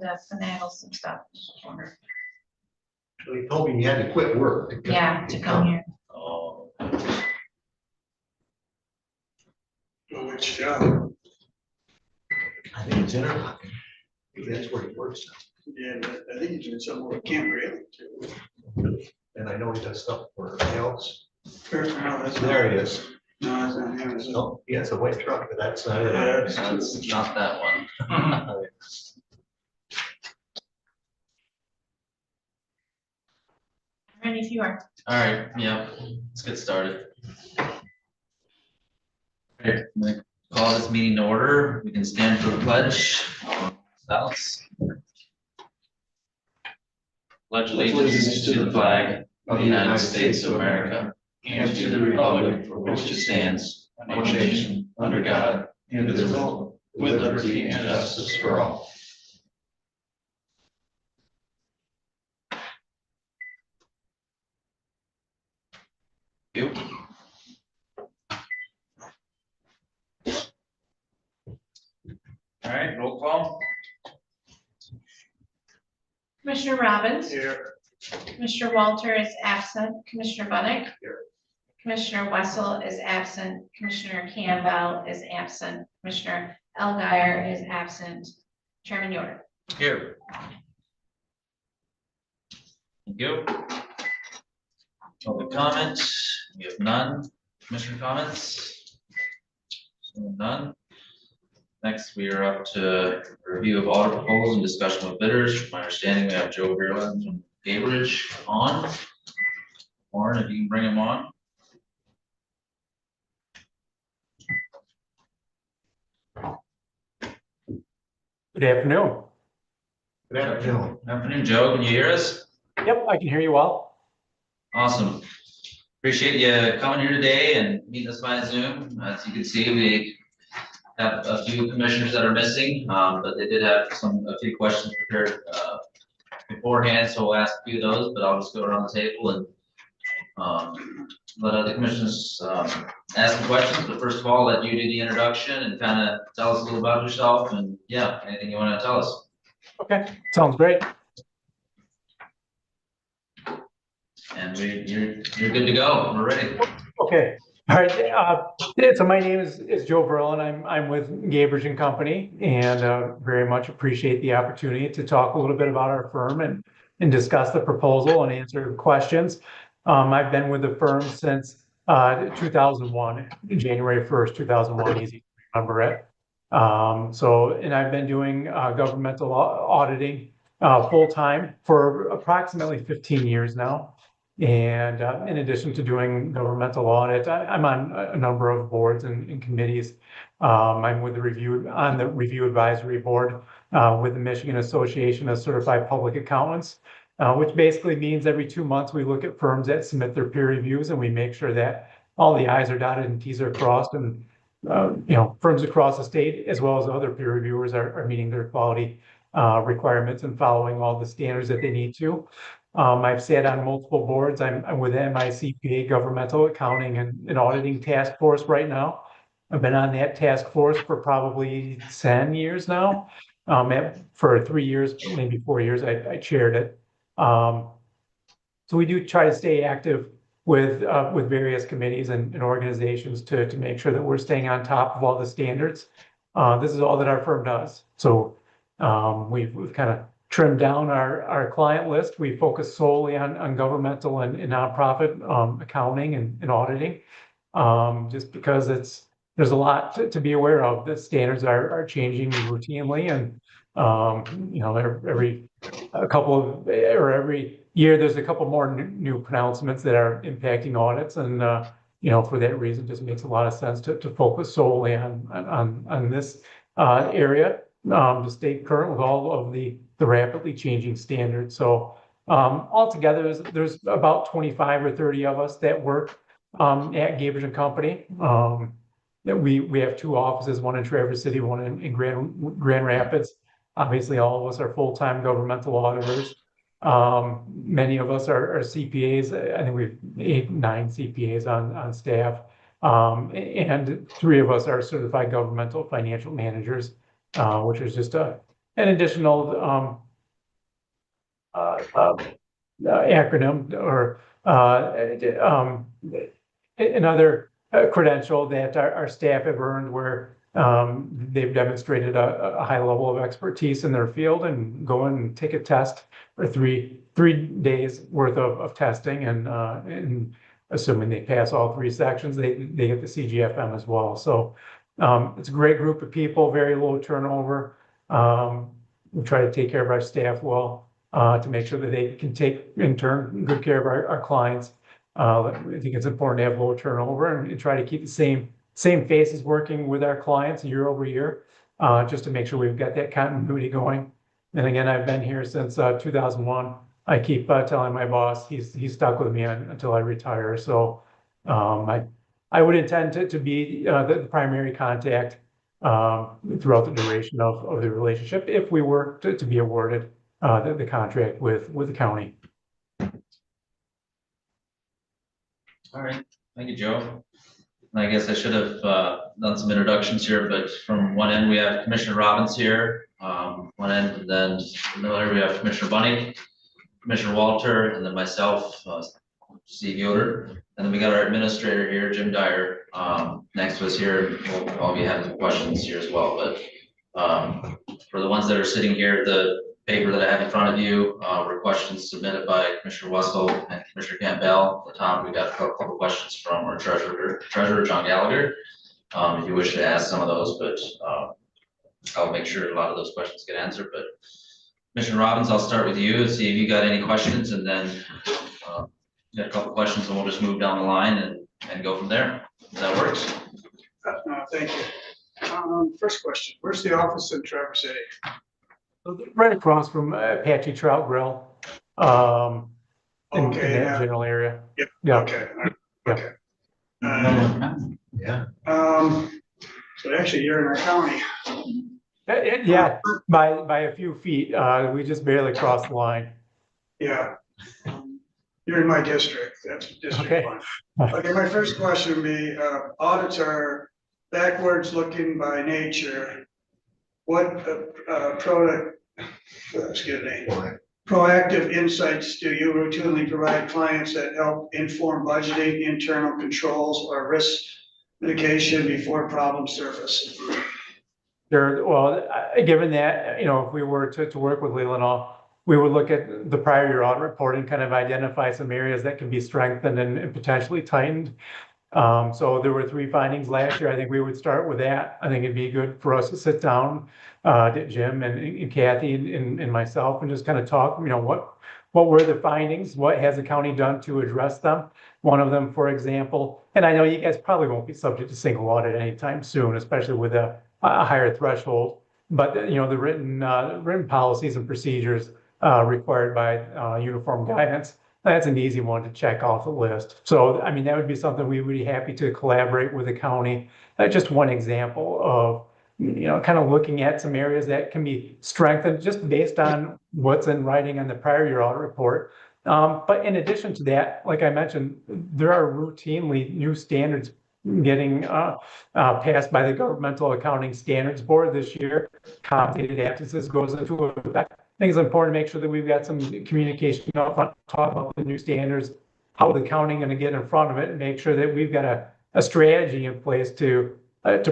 to finagle some stuff. Just wondering. So he told me he had to quit work. To come here. Oh, Which job? I think it's interlocking. Maybe that's where he works Yeah, but I think he's doing something with Camp Railing too. now. And I know he does stuff for else. Personnel, that's. There he is. No, that's not him, is it? No, he has a white truck, but that's not it. Yeah, that's not that one. Ready if you are. All right, yeah, let's get started. All right, I'm gonna call this meeting to order. We can stand for the pledge. Alex. Pledge allegiance to the flag of the United States of America and to the republic for which it stands, one nation, under God, indivisible, with liberty and justice for all. You. All right, roll call. Commissioner Robbins. Here. Commissioner Walter is absent. Commissioner Bunnick. Here. Commissioner Wessel is absent. Commissioner Campbell is absent. Commissioner Elguyer is absent. Chairman Yoder. Here. Thank you. Public comments, we have none. Commissioner comments? So none. Next, we are up to review of audit proposals and discussion with bidders. From my understanding, we have Joe Verlin from Cambridge on. Warren, if you can bring him on. Good afternoon. Good afternoon. Afternoon, Joe. Can you hear us? Yep, I can hear you well. Awesome. Appreciate you coming here today and meeting us via Zoom. As you can see, we have a few commissioners that are missing, but they did have a few questions prepared beforehand, so we'll ask a few of those, but I'll just go around the table and let other commissioners ask some questions. But first of all, let you do the introduction and kind of tell us a little about yourself and yeah, anything you want to tell us. Okay, sounds great. And you're good to go. We're ready. Okay, all right. So my name is Joe Verlin. I'm with Gabridge and Company, and very much appreciate the opportunity to talk a little bit about our firm and discuss the proposal and answer questions. I've been with the firm since 2001, January 1st, 2001. Easy to remember it. And I've been doing governmental auditing full time for approximately 15 years now. And in addition to doing governmental audit, I'm on a number of boards and committees. I'm with the review advisory board with the Michigan Association of Certified Public Accountants, which basically means every 2 months we look at firms that submit their peer reviews and we make sure that all the I's are dotted and T's are crossed, and firms across the state as well as other peer reviewers are meeting their quality requirements and following all the standards that they need to. I've sat on multiple boards. I'm with MICPA Governmental Accounting and Auditing Task Force right now. I've been on that task force for probably 10 years now. For 3 years, maybe 4 years, I chaired it. So we do try to stay active with various committees and organizations to make sure that we're staying on top of all the standards. This is all that our firm does. So we've kind of trimmed down our client list. We focus solely on governmental and nonprofit accounting and auditing, just because there's a lot to be aware of. The standards are changing routinely, and every year there's a couple more new pronouncements that are impacting audits, and for that reason, it just makes a lot of sense to focus solely on this area, to stay current with all of the rapidly changing standards. So altogether, there's about 25 or 30 of us that work at Gabridge and Company. That we have 2 offices, one in Traverse City, one in Grand Rapids. Obviously, all of us are full-time governmental auditors. Many of us are CPAs. I think we've 8, 9 CPAs on staff, and 3 of us are certified governmental financial managers, which is just a an additional acronym or another credential that our staff have earned where they've demonstrated a high level of expertise in their field and go and take a test for three days worth of testing and assuming they pass all three sections, they get the CGFM as well. So it's a great group of people, very low turnover. We try to take care of our staff well to make sure that they can take in turn good care of our clients. I think it's important to have low turnover and try to keep the same faces working with our clients year over year, just to make sure we've got that continuity going. And again, I've been here since 2001. I keep telling my boss he's stuck with me until I retire. So I would intend to be the primary contact throughout the duration of the relationship if we were to be awarded the contract with the county. All right, thank you, Joe. And I guess I should have done some introductions here, but from one end, we have Commissioner Robbins here, one end, and then another, we have Commissioner Bunny, Commissioner Walter, and then myself, Steve Yoder. And then we got our administrator here, Jim Dyer, next to us here. We'll all be having questions here as well, but for the ones that are sitting here, the paper that I have in front of you were questions submitted by Commissioner Wessel and Commissioner Campbell. At the top, we got a couple of questions from our treasurer, John Gallagher. If you wish to ask some of those, but I'll make sure a lot of those questions get answered. But Commissioner Robbins, I'll start with you and see if you got any questions, and then got a couple of questions, and we'll just move down the line and go from there. If that works. Thank you. First question, where's the office in Traverse City? Right across from Apache Trout Grill, in Okay, that yeah. general area. Yep. Yeah. Okay, okay. Yeah. So actually, you're in our county. Yeah, by a few feet. We just barely crossed the line. Yeah. You're in my district, that's District Okay. 1. Okay, my first question would be, auditor, backwards looking by nature. What proactive insights do you routinely provide clients that help inform budgeting, internal controls, or risk mitigation before problems surface? Sure. Well, given that, if we were to work with Leelanau, we would look at the prior year audit report and kind of identify some areas that can be strengthened and potentially tightened. So there were 3 findings last year. I think we would start with that. I think it'd be good for us to sit down, Jim and Kathy and myself, and just kind of talk, what were the findings? What has the county done to address them? One of them, for example, and I know you guys probably won't be subject to single audit anytime soon, especially with a higher threshold, but the written policies and procedures required by uniform guidance. That's an easy one to check off the list. So, I mean, that would be something we would be happy to collaborate with the county. That's just one example of, kind of looking at some areas that can be strengthened just based on what's in writing on the prior year audit report. But in addition to that, like I mentioned, there are routinely new standards getting passed by the Governmental Accounting Standards Board this year. Compensated absences goes into effect. I think it's important to make sure that we've got some communication up front, talk about the new standards, how the county going to get in front of it, and make sure that we've got a strategy in place to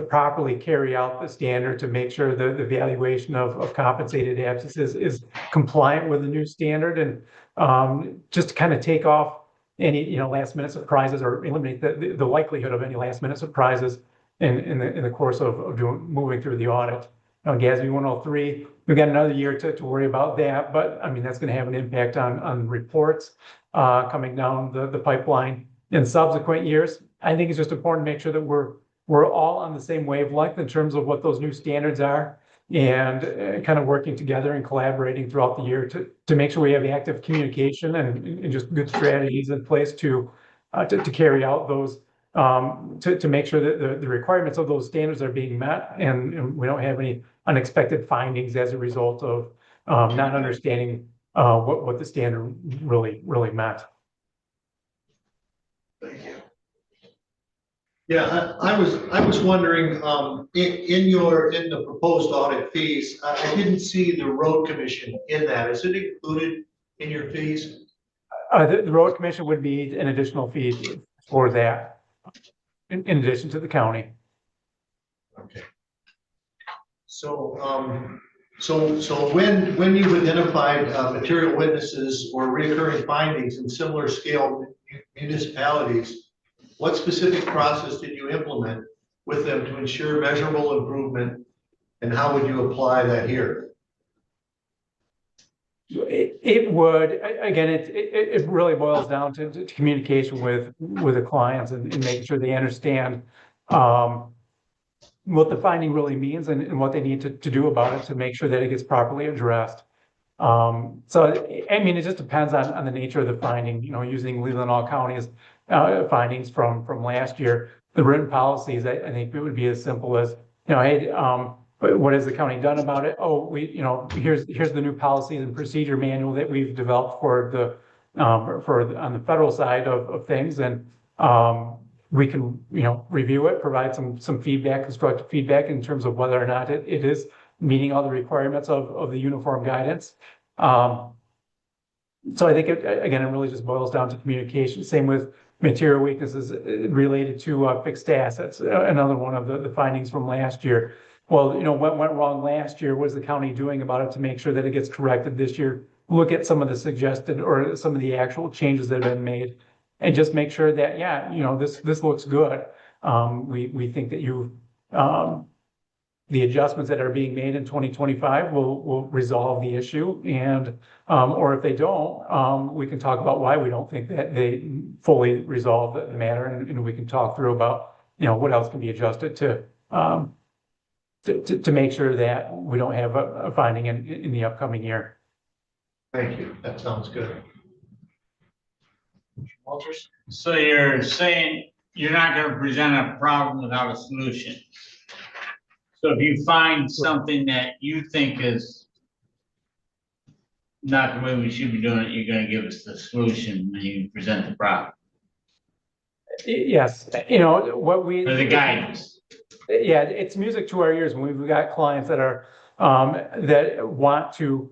properly carry out the standard, to make sure the evaluation of compensated absences is compliant with the new standard, and just to kind of take off any last minute surprises or eliminate the likelihood of any last minute surprises in the course of moving through the audit. GASB 103, we've got another year to worry about that, but I mean, that's going to have an impact on reports coming down the pipeline in subsequent years. I think it's just important to make sure that we're all on the same wavelength in terms of what those new standards are, and kind of working together and collaborating throughout the year to make sure we have active communication and just good strategies in place to carry out those, to make sure that the requirements of those standards are being met, and we don't have any unexpected findings as a result of not understanding what the standard really meant. Thank you. Yeah, I was wondering, in the proposed audit fees, I didn't see the road commission in that. Is it included in your fees? The road commission would be an additional fee for that, in addition to the county. Okay. So, so when you've identified, material witnesses or recurring findings in similar scale municipalities, what specific process did you implement with them to ensure measurable improvement? And how would you apply that here? It would, again, it really boils down to communication with the clients and making sure they understand what the finding really means and what they need to do about it to make sure that it gets properly addressed. So, I mean, it just depends on the nature of the finding, you know, using Leelanau County's findings from last year. The written policies, I think it would be as simple as, you know, hey, what has the county done about it? Oh, you know, here's the new policies and procedure manual that we've developed for on the federal side of things. And we can, you know, review it, provide some feedback, constructive feedback in terms of whether or not it is meeting all the requirements of the uniform guidance. So I think again, it really just boils down to communication. Same with material weaknesses related to fixed assets. Another one of the findings from last year. Well, you know, what went wrong last year? What is the county doing about it to make sure that it gets corrected this year? Look at some of the suggested or some of the actual changes that have been made, and just make sure that, yeah, you know, this looks good. We think that the adjustments that are being made in 2025 will resolve the issue. And, or if they don't, we can talk about why we don't think that they fully resolve the matter. And we can talk through about, you know, what else can be adjusted to make sure that we don't have a finding in the upcoming year. Thank you. That sounds good. Walters? So you're saying you're not gonna present a problem without a solution? So if you find something that you think is not the way we should be doing it, you're gonna give us the solution when you present the problem, Yes, you know, what we. or the guidance. Yeah, it's music to our ears when we've got clients that are, that want to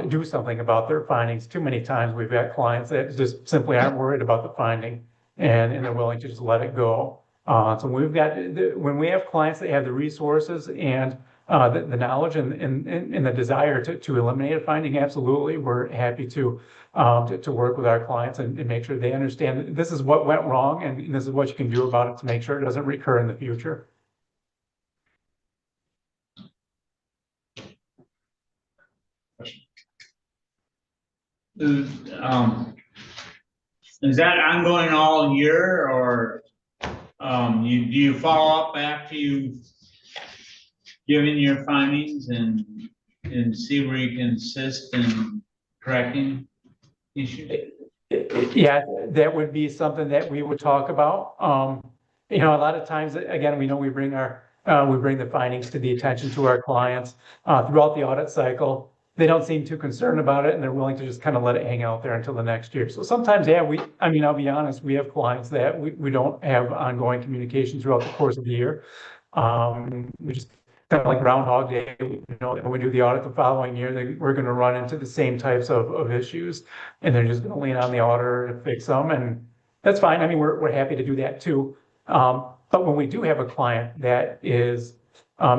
do something about their findings. Too many times we've got clients that just simply aren't worried about the finding and they're willing to just let it go. So when we have clients that have the resources and the knowledge and the desire to eliminate a finding, absolutely, we're happy to work with our clients and make sure they understand that this is what went wrong and this is what you can do about it to make sure it doesn't recur in the future. Is that ongoing all year, or do you follow up after you've given your findings and see where you can assist in correcting issues? Yeah, that would be something that we would talk about. You know, a lot of times, again, we know we bring the findings to the attention to our clients throughout the audit cycle. They don't seem too concerned about it and they're willing to just kind of let it hang out there until the next year. So sometimes, yeah, I mean, I'll be honest, we have clients that we don't have ongoing communication throughout the course of the year. We just kind of like Groundhog Day, you know, when we do the audit the following year, we're going to run into the same types of issues and they're just going to lean on the auditor to fix them. And that's fine. I mean, we're happy to do that too. But when we do have a client that is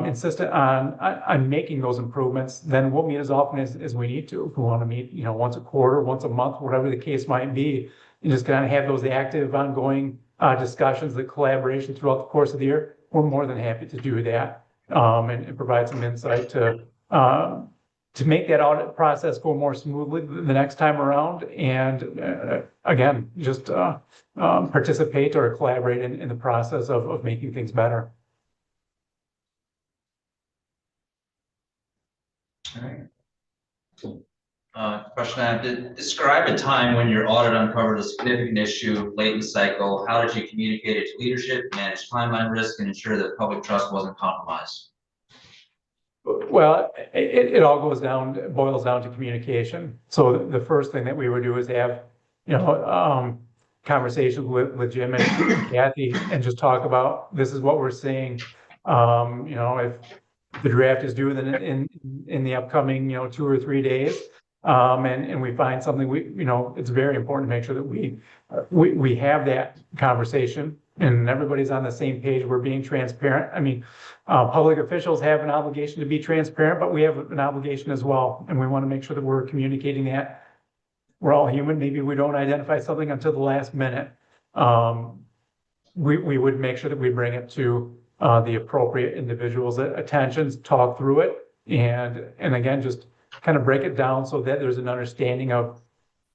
insistent on making those improvements, then we'll meet as often as we need to. If we want to meet, you know, once a quarter, once a month, whatever the case might be, and just kind of have those active, ongoing discussions, the collaboration throughout the course of the year, we're more than happy to do that and provide some insight to make that audit process go more smoothly the next time around. And again, just participate or collaborate in the process of making things better. All right. Question I have, describe a time when your audit uncovered a significant issue late in the cycle. How did you communicate it to leadership, manage timeline risk, and ensure that public trust wasn't compromised? Well, it all boils down to communication. So the first thing that we would do is have, you know, conversations with Jim and Kathy and just talk about, this is what we're seeing. If the draft is due in the upcoming, 2 or 3 days. And we find something, it's very important to make sure that we have that conversation and everybody's on the same page. We're being transparent. I mean, public officials have an obligation to be transparent, but we have an obligation as well. And we want to make sure that we're communicating that. We're all human. Maybe we don't identify something until the last minute. We would make sure that we bring it to the appropriate individuals' attentions, talk through it, and again, just kind of break it down so that there's an understanding of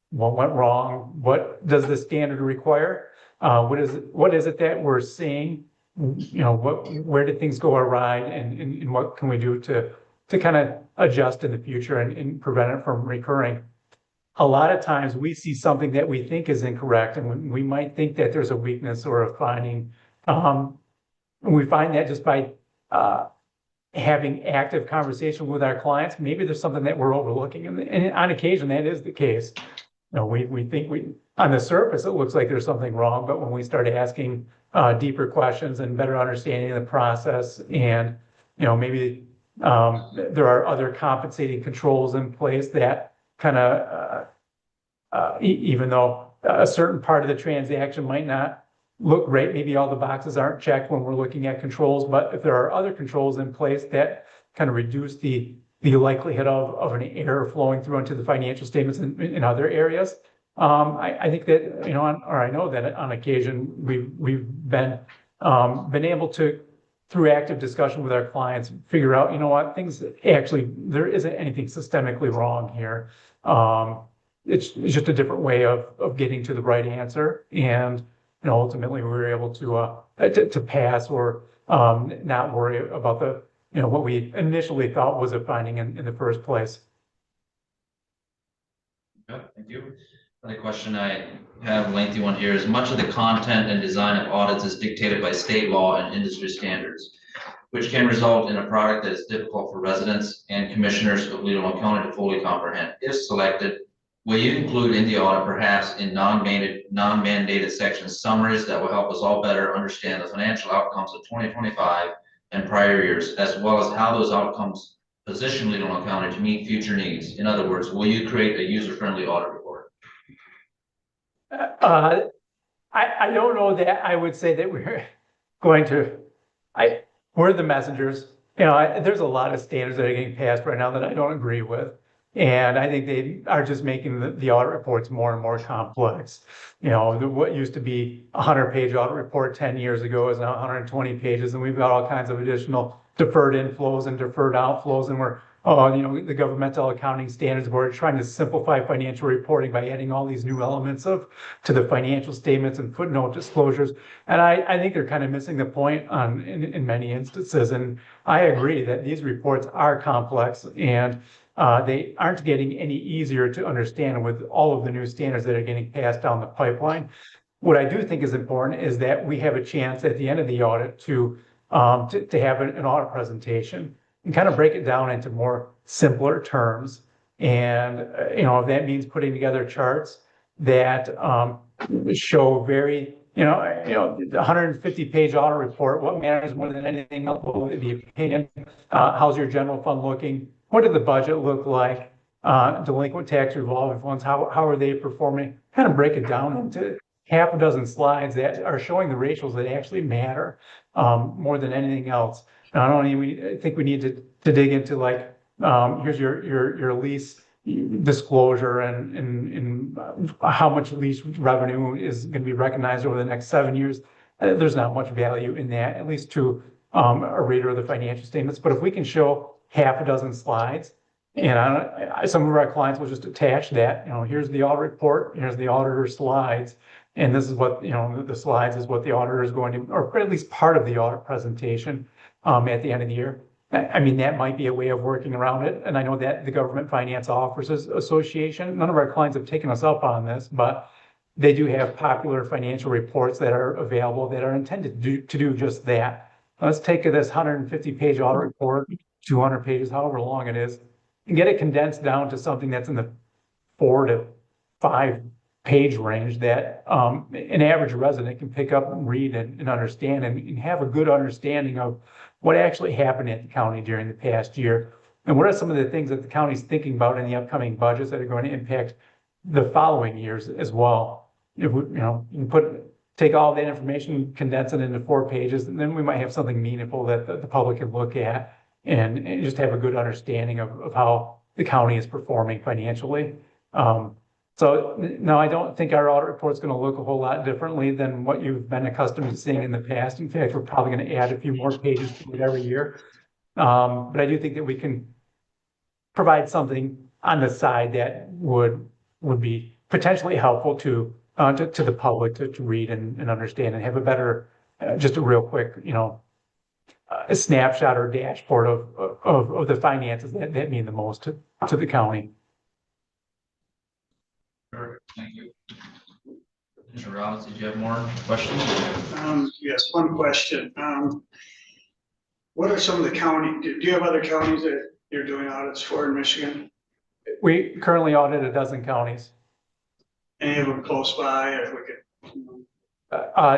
what went wrong, what does the standard require, what is it that we're seeing, where did things go awry, and what can we do to kind of adjust in the future and prevent it from recurring. A lot of times we see something that we think is incorrect, and we might think that there's a weakness or a finding. We find that just by having active conversation with our clients, maybe there's something that we're overlooking, and on occasion that is the case. We think on the surface it looks like there's something wrong, but when we start asking deeper questions and better understanding the process, and maybe there are other compensating controls in place that kind of even though a certain part of the transaction might not look great, maybe all the boxes aren't checked when we're looking at controls, but if there are other controls in place that kind of reduce the likelihood of an error flowing through into the financial statements in other areas, I think that, I know that on occasion we've been able to, through active discussion with our clients, figure out, things actually, there isn't anything systemically wrong here. It's just a different way of getting to the right answer. And ultimately we were able to pass or not worry about what we initially thought was a finding in the first place. Okay, thank you. Another question I have, a lengthy one here, is much of the content and design of audits is dictated by state law and industry standards, which can result in a product that is difficult for residents and commissioners of Leelanau County to fully comprehend. If selected, will you include in the audit, perhaps in non-mandated sections, summaries that will help us all better understand the financial outcomes of 2025 and prior years, as well as how those outcomes position Leelanau County to meet future needs? In other words, will you create a user-friendly audit report? I don't know that I would say that we're going to, we're the messengers. There's a lot of standards that are getting passed right now that I don't agree with. And I think they are just making the audit reports more and more complex. What used to be a 100-page audit report 10 years ago is now 120 pages, and we've got all kinds of additional deferred inflows and deferred outflows, and the Governmental Accounting Standards Board trying to simplify financial reporting by adding all these new elements to the financial statements and footnote disclosures. And I think they're kind of missing the point in many instances. And I agree that these reports are complex, and they aren't getting any easier to understand with all of the new standards that are getting passed down the pipeline. What I do think is important is that we have a chance at the end of the audit to have an audit presentation and kind of break it down into more simpler terms. And, if that means putting together charts that show very, the 150-page audit report, what matters more than anything else will be opinion. How's your general fund looking? What did the budget look like? Delinquent tax revolving funds, how are they performing? Kind of break it down into half a dozen slides that are showing the ratios that actually matter more than anything else. I think we need to dig into here's your lease disclosure and how much lease revenue is going to be recognized over the next 7 years. There's not much value in that, at least to a reader of the financial statements. But if we can show half a dozen slides, and some of our clients will just attach that, here's the audit report, here's the auditor slides, and this is what, the slides is what the auditor is going to, or at least part of the audit presentation at the end of the year. I mean, that might be a way of working around it. And I know that the Government Finance Officers Association, none of our clients have taken us up on this, but they do have popular financial reports that are available that are intended to do just that. Let's take this 150-page audit report, 200 pages, however long it is, and get it condensed down to something that's in the 4 to 5 page range that an average resident can pick up and read and understand and have a good understanding of what actually happened at the county during the past year. And what are some of the things that the county's thinking about in the upcoming budgets that are going to impact the following years as well? If we, you can take all that information, condense it into 4 pages, and then we might have something meaningful that the public can look at and just have a good understanding of how the county is performing financially. So no, I don't think our audit report is going to look a whole lot differently than what you've been accustomed to seeing in the past. In fact, we're probably going to add a few more pages to it every year. But I do think that we can provide something on the side that would be potentially helpful to the public to read and understand and have a better, just a real quick, a snapshot or dashboard of the finances that mean the most to the county. Perfect, thank you. Commissioner Rollins, did you have more questions? Yes, one question. What are some of the do you have other counties that you're doing audits for in Michigan? We currently audit a dozen counties. Any of them close by, if we could?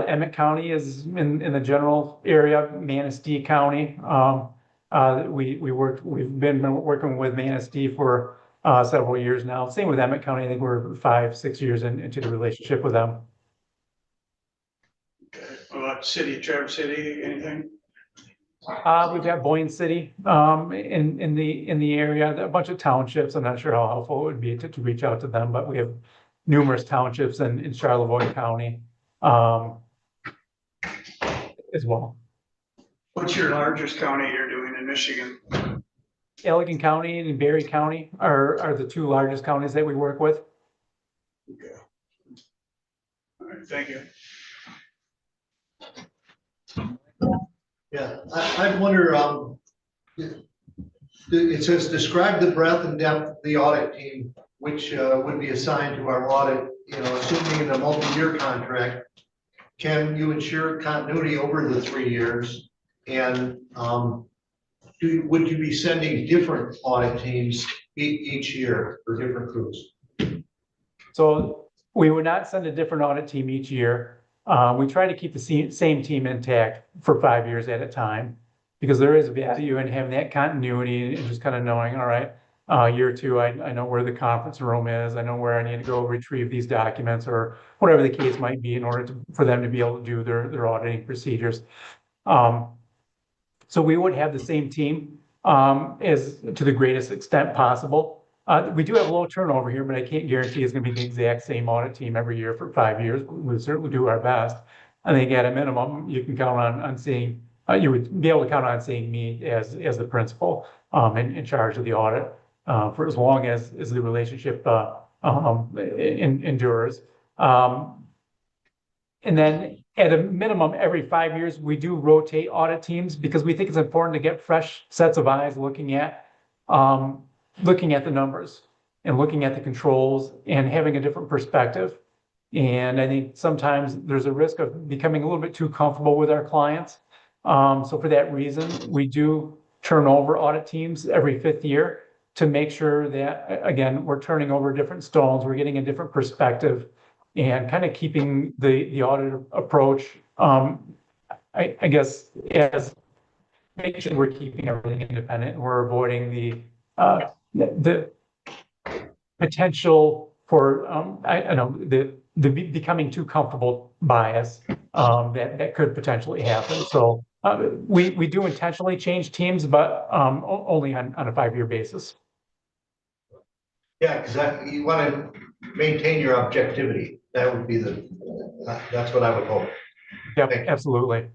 Emmett County is in the general area, Manistee County. We've been working with Manistee for several years now. Same with Emmett County. I think we're 5-6 years into the relationship with them. Okay. What about city, Traverse City, anything? We've got Boyne City in the area, a bunch of townships. I'm not sure how helpful it would be to reach out to them, but we have numerous townships in Charlevoix County as well. What's your largest county you're doing in Michigan? Allegan County and Berry County are the 2 largest counties that we work with. Okay. All right, thank you. Yeah, I wonder, it says describe the breadth and depth of the audit team, which would be assigned to our audit, assuming in a multi-year contract. Can you ensure continuity over the 3 years? And would you be sending different audit teams each year for different groups? So we would not send a different audit team each year. We try to keep the same team intact for 5 years at a time, because there is value in having that continuity and just kind of knowing, all right, year 2, I know where the conference room is. I know where I need to go retrieve these documents or whatever the case might be in order for them to be able to do their auditing procedures. So we would have the same team as to the greatest extent possible. We do have low turnover here, but I can't guarantee it's going to be the exact same audit team every year for 5 years. We'll certainly do our best. I think at a minimum, you can count on seeing, you would be able to count on seeing me as the principal in charge of the audit for as long as the relationship endures. And then at a minimum, every 5 years, we do rotate audit teams because we think it's important to get fresh sets of eyes looking at the numbers and looking at the controls and having a different perspective. And I think sometimes there's a risk of becoming a little bit too comfortable with our clients. So for that reason, we do turn over audit teams every 5th year to make sure that, again, we're turning over different stones, we're getting a different perspective and kind of keeping the audit approach, I guess, as making sure we're keeping everything independent and we're avoiding the potential for I know the becoming too comfortable bias that could potentially happen. So we do intentionally change teams, but only on a 5-year basis. Yeah, because you want to maintain your objectivity. That would be that's what I would hope. Yep, absolutely.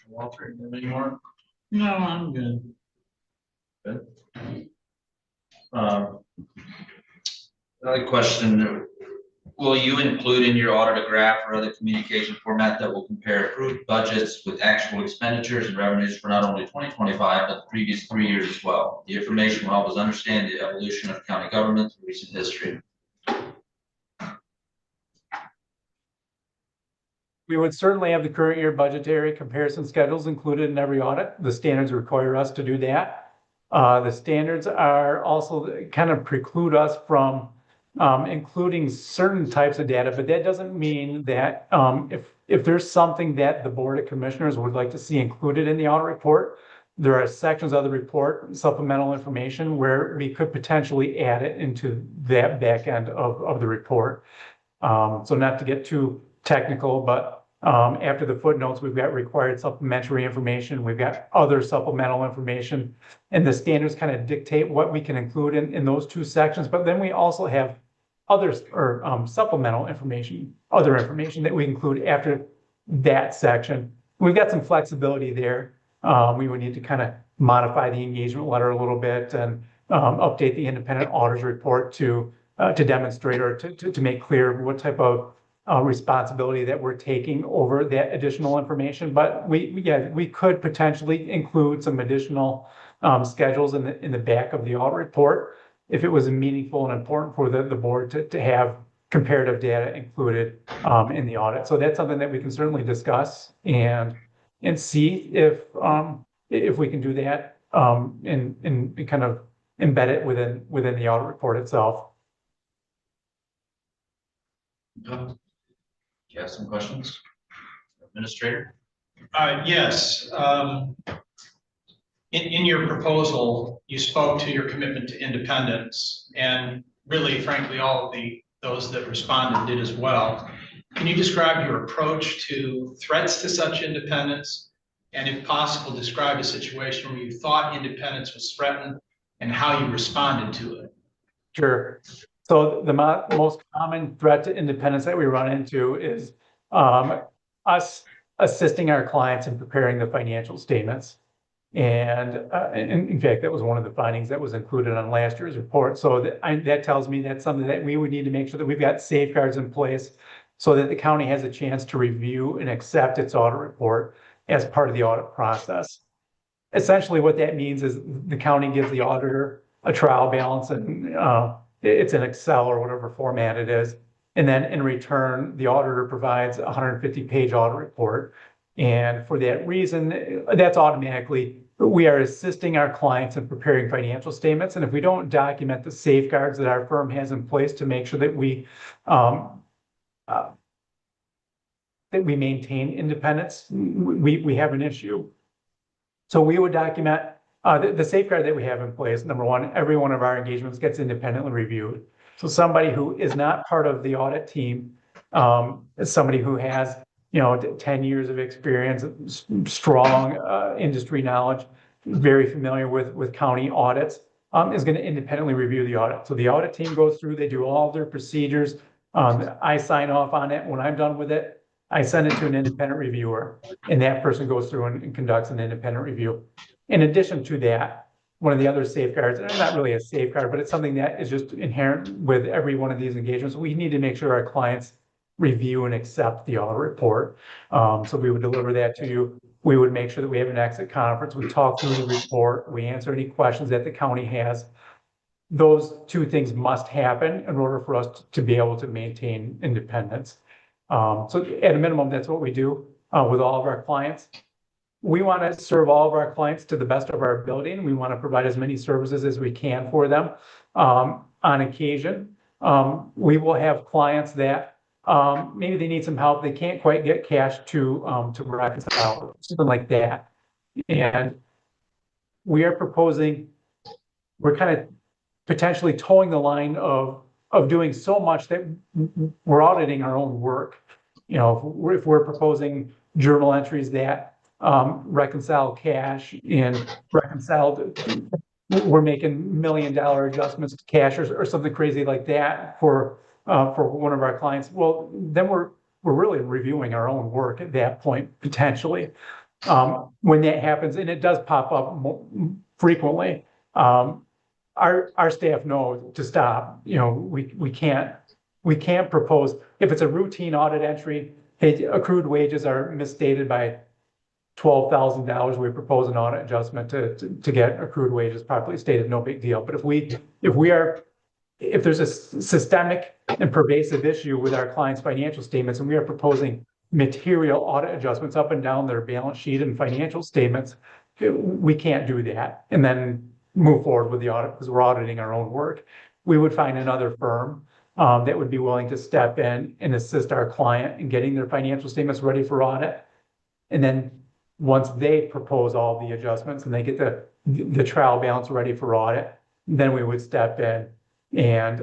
Walter, you have any more? No, I'm good. Good. Another question, will you include in your audit a graph or other communication format that will compare approved budgets with actual expenditures and revenues for not only 2025, but the previous 3 years as well? The information will help us understand the evolution of county government in recent history. We would certainly have the current year budgetary comparison schedules included in every audit. The standards require us to do that. The standards are also kind of preclude us from including certain types of data, but that doesn't mean that if there's something that the Board of Commissioners would like to see included in the audit report, there are sections of the report, supplemental information, where we could potentially add it into that back end of the report. So not to get too technical, but after the footnotes, we've got required supplementary information, we've got other supplemental information, and the standards kind of dictate what we can include in those two sections. But then we also have others or supplemental information, other information that we include after that section. We've got some flexibility there. We would need to kind of modify the engagement letter a little bit and update the independent auditors report to demonstrate or to make clear what type of responsibility that we're taking over that additional information. But we could potentially include some additional schedules in the back of the audit report if it was meaningful and important for the board to have comparative data included in the audit. So that's something that we can certainly discuss and see if we can do that and kind of embed it within the audit report itself. Do you have some questions? Administrator? Yes. In your proposal, you spoke to your commitment to independence, and really, frankly, all of those that responded did as well. Can you describe your approach to threats to such independence? And if possible, describe a situation where you thought independence was threatened and how you responded to it. Sure. So the most common threat to independence that we run into is us assisting our clients in preparing the financial statements. And in fact, that was one of the findings that was included on last year's report. So that tells me that's something that we would need to make sure that we've got safeguards in place so that the county has a chance to review and accept its audit report as part of the audit process. Essentially, what that means is the county gives the auditor a trial balance, and it's an Excel or whatever format it is. And then in return, the auditor provides a 150-page audit report. And for that reason, that's automatically, we are assisting our clients in preparing financial statements. And if we don't document the safeguards that our firm has in place to make sure that we maintain independence, we have an issue. So we would document the safeguard that we have in place. Number one, every one of our engagements gets independently reviewed. So somebody who is not part of the audit team is somebody who has 10 years of experience, strong industry knowledge, very familiar with county audits, is going to independently review the audit. So the audit team goes through, they do all their procedures. I sign off on it. When I'm done with it, I send it to an independent reviewer, and that person goes through and conducts an independent review. In addition to that, one of the other safeguards, and not really a safeguard, but it's something that is just inherent with every one of these engagements. We need to make sure our clients review and accept the audit report. So we would deliver that to you. We would make sure that we have an exit conference. We talk through the report. We answer any questions that the county has. Those two things must happen in order for us to be able to maintain independence. So at a minimum, that's what we do with all of our clients. We want to serve all of our clients to the best of our ability, and we want to provide as many services as we can for them. On occasion, we will have clients that maybe they need some help. They can't quite get cash to reconcile, something like that. And we are proposing, we're kind of potentially towing the line of doing so much that we're auditing our own work. If we're proposing journal entries that reconcile cash and we're making $1 million adjustments to cash or something crazy like that for one of our clients. Well, then we're really reviewing our own work at that point, potentially. When that happens, and it does pop up frequently, our staff knows to stop. We can't propose, if it's a routine audit entry, hey, accrued wages are misstated by $12,000, we propose an audit adjustment to get accrued wages properly stated, no big deal. But if there's a systemic and pervasive issue with our clients' financial statements, and we are proposing material audit adjustments up and down their balance sheet and financial statements, we can't do that. And then move forward with the audit because we're auditing our own work. We would find another firm that would be willing to step in and assist our client in getting their financial statements ready for audit. And then once they propose all the adjustments and they get the trial balance ready for audit, then we would step in and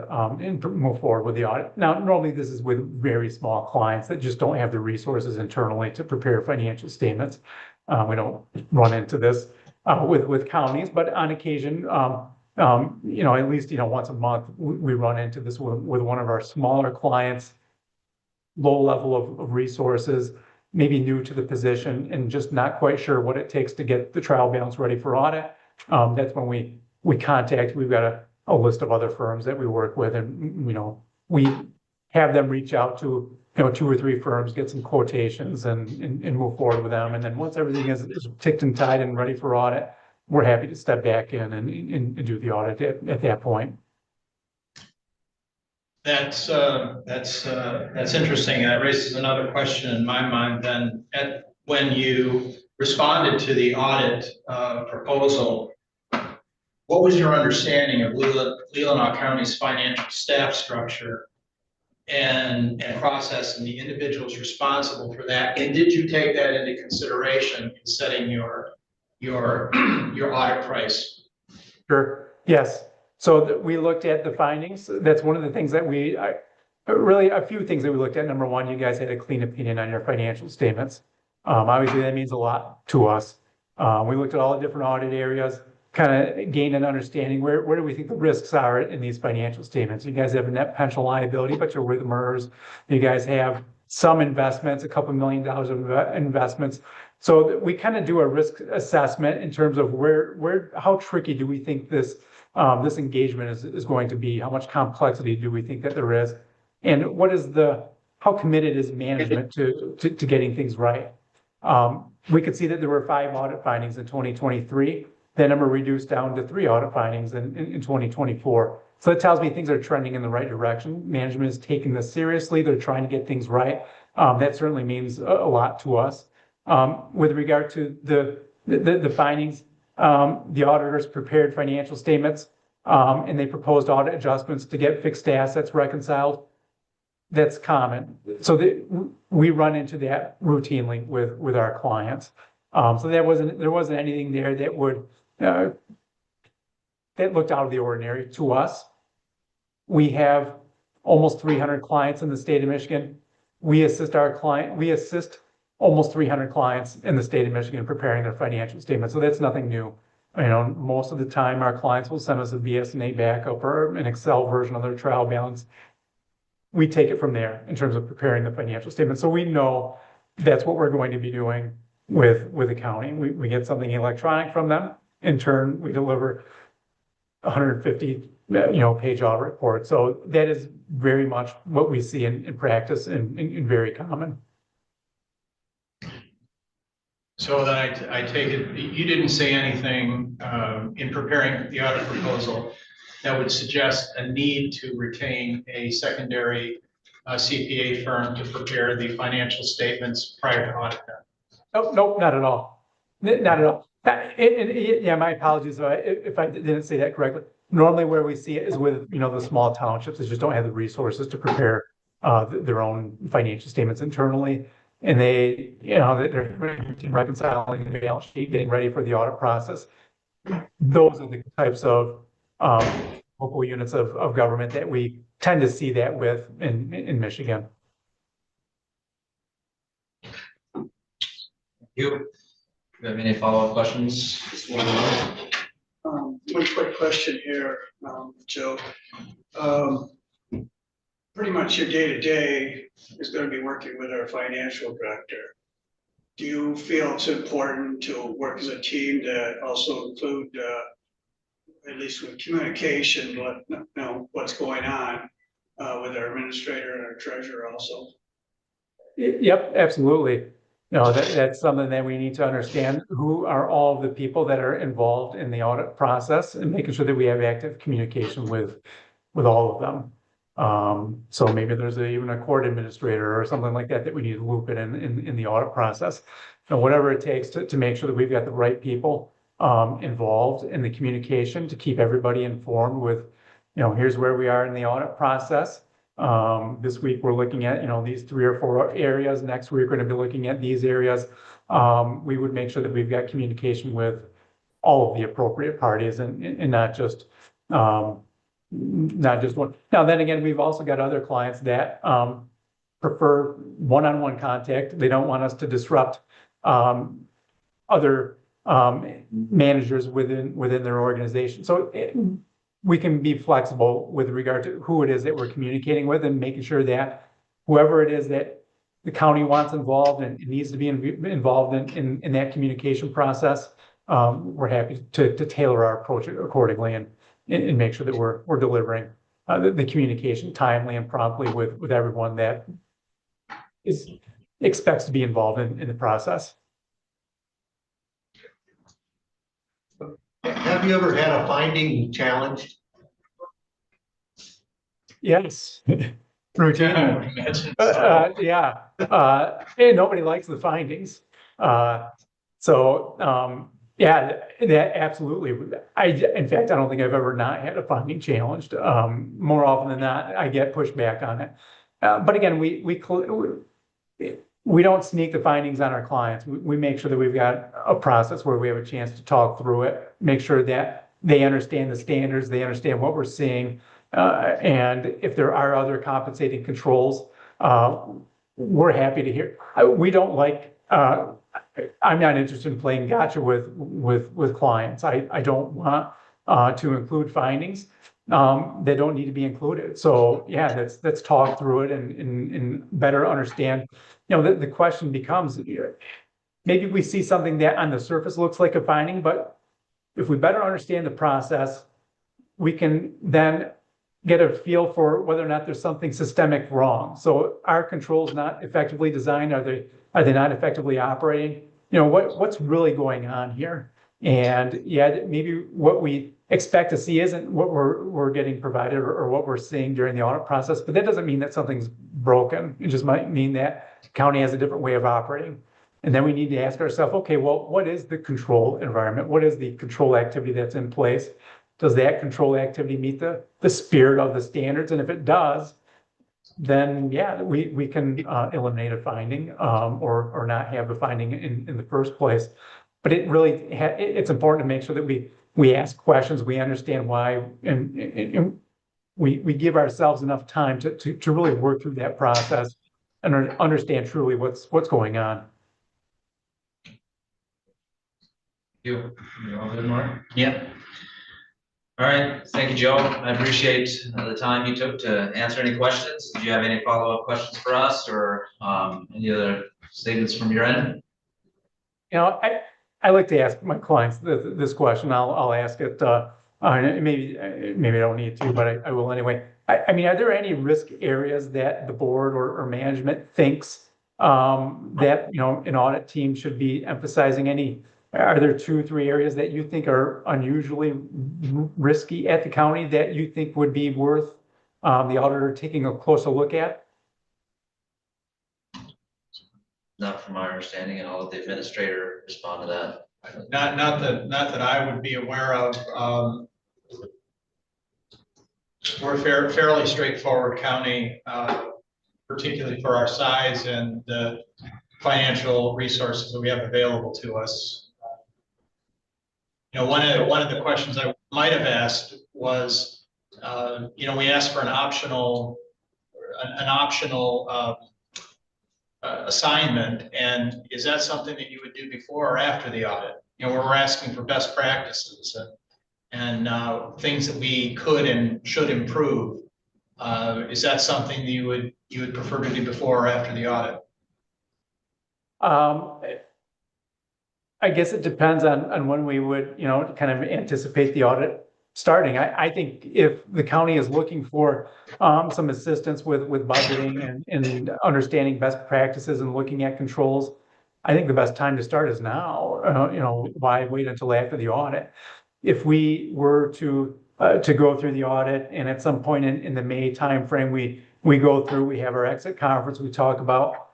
move forward with the audit. Now, normally this is with very small clients that just don't have the resources internally to prepare financial statements. We don't run into this with counties, but on occasion, at least, once a month, we run into this with one of our smaller clients, low level of resources, maybe new to the position and just not quite sure what it takes to get the trial balance ready for audit. That's when we contact, we've got a list of other firms that we work with and, we have them reach out to, 2 or 3 firms, get some quotations and move forward with them. And then once everything is ticked and tied and ready for audit, we're happy to step back in and do the audit at that point. That's interesting. And that raises another question in my mind then. When you responded to the audit proposal, what was your understanding of Leelanau County's financial staff structure and process and the individuals responsible for that? And did you take that into consideration in setting your audit price? Sure, yes. So we looked at the findings. That's one of the things that really a few things that we looked at. Number one, you guys had a clean opinion on your financial statements. Obviously that means a lot to us. We looked at all the different audit areas, kind of gained an understanding where do we think the risks are in these financial statements. You guys have a net pension liability, but you're with MERS. You guys have some investments, a couple $1 million of investments. So we kind of do a risk assessment in terms of how tricky do we think this engagement is going to be? How much complexity do we think that there is? And how committed is management to getting things right? We could see that there were 5 audit findings in 2023. That number reduced down to 3 audit findings in 2024. So that tells me things are trending in the right direction. Management is taking this seriously. They're trying to get things right. That certainly means a lot to us. With regard to the findings, the auditors prepared financial statements and they proposed audit adjustments to get fixed assets reconciled. That's common. So we run into that routinely with our clients. So there wasn't anything there that looked out of the ordinary to us. We have almost 300 clients in the state of Michigan. We assist almost 300 clients in the state of Michigan preparing their financial statements. So that's nothing new. Most of the time our clients will send us a BS&A backup or an Excel version of their trial balance. We take it from there in terms of preparing the financial statement. So we know that's what we're going to be doing with the county. We get something electronic from them. In turn, we deliver 150 page audit report. So that is very much what we see in practice and very common. So then I take it, you didn't say anything in preparing the audit proposal that would suggest a need to retain a secondary CPA firm to prepare the financial statements prior to audit. Nope, not at all. Not at all. Yeah, my apologies if I didn't say that correctly. Normally where we see it is with, the small townships that just don't have the resources to prepare their own financial statements internally. And they're reconciling the balance sheet, getting ready for the audit process. Those are the types of local units of government that we tend to see that with in Michigan. You have any follow-up questions? One quick question here, Joe. Pretty much your day-to-day is going to be working with our financial director. Do you feel it's important to work as a team to also include, at least with communication, what's going on with our administrator and our treasurer also? Yep, absolutely. No, that's something that we need to understand. Who are all of the people that are involved in the audit process and making sure that we have active communication with all of them. So maybe there's even a court administrator or something like that we need to loop it in the audit process. And whatever it takes to make sure that we've got the right people involved in the communication to keep everybody informed with, here's where we are in the audit process. This week, we're looking at, these 3 or 4 areas. Next week, we're going to be looking at these areas. We would make sure that we've got communication with all of the appropriate parties and not just one. Now, then again, we've also got other clients that prefer one-on-one contact. They don't want us to disrupt other managers within their organization. So we can be flexible with regard to who it is that we're communicating with and making sure that whoever it is that the county wants involved and needs to be involved in that communication process, we're happy to tailor our approach accordingly and make sure that we're delivering the communication timely and promptly with everyone that expects to be involved in the process. Have you ever had a finding challenged? Yes. Routinely. Imagine so. Yeah, and nobody likes the findings. Yeah, that absolutely. In fact, I don't think I've ever not had a finding challenged. More often than not, I get pushback on it. But again, we don't sneak the findings on our clients. We make sure that we've got a process where we have a chance to talk through it, make sure that they understand the standards, they understand what we're seeing. And if there are other compensating controls, we're happy to hear. We don't like, I'm not interested in playing gotcha with clients. I don't want to include findings that don't need to be included. So yeah, let's talk through it and better understand. The question becomes, maybe we see something that on the surface looks like a finding, but if we better understand the process, we can then get a feel for whether or not there's something systemic wrong. So are controls not effectively designed? Are they not effectively operating? What's really going on here? And yeah, maybe what we expect to see isn't what we're getting provided or what we're seeing during the audit process, but that doesn't mean that something's broken. It just might mean that the county has a different way of operating. And then we need to ask ourselves, okay, well, what is the control environment? What is the control activity that's in place? Does that control activity meet the spirit of the standards? And if it does, then yeah, we can eliminate a finding or not have a finding in the first place. But it really it's important to make sure that we ask questions, we understand why, and we give ourselves enough time to really work through that process and understand truly what's going on. You all good, Mark? Yeah. All right, thank you, Joe. I appreciate the time you took to answer any questions. Do you have any follow-up questions for us or any other statements from your end? I like to ask my clients this question. I'll ask it. Maybe I don't need to, but I will anyway. I mean, are there any risk areas that the board or management thinks that an audit team should be emphasizing? Are there 2 or 3 areas that you think are unusually risky at the county that you think would be worth the auditor taking a closer look at? Not from my understanding, and I'll let the administrator respond to that. Not that I would be aware of. We're fairly straightforward county, particularly for our size and the financial resources that we have available to us. One of the questions I might have asked was, we asked for an optional assignment, and is that something that you would do before or after the audit? We're asking for best practices and things that we could and should improve. Is that something that you would prefer to do before or after the audit? I guess it depends on when we would, kind of anticipate the audit starting. I think if the county is looking for some assistance with budgeting and understanding best practices and looking at controls, I think the best time to start is now. Why wait until after the audit? If we were to go through the audit and at some point in the May timeframe, we go through, we have our exit conference, we talk about,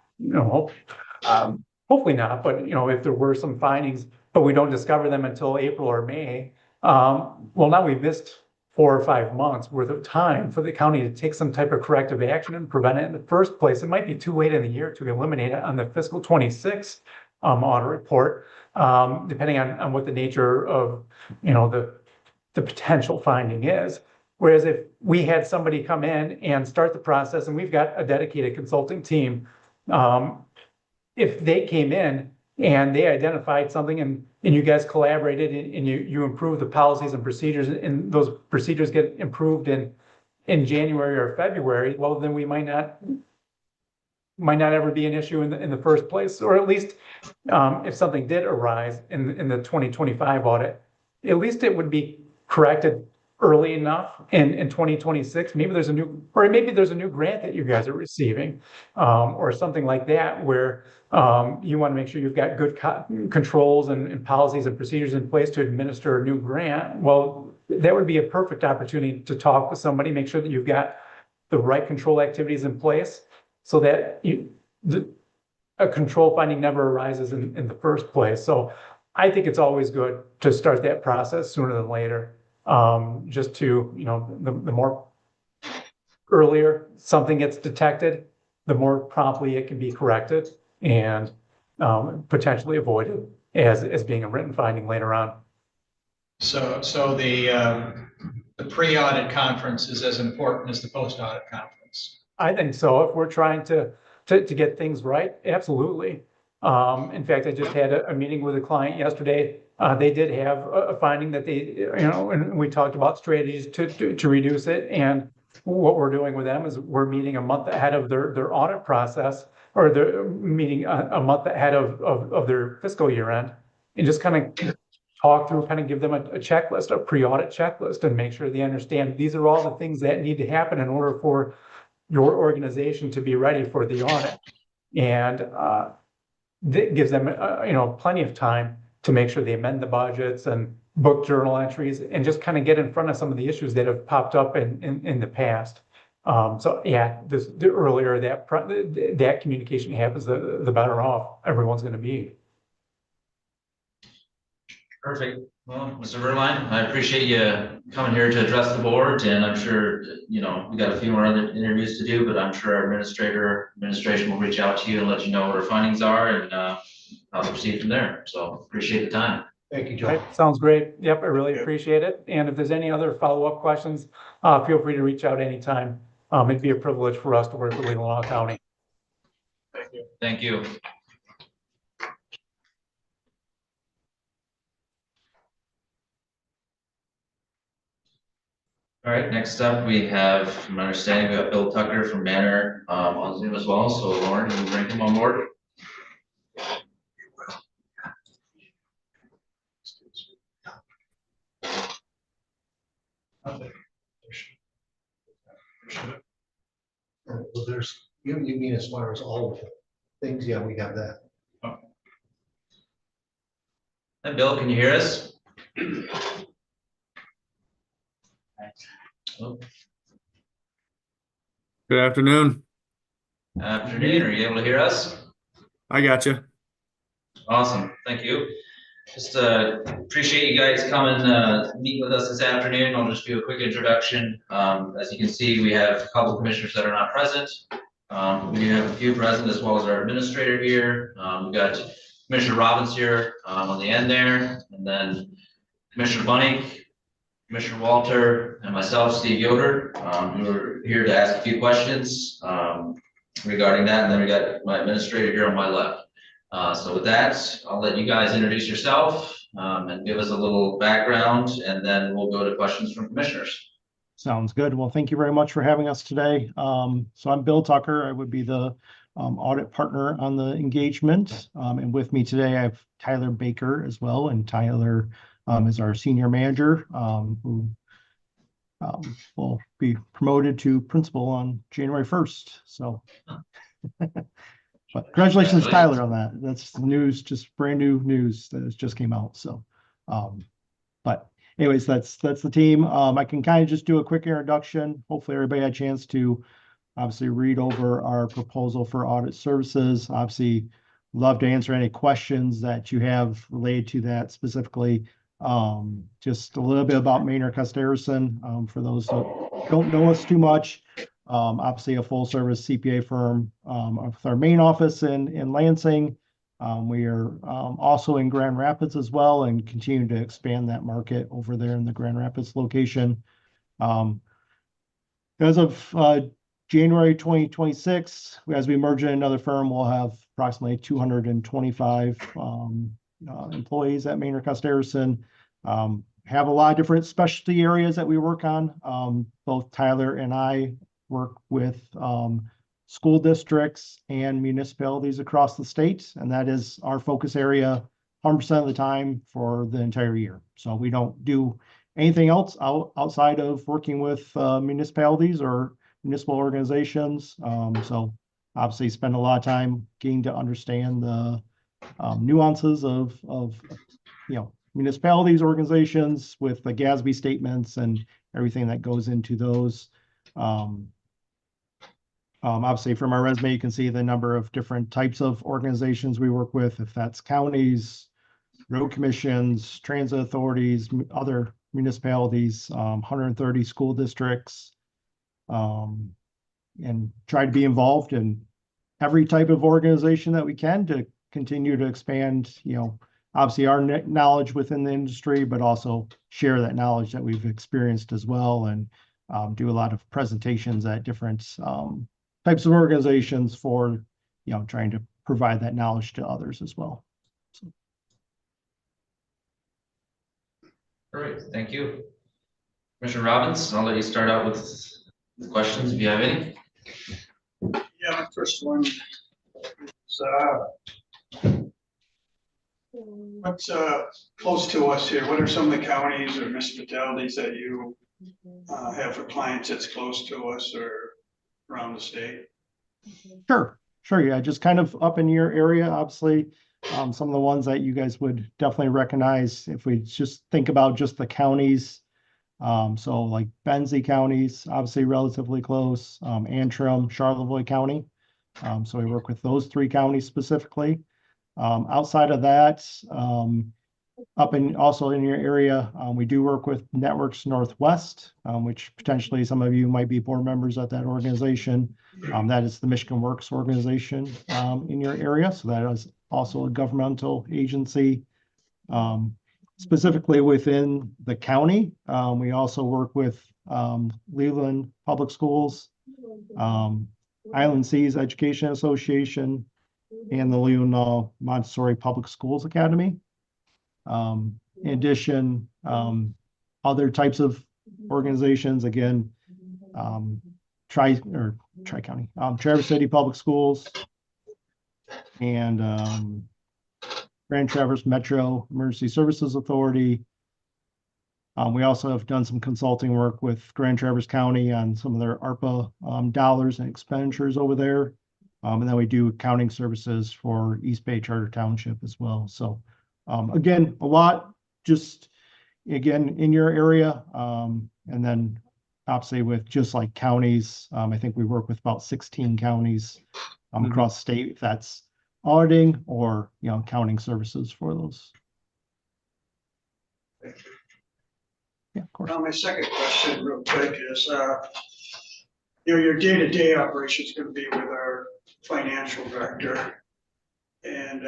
hopefully not, but if there were some findings but we don't discover them until April or May, well, now we've missed 4 or 5 months worth of time for the county to take some type of corrective action and prevent it in the first place. It might be too late in the year to eliminate it on the fiscal 26 audit report, depending on what the nature of, the potential finding is. Whereas if we had somebody come in and start the process, and we've got a dedicated consulting team, if they came in and they identified something and you guys collaborated and you improve the policies and procedures, and those procedures get improved in January or February, well, then we might not ever be an issue in the first place. Or at least if something did arise in the 2025 audit, at least it would be corrected early enough in 2026. Maybe there's a new grant that you guys are receiving, or something like that, where you want to make sure you've got good controls and policies and procedures in place to administer a new grant. Well, that would be a perfect opportunity to talk with somebody, make sure that you've got the right control activities in place, so that a control finding never arises in the first place. So I think it's always good to start that process sooner than later. Just to, the more earlier something gets detected, the more promptly it can be corrected and potentially avoided as being a written finding later on. So the pre-audit conference is as important as the post-audit conference. I think so. If we're trying to get things right, absolutely. In fact, I just had a meeting with a client yesterday. They did have a finding that they, and we talked about strategies to reduce it. And what we're doing with them is we're meeting a month ahead of their audit process, or they're meeting a month ahead of their fiscal year end, and just kind of talk through, kind of give them a checklist, a pre-audit checklist, and make sure they understand these are all the things that need to happen in order for your organization to be ready for the audit. And that gives them, plenty of time to make sure they amend the budgets and book journal entries and just kind of get in front of some of the issues that have popped up in the past. So yeah, the earlier that communication happens, the better off everyone's going to be. Perfect. Well, Mr. Verline, I appreciate you coming here to address the board, and I'm sure, we got a few more other interviews to do, but I'm sure our administration will reach out to you and let you know what our findings are, and I'll proceed from there. So appreciate the time. Thank you, Joe. Right, sounds great. Yep, I really appreciate it. And if there's any other follow-up questions, feel free to reach out anytime. It'd be a privilege for us to work with Leelanau County. Thank you. Thank you. All right, next up, we have, from my understanding, we have Bill Tucker from Banner on Zoom as well. So Lauren, can you bring him on board? Well, there's, you mean as far as all of the things? Yeah, we have that. Hi, Bill, can you hear us? Oh, Good afternoon. afternoon, are you able to hear us? I got you. Awesome, thank you. Just appreciate you guys coming meet with us this afternoon. I'll just do a quick introduction. As you can see, we have a couple commissioners that are not present. We have a few present, as well as our administrator here. We've got Commissioner Robbins here on the end there, and then Commissioner Bunning, Commissioner Walter, and myself, Steve Yoder, who are here to ask a few questions regarding that. And then we got my administrator here on my left. So with that, I'll let you guys introduce yourself and give us a little background, and then we'll go to questions from commissioners. Sounds good. Well, thank you very much for having us today. So I'm Bill Tucker. I would be the audit partner on the engagement. And with me today, I have Tyler Baker as well. And Tyler is our senior manager who will be promoted to principal on January 1st. So but congratulations, Tyler, on that. That's news, just brand new news that has just came out. So but anyways, that's the team. I can kind of just do a quick introduction. Hopefully everybody had a chance to obviously read over our proposal for audit services. Obviously, love to answer any questions that you have related to that specifically. Just a little bit about Maynard Custerson, for those that don't know us too much. Obviously a full service CPA firm, with our main office in Lansing. We are also in Grand Rapids as well and continue to expand that market over there in the Grand Rapids location. As of January 2026, as we merge in another firm, we'll have approximately 225 employees at Maynard Custerson. Have a lot of different specialty areas that we work on. Both Tyler and I work with school districts and municipalities across the state, and that is our focus area 100% of the time for the entire year. So we don't do anything else outside of working with municipalities or municipal organizations. So obviously spend a lot of time getting to understand the nuances of municipalities, organizations with the GASB statements and everything that goes into those. Obviously from our resume, you can see the number of different types of organizations we work with, if that's counties, road commissions, transit authorities, other municipalities, 130 school districts, and try to be involved in every type of organization that we can to continue to expand, obviously our knowledge within the industry, but also share that knowledge that we've experienced as well, and do a lot of presentations at different types of organizations for, trying to provide that knowledge to others as well. So. Great, thank you. Commissioner Robbins, I'll let you start out with the questions if you have any. Yeah, my first one is, what's close to us here? What are some of the counties or municipalities that you have for clients that's close to us or around the state? Sure. Yeah, just kind of up in your area, obviously. Some of the ones that you guys would definitely recognize if we just think about just the counties. So like Benzie counties, obviously relatively close, Antrim, Charlevoix County. So we work with those three counties specifically. Outside of that, also in your area, we do work with Networks Northwest, which potentially some of you might be board members at that organization. That is the Michigan Works organization in your area. So that is also a governmental agency. Specifically within the county, we also work with Leelanau Public Schools, Island Seas Education Association, and the Leelanau Montessori Public Schools Academy. In addition, other types of organizations, again, Tri-County, Traverse City Public Schools, and Grand Traverse Metro Emergency Services Authority. We also have done some consulting work with Grand Traverse County on some of their ARPA dollars and expenditures over there. And then we do accounting services for East Bay Charter Township as well. So again, a lot just, again, in your area. And then obviously with just like counties, I think we work with about 16 counties across the state. That's auditing or, accounting services for those. Yeah, of course. Now, my second question real quick is, your day-to-day operation is going to be with our financial director. And,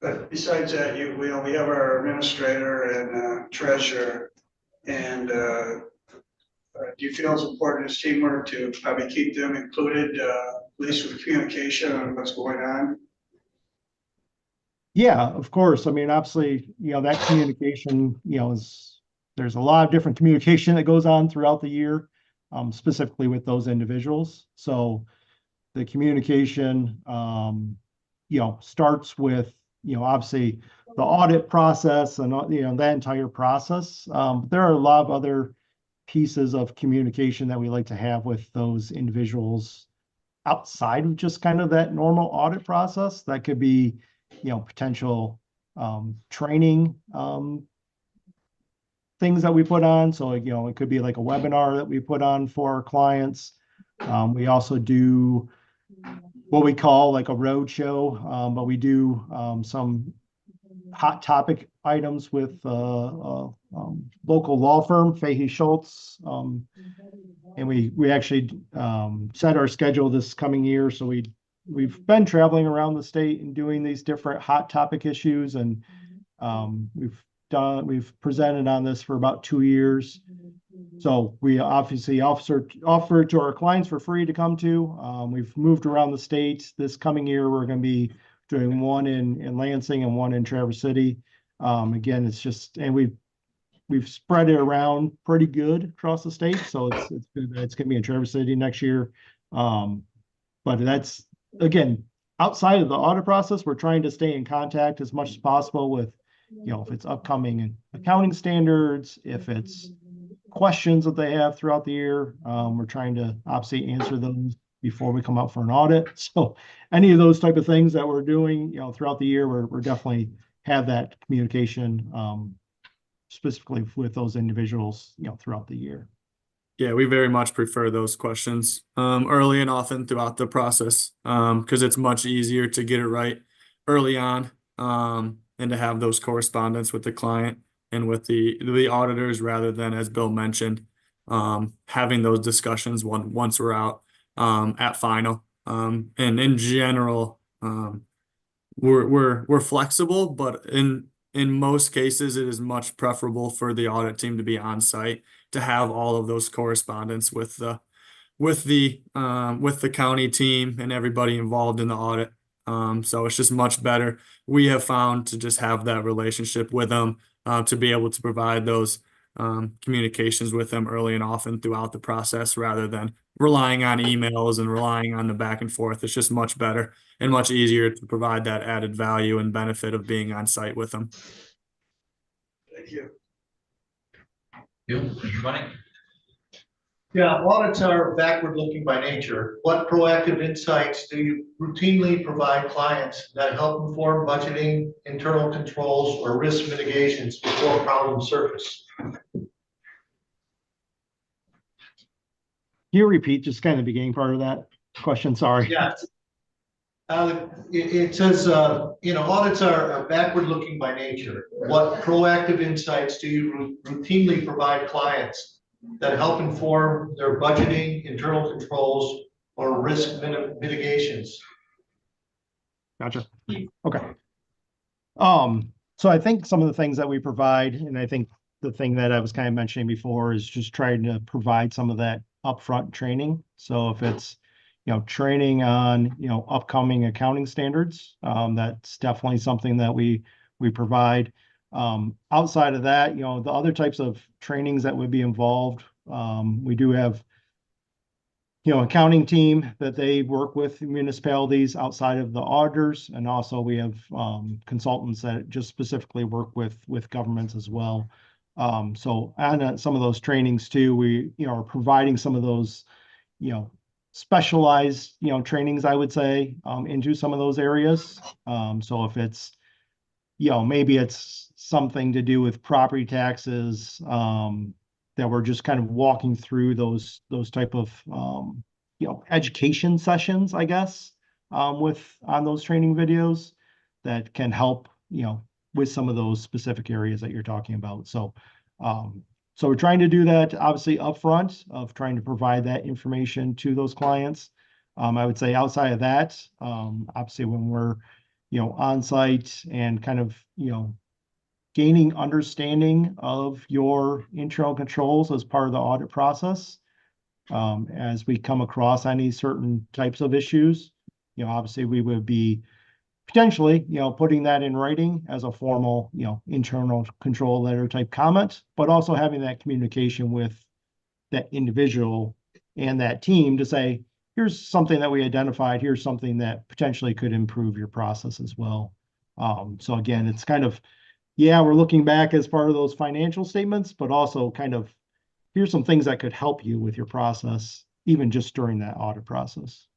but besides that, we have our administrator and treasurer. And do you feel it's important as teamwork to probably keep them included, at least with communication on what's going on? Yeah, of course. I mean, obviously, that communication, there's a lot of different communication that goes on throughout the year, specifically with those individuals. So the communication, starts with, obviously the audit process and, that entire process. There are a lot of other pieces of communication that we like to have with those individuals outside of just kind of that normal audit process. That could be, potential training things that we put on. So, it could be like a webinar that we put on for our clients. We also do what we call like a road show, but we do some hot topic items with local law firm, Fahey Schultz. And we actually set our schedule this coming year. So we've been traveling around the state and doing these different hot topic issues. And we've presented on this for about 2 years. So we obviously offer it to our clients for free to come to. We've moved around the state. This coming year, we're going to be doing one in Lansing and one in Traverse City. Again, it's just, and we've spread it around pretty good across the state. So it's going to be in Traverse City next year. But that's, again, outside of the audit process, we're trying to stay in contact as much as possible with, if it's upcoming accounting standards, if it's questions that they have throughout the year. We're trying to obviously answer those before we come out for an audit. So any of those type of things that we're doing, throughout the year, we're definitely have that communication, specifically with those individuals, throughout the year. Yeah, we very much prefer those questions early and often throughout the process because it's much easier to get it right early on and to have those correspondence with the client and with the auditors rather than, as Bill mentioned, having those discussions once we're out at final. And in general, we're flexible, but in most cases, it is much preferable for the audit team to be on site to have all of those correspondence with the county team and everybody involved in the audit. So it's just much better. We have found to just have that relationship with them, to be able to provide those communications with them early and often throughout the process rather than relying on emails and relying on the back and forth. It's just much better and much easier to provide that added value and benefit of being on site with them. Thank you. Mr. Bunning? Yeah, audits are backward-looking by nature. What proactive insights do you routinely provide clients that help inform budgeting, internal controls, or risk mitigations before problems surface? Can you repeat just kind of the beginning part of that question? Sorry. Yeah. It says, audits are backward-looking by nature. What proactive insights do you routinely provide clients that help inform their budgeting, internal controls, or risk mitigations? Gotcha. Okay. So I think some of the things that we provide, and I think the thing that I was kind of mentioning before is just trying to provide some of that upfront training. So if it's, training on, upcoming accounting standards, that's definitely something that we provide. Outside of that, the other types of trainings that would be involved, we do have, accounting team that they work with municipalities outside of the auditors. And also we have consultants that just specifically work with governments as well. So on some of those trainings too, we, are providing some of those, specialized, trainings, I would say, into some of those areas. So if it's, maybe it's something to do with property taxes, that we're just kind of walking through those type of, education sessions, I guess, on those training videos that can help, with some of those specific areas that you're talking about. So we're trying to do that obviously upfront of trying to provide that information to those clients. I would say outside of that, obviously when we're, on site and kind of, gaining understanding of your internal controls as part of the audit process, as we come across any certain types of issues, obviously we would be potentially, putting that in writing as a formal, internal control letter type comment, but also having that communication with that individual and that team to say, here's something that we identified, here's something that potentially could improve your process as well. So again, it's kind of, we're looking back as part of those financial statements, but also kind of, here's some things that could help you with your process, even just during that audit process.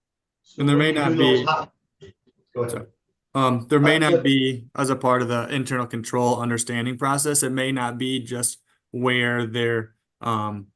And there may not be. Go ahead. There may not be, as a part of the internal control understanding process, it may not be just where there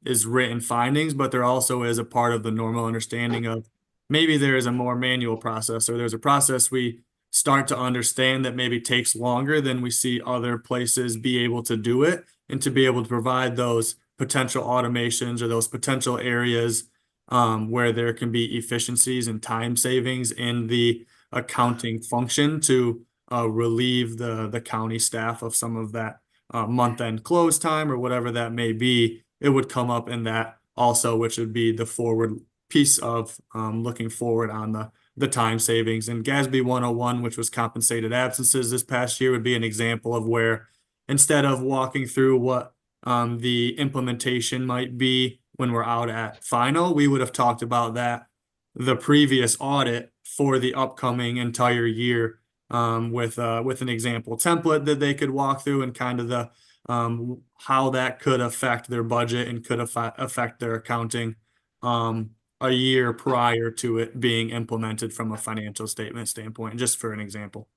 is written findings, but there also is a part of the normal understanding of maybe there is a more manual process, or there's a process we start to understand that maybe takes longer than we see other places be able to do it, and to be able to provide those potential automations or those potential areas where there can be efficiencies and time savings in the accounting function to relieve the county staff of some of that month-end close time or whatever that may be. It would come up in that also, which would be the forward piece of looking forward on the time savings. And GASB 101, which was compensated absences this past year, would be an example of where instead of walking through what the implementation might be when we're out at final, we would have talked about that the previous audit for the upcoming entire year with an example template that they could walk through, and kind of the how that could affect their budget and could affect their accounting a year prior to it being implemented from a financial statement standpoint, just for an example.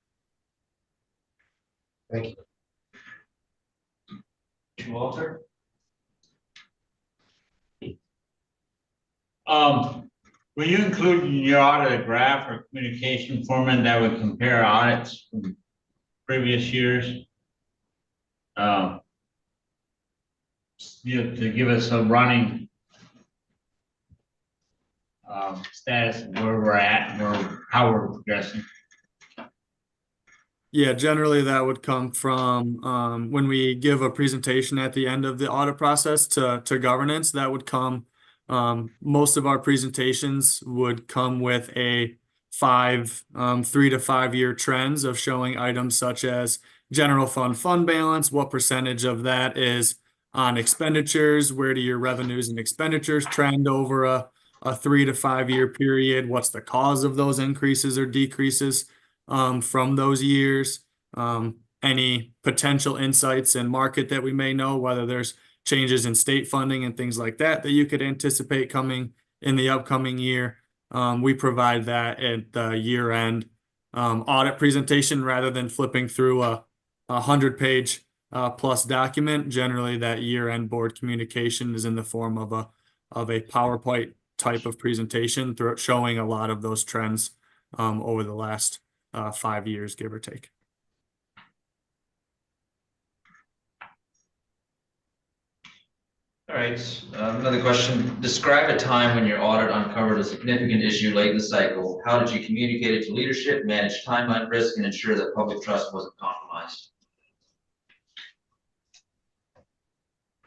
Thank you. Walter? Will you include in your audit a graph or communication format that would compare audits from previous years? To give us a running status of where we're at and how we're progressing. Yeah, generally that would come from when we give a presentation at the end of the audit process to governance. That would come, most of our presentations would come with a 3 to 5 year trends of showing items such as general fund balance, what percentage of that is on expenditures, where do your revenues and expenditures trend over a 3 to 5 year period, what's the cause of those increases or decreases from those years, any potential insights in market that we may know, whether there's changes in state funding and things like that you could anticipate coming in the upcoming year. We provide that at the year-end audit presentation rather than flipping through a 100-page plus document. Generally, that year-end board communication is in the form of a PowerPoint type of presentation showing a lot of those trends over the last 5 years, give or take. All right, another question. Describe a time when your audit uncovered a significant issue late in the cycle. How did you communicate it to leadership, manage timeline risk, and ensure that public trust wasn't compromised?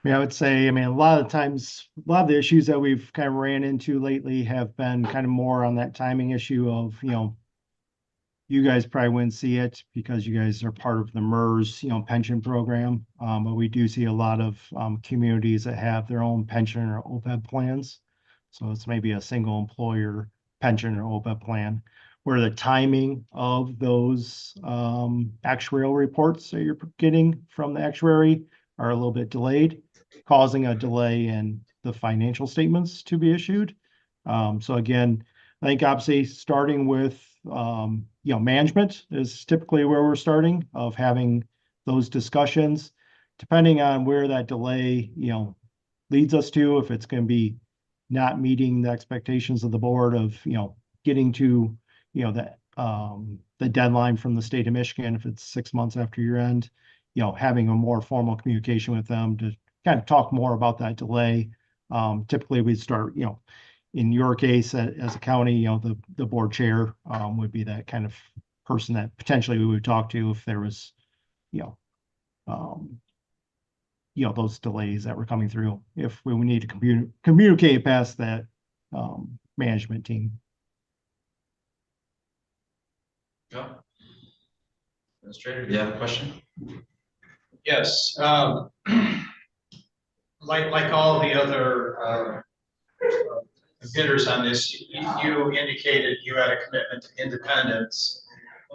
I would say, a lot of times, a lot of the issues that we've kind of ran into lately have been kind of more on that timing issue of, you guys probably wouldn't see it because you guys are part of the MERS, pension program. But we do see a lot of communities that have their own pension or OPEB plans. So it's maybe a single employer pension or OPEB plan, where the timing of those actuarial reports that you're getting from the actuary are a little bit delayed, causing a delay in the financial statements to be issued. So again, I think obviously starting with management is typically where we're starting, of having those discussions, depending on where that delay, leads us to, if it's going to be not meeting the expectations of the board of, getting to, the deadline from the state of Michigan, if it's 6 months after year end, having a more formal communication with them to kind of talk more about that delay. Typically we start, in your case, as a county, the board chair would be that kind of person that potentially we would talk to if there was, those delays that were coming through, if we need to communicate past that management team. Yeah. Administrator, do you have a question? Yes, like all the other bidders on this, you indicated you had a commitment to independence.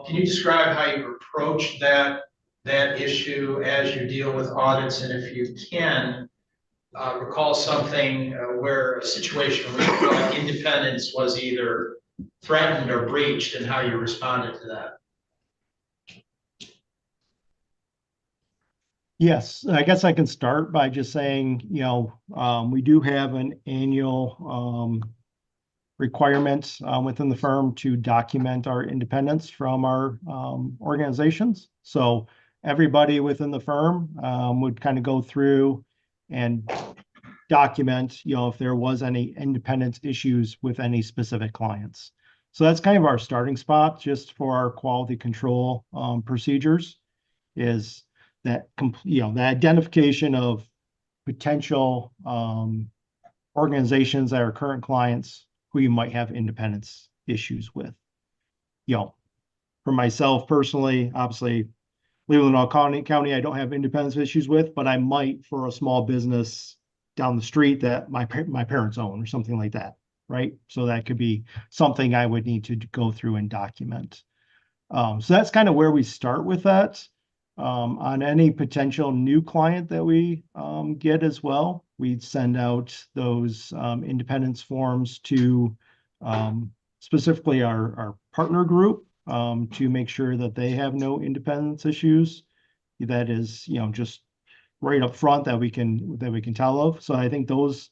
Can you describe how you approach that issue as you deal with audits, and if you can recall something where a situation where you felt like independence was either threatened or breached, and how you responded to that? Yes, I guess I can start by just saying, we do have an annual requirement within the firm to document our independence from our organizations. So everybody within the firm would kind of go through and document, if there was any independence issues with any specific clients. So that's kind of our starting spot just for our quality control procedures is that, the identification of potential organizations that are current clients who you might have independence issues with. For myself personally, obviously, Leelanau County, I don't have independence issues with, but I might for a small business down the street that my parents own or something like that, right? So that could be something I would need to go through and document. So that's kind of where we start with that. On any potential new client that we get as well, we'd send out those independence forms to specifically our partner group to make sure that they have no independence issues. That is, just right up front that we can tell of. So I think those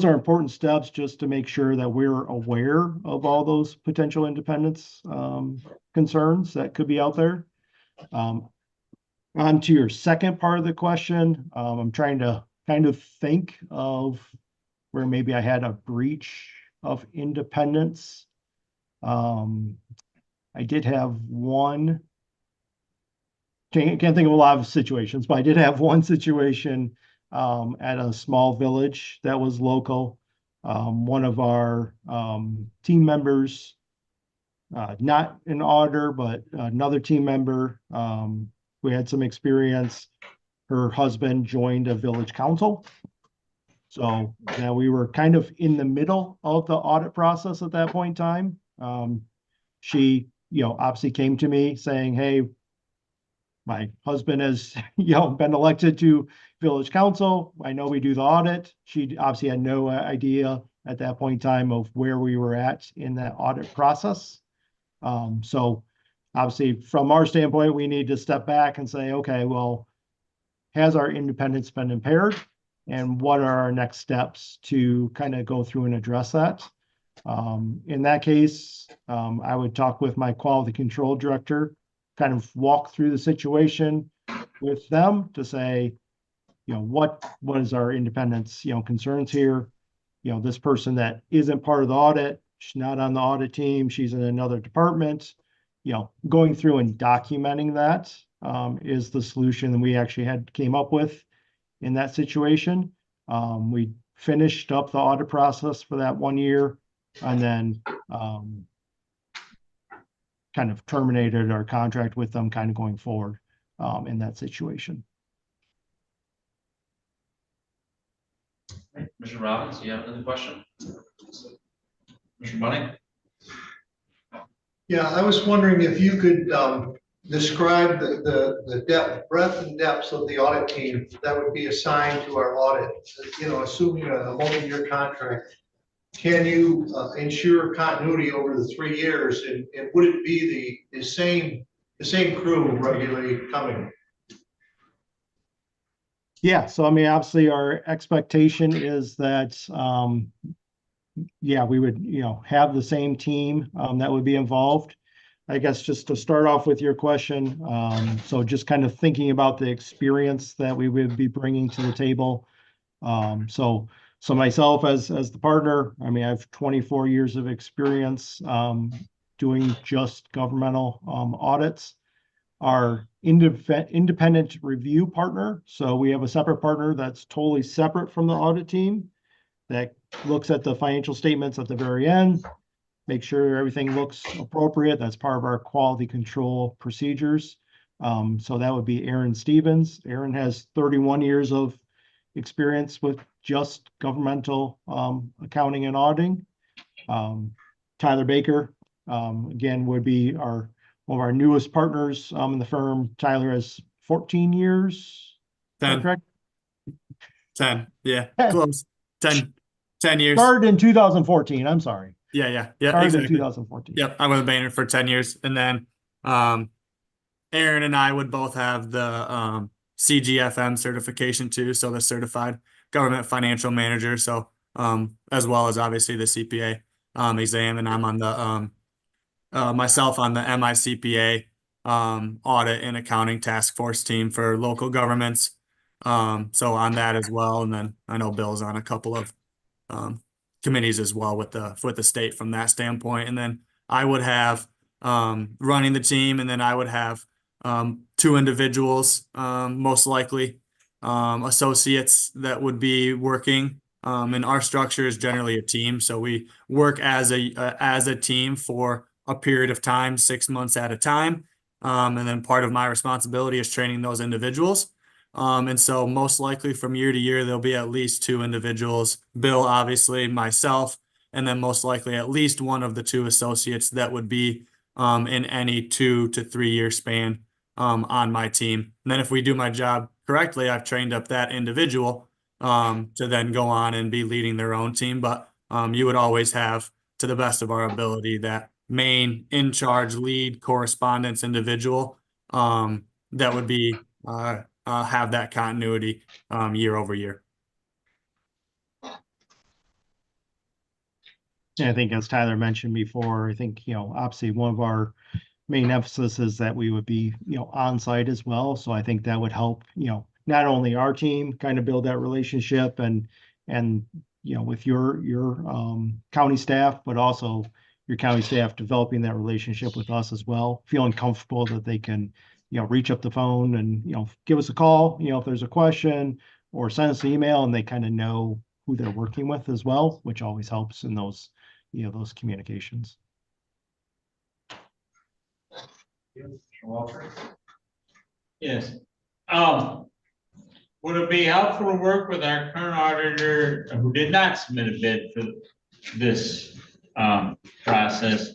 are important steps just to make sure that we're aware of all those potential independence concerns that could be out there. On to your second part of the question, I'm trying to kind of think of where maybe I had a breach of independence. I did have one. Can't think of a lot of situations, but I did have one situation at a small village that was local. One of our team members, not an auditor, but another team member, we had some experience. Her husband joined a village council. So now we were kind of in the middle of the audit process at that point in time. She, obviously came to me saying, hey, my husband has, been elected to village council. I know we do the audit. She obviously had no idea at that point in time of where we were at in that audit process. So obviously from our standpoint, we need to step back and say, okay, well, has our independence been impaired? And what are our next steps to kind of go through and address that? In that case, I would talk with my quality control director, kind of walk through the situation with them to say, what is our independence, concerns here? This person that isn't part of the audit, she's not on the audit team, she's in another department, going through and documenting that is the solution that we actually came up with in that situation. We finished up the audit process for that 1 year and then kind of terminated our contract with them kind of going forward in that situation. Commissioner Robbins, do you have another question? Commissioner Bunning? Yeah, I was wondering if you could describe the depth, breadth and depths of the audit team that would be assigned to our audit, assuming a multi-year contract. Can you ensure continuity over the 3 years, and would it be the same crew regularly coming? Yeah, so I mean, obviously our expectation is that, we would, have the same team that would be involved. I guess just to start off with your question, so just kind of thinking about the experience that we would be bringing to the table. So myself as the partner, I mean, I have 24 years of experience doing just governmental audits. Our independent review partner, so we have a separate partner that's totally separate from the audit team that looks at the financial statements at the very end, make sure everything looks appropriate. That's part of our quality control procedures. So that would be Aaron Stevens. Aaron has 31 years of experience with just governmental accounting and auditing. Tyler Baker, again, would be one of our newest partners in the firm. Tyler has 14 years. 10. Correct? 10. Yeah, close. 10 years. Started in 2014. I'm sorry. Yeah, Started exactly. in 2014. Yep, I was with Boehner for 10 years. And then Aaron and I would both have the CGFM certification too, so the Certified Government Financial Manager. So as well as obviously the CPA exam, and I'm on the myself on the MICPA audit and accounting task force team for local governments. So on that as well, and then I know Bill's on a couple of committees as well with the state from that standpoint. And then I would have running the team, and then I would have two individuals, most likely associates that would be working. And our structure is generally a team, so we work as a team for a period of time, 6 months at a time. And then part of my responsibility is training those individuals. And so most likely from year to year, there'll be at least two individuals, Bill, obviously, myself, and then most likely at least one of the two associates that would be in any 2 to 3 year span on my team. And then if we do my job correctly, I've trained up that individual to then go on and be leading their own team. But you would always have, to the best of our ability, that main in charge lead correspondence individual that would be have that continuity year over year. Yeah, I think as Tyler mentioned before, I think, obviously one of our main emphasis is that we would be, on site as well. So I think that would help, not only our team kind of build that relationship and, with your county staff, but also your county staff developing that relationship with us as well, feeling comfortable that they can, reach up the phone and, give us a call, if there's a question, or send us an email, and they kind of know who they're working with as well, which always helps in those, those communications. Walter? Yes. Would it be helpful to work with our current auditor who did not submit a bid for this process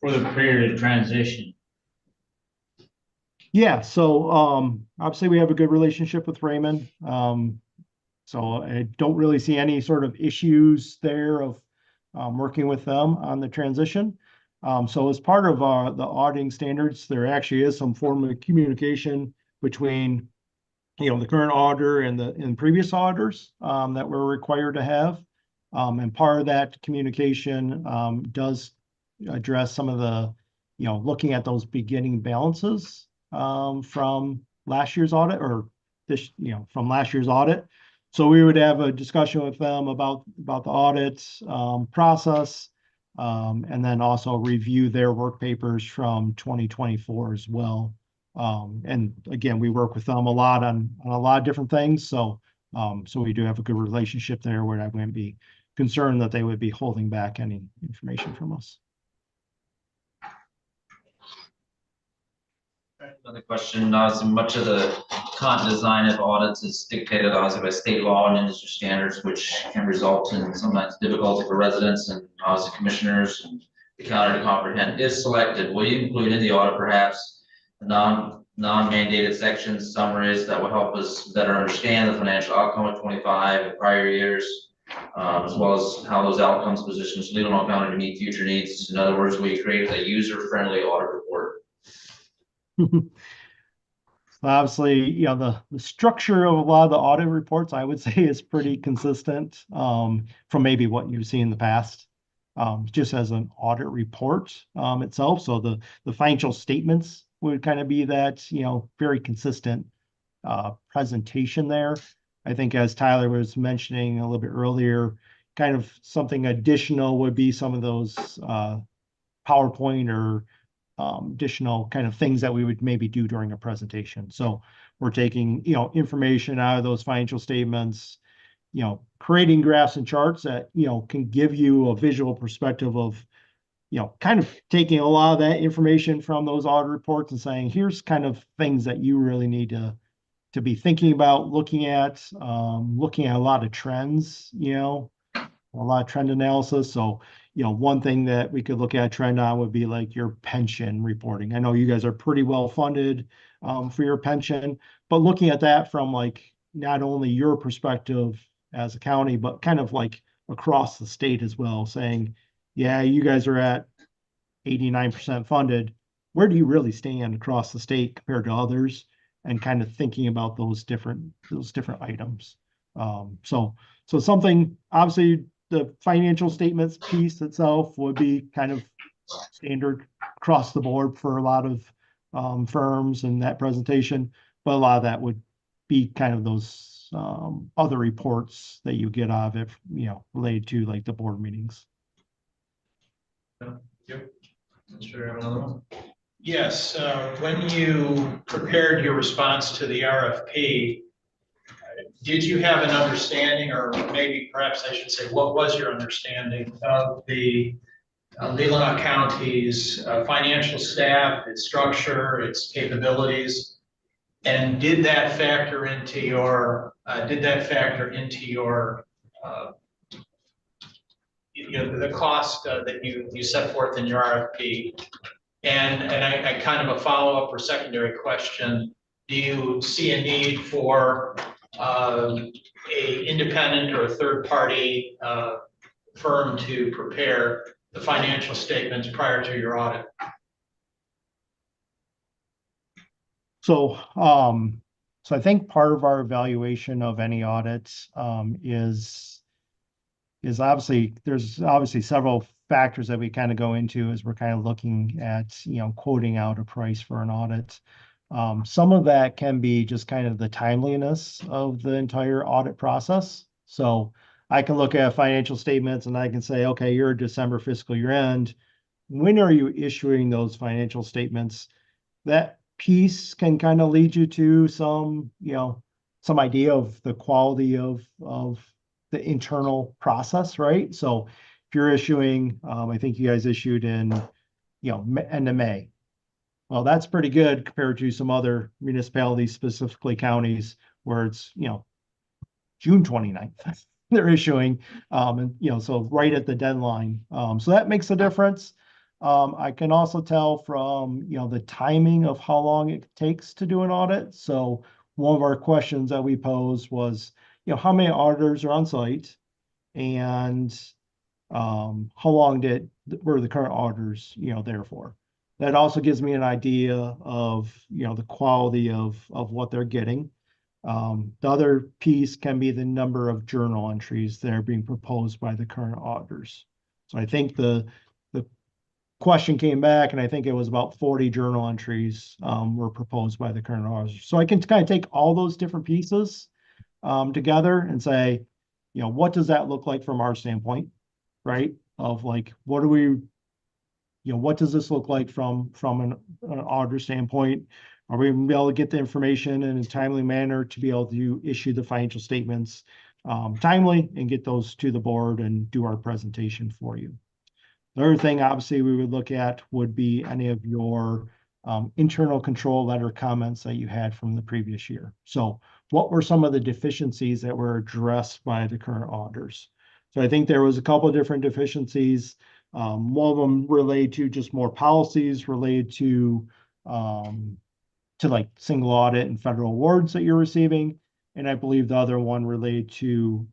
for the period of transition? Yeah, so obviously we have a good relationship with Raymond. So I don't really see any sort of issues there of working with them on the transition. So as part of the auditing standards, there actually is some form of communication between, the current auditor and the previous auditors that we're required to have. And part of that communication does address some of the, looking at those beginning balances from last year's audit, or this, from last year's audit. So we would have a discussion with them about the audit process, and then also review their work papers from 2024 as well. And again, we work with them a lot on a lot of different things. So we do have a good relationship there, where I wouldn't be concerned that they would be holding back any information from us. Another question, so much of the content design of audits is dictated obviously by state law and industry standards, which can result in sometimes difficulty for residents and obviously commissioners and the county to comprehend. If selected, will you include in the audit perhaps non-mandated sections, summaries that will help us better understand the financial outcome of 25 and prior years, as well as how those outcomes positions Leelanau County to meet future needs? In other words, we create a user-friendly audit report. Obviously, the structure of a lot of the audit reports, I would say, is pretty consistent from maybe what you've seen in the past, just as an audit report itself. So the financial statements would kind of be that, very consistent presentation there. I think, as Tyler was mentioning a little bit earlier, kind of something additional would be some of those PowerPoint or additional kind of things that we would maybe do during a presentation. So we're taking, information out of those financial statements, creating graphs and charts that, can give you a visual perspective of, kind of taking a lot of that information from those audit reports and saying, here's kind of things that you really need to be thinking about, looking at a lot of trends, a lot of trend analysis. So, one thing that we could look at trend on would be like your pension reporting. I know you guys are pretty well funded for your pension, but looking at that from like not only your perspective as a county, but kind of like across the state as well, saying, yeah, you guys are at 89% funded. Where do you really stand across the state compared to others? And kind of thinking about those different items. So something, obviously, the financial statements piece itself would be kind of standard across the board for a lot of firms and that presentation, but a lot of that would be kind of those other reports that you get out of it, related to like the board meetings. Sure, have another one? Yes, when you prepared your response to the RFP, did you have an understanding, or maybe perhaps I should say, what was your understanding of the Leelanau County's financial staff, its structure, its capabilities? And did that factor into your, the cost that you set forth in your RFP? And I kind of a follow-up or secondary question, do you see a need for a independent or a third-party firm to prepare the financial statements prior to your audit? So, so I think part of our evaluation of any audits is obviously, there's obviously several factors that we kind of go into as we're kind of looking at, quoting out a price for an audit. Some of that can be just kind of the timeliness of the entire audit process. So I can look at financial statements and I can say, okay, you're a December fiscal year end. When are you issuing those financial statements? That piece can kind of lead you to some idea of the quality of the internal process, right? So if you're issuing, I think you guys issued in, end of May. Well, that's pretty good compared to some other municipalities, specifically counties, where it's, June 29th. They're issuing, so right at the deadline. So that makes a difference. I can also tell from, the timing of how long it takes to do an audit. So one of our questions that we posed was, how many auditors are on site, and how long were the current auditors, there for? That also gives me an idea of, the quality of what they're getting. The other piece can be the number of journal entries that are being proposed by the current auditors. So I think the question came back, and I think it was about 40 journal entries were proposed by the current auditors. So I can kind of take all those different pieces together and say, what does that look like from our standpoint, right? Of like, what do we, what does this look like from an auditor standpoint? Are we gonna be able to get the information in a timely manner to be able to issue the financial statements timely and get those to the board and do our presentation for you? The other thing, obviously, we would look at would be any of your internal control letter comments that you had from the previous year. So what were some of the deficiencies that were addressed by the current auditors? So I think there was a couple of different deficiencies. One of them related to just more policies related to like single audit and federal awards that you're receiving. And I believe the other one related to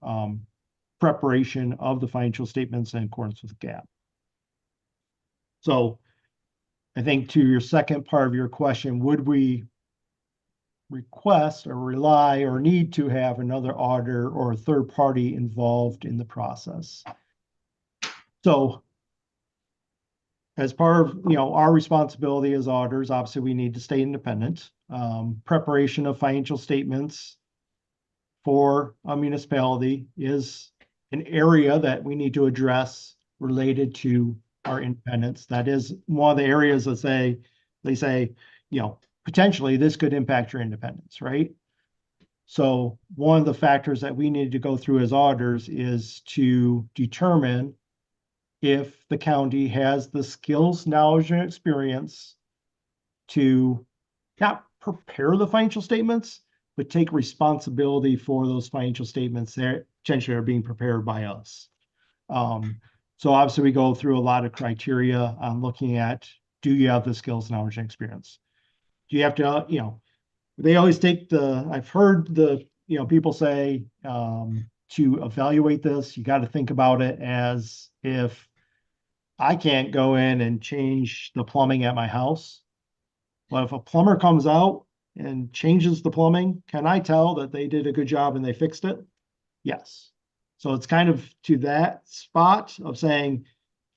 preparation of the financial statements in accordance with GAAP. So I think to your second part of your question, would we request or rely or need to have another auditor or a third party involved in the process? So as part of our responsibility as auditors, obviously we need to stay independent. Preparation of financial statements for a municipality is an area that we need to address related to our independence. That is one of the areas that they say, potentially this could impact your independence, right? So one of the factors that we need to go through as auditors is to determine if the county has the skills, knowledge, and experience to not prepare the financial statements, but take responsibility for those financial statements that potentially are being prepared by us. So obviously we go through a lot of criteria on looking at, do you have the skills, knowledge, and experience? Do you have to, they always take I've heard people say, to evaluate this, you got to think about it as if I can't go in and change the plumbing at my house. But if a plumber comes out and changes the plumbing, can I tell that they did a good job and they fixed it? Yes. So it's kind of to that spot of saying,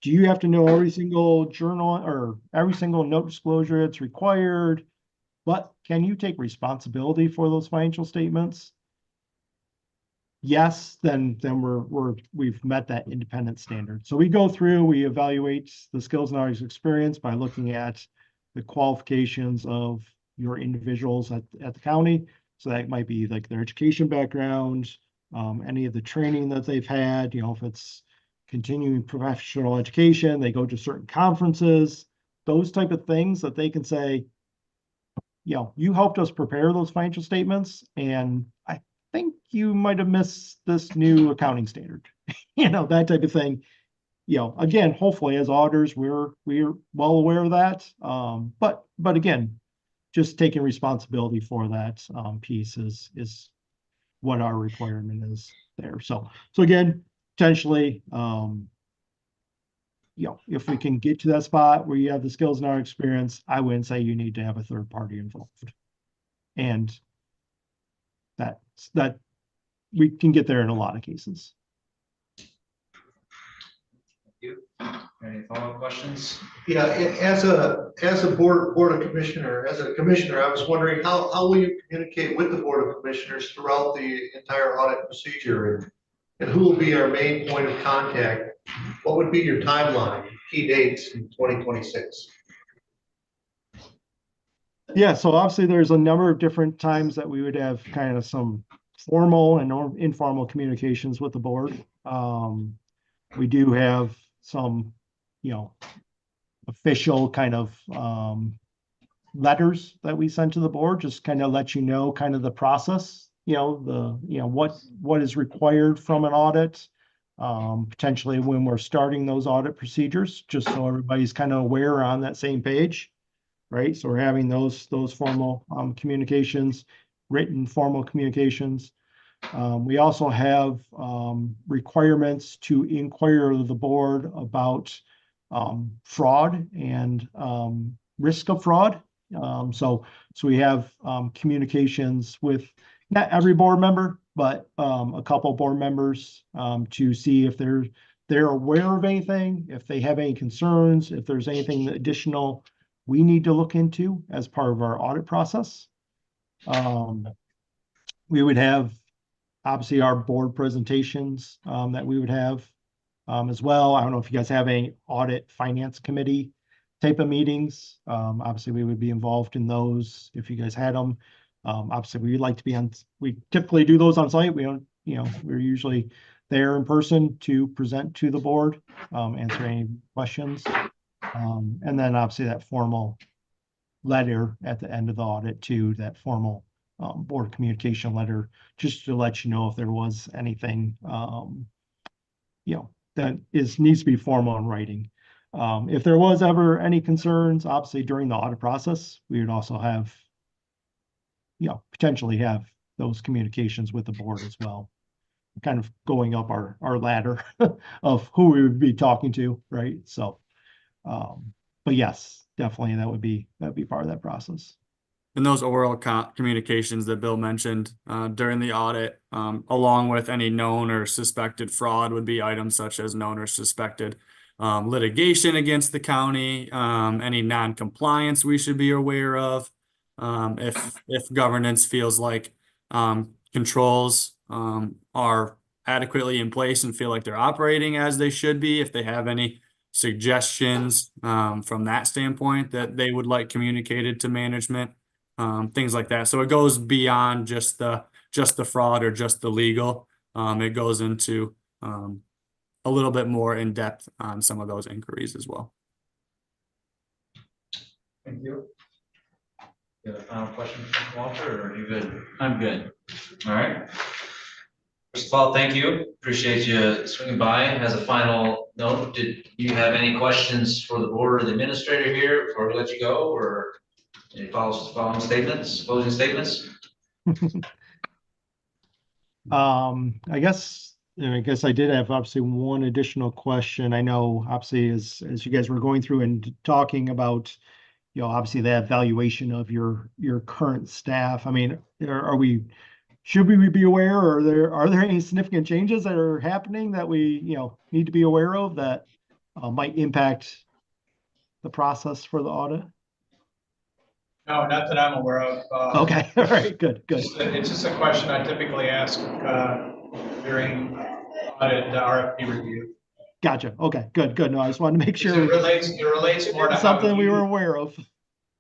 do you have to know every single journal or every single note disclosure that's required? But can you take responsibility for those financial statements? Yes, then we've met that independent standard. So we go through, we evaluate the skills and knowledge experience by looking at the qualifications of your individuals at the county. So that might be like their education background, any of the training that they've had, if it's continuing professional education, they go to certain conferences, those type of things that they can say, you helped us prepare those financial statements, and I think you might have missed this new accounting standard, that type of thing. Again, hopefully as auditors, we're well aware of that. But again, just taking responsibility for that piece is what our requirement is there. So again, potentially, if we can get to that spot where you have the skills and our experience, I wouldn't say you need to have a third party involved. And that we can get there in a lot of cases. Any follow-up questions? Yeah, as a board of commissioner, as a commissioner, I was wondering how will you communicate with the board of commissioners throughout the entire audit procedure, and who will be our main point of contact? What would be your timeline, key dates in 2026? Yeah, so obviously there's a number of different times that we would have kind of some formal and informal communications with the board. We do have some, official kind of letters that we send to the board, just kind of let you know kind of the process, what is required from an audit, potentially when we're starting those audit procedures, just so everybody's kind of aware on that same page, right? So we're having those formal communications, written formal communications. We also have requirements to inquire of the board about fraud and risk of fraud. So we have communications with not every board member, but a couple board members to see if they're aware of anything, if they have any concerns, if there's anything additional we need to look into as part of our audit process. We would have obviously our board presentations that we would have as well. I don't know if you guys have any audit finance committee type of meetings. Obviously we would be involved in those if you guys had them. Obviously we would like to be we typically do those on site. We don't, we're usually there in person to present to the board, answer any questions. And then obviously that formal letter at the end of the audit to that formal board communication letter, just to let you know if there was anything, that needs to be formal in writing. If there was ever any concerns, obviously during the audit process, we would also have, potentially have those communications with the board as well, kind of going up our ladder of who we would be talking to, right? So, but yes, definitely that'd be part of that process. And those oral communications that Bill mentioned during the audit, along with any known or suspected fraud, would be items such as known or suspected litigation against the county, any non-compliance we should be aware of, if governance feels like controls are adequately in place and feel like they're operating as they should be, if they have any suggestions from that standpoint that they would like communicated to management. Things like that. So it goes beyond just the fraud or just the legal. It goes into a little bit more in depth on some of those inquiries as well. Thank you. You have a final question from Walter, or are you good? I'm good. All right. First of all, thank you. Appreciate you swinging by. As a final note, did you have any questions for the board or the administrator here before we let you go, or any closing statements? I guess I did have obviously one additional question. I know obviously as you guys were going through and talking about, obviously the evaluation of your current staff. I mean, are we should we be aware, or are there any significant changes that are happening that we, need to be aware of that might impact the process for the audit? No, not that I'm aware of. Okay, all right, good. It's just a question I typically ask during audit, the RFP review. Gotcha. Okay, good. No, I just wanted to make It sure relates more to how something we were you, aware of.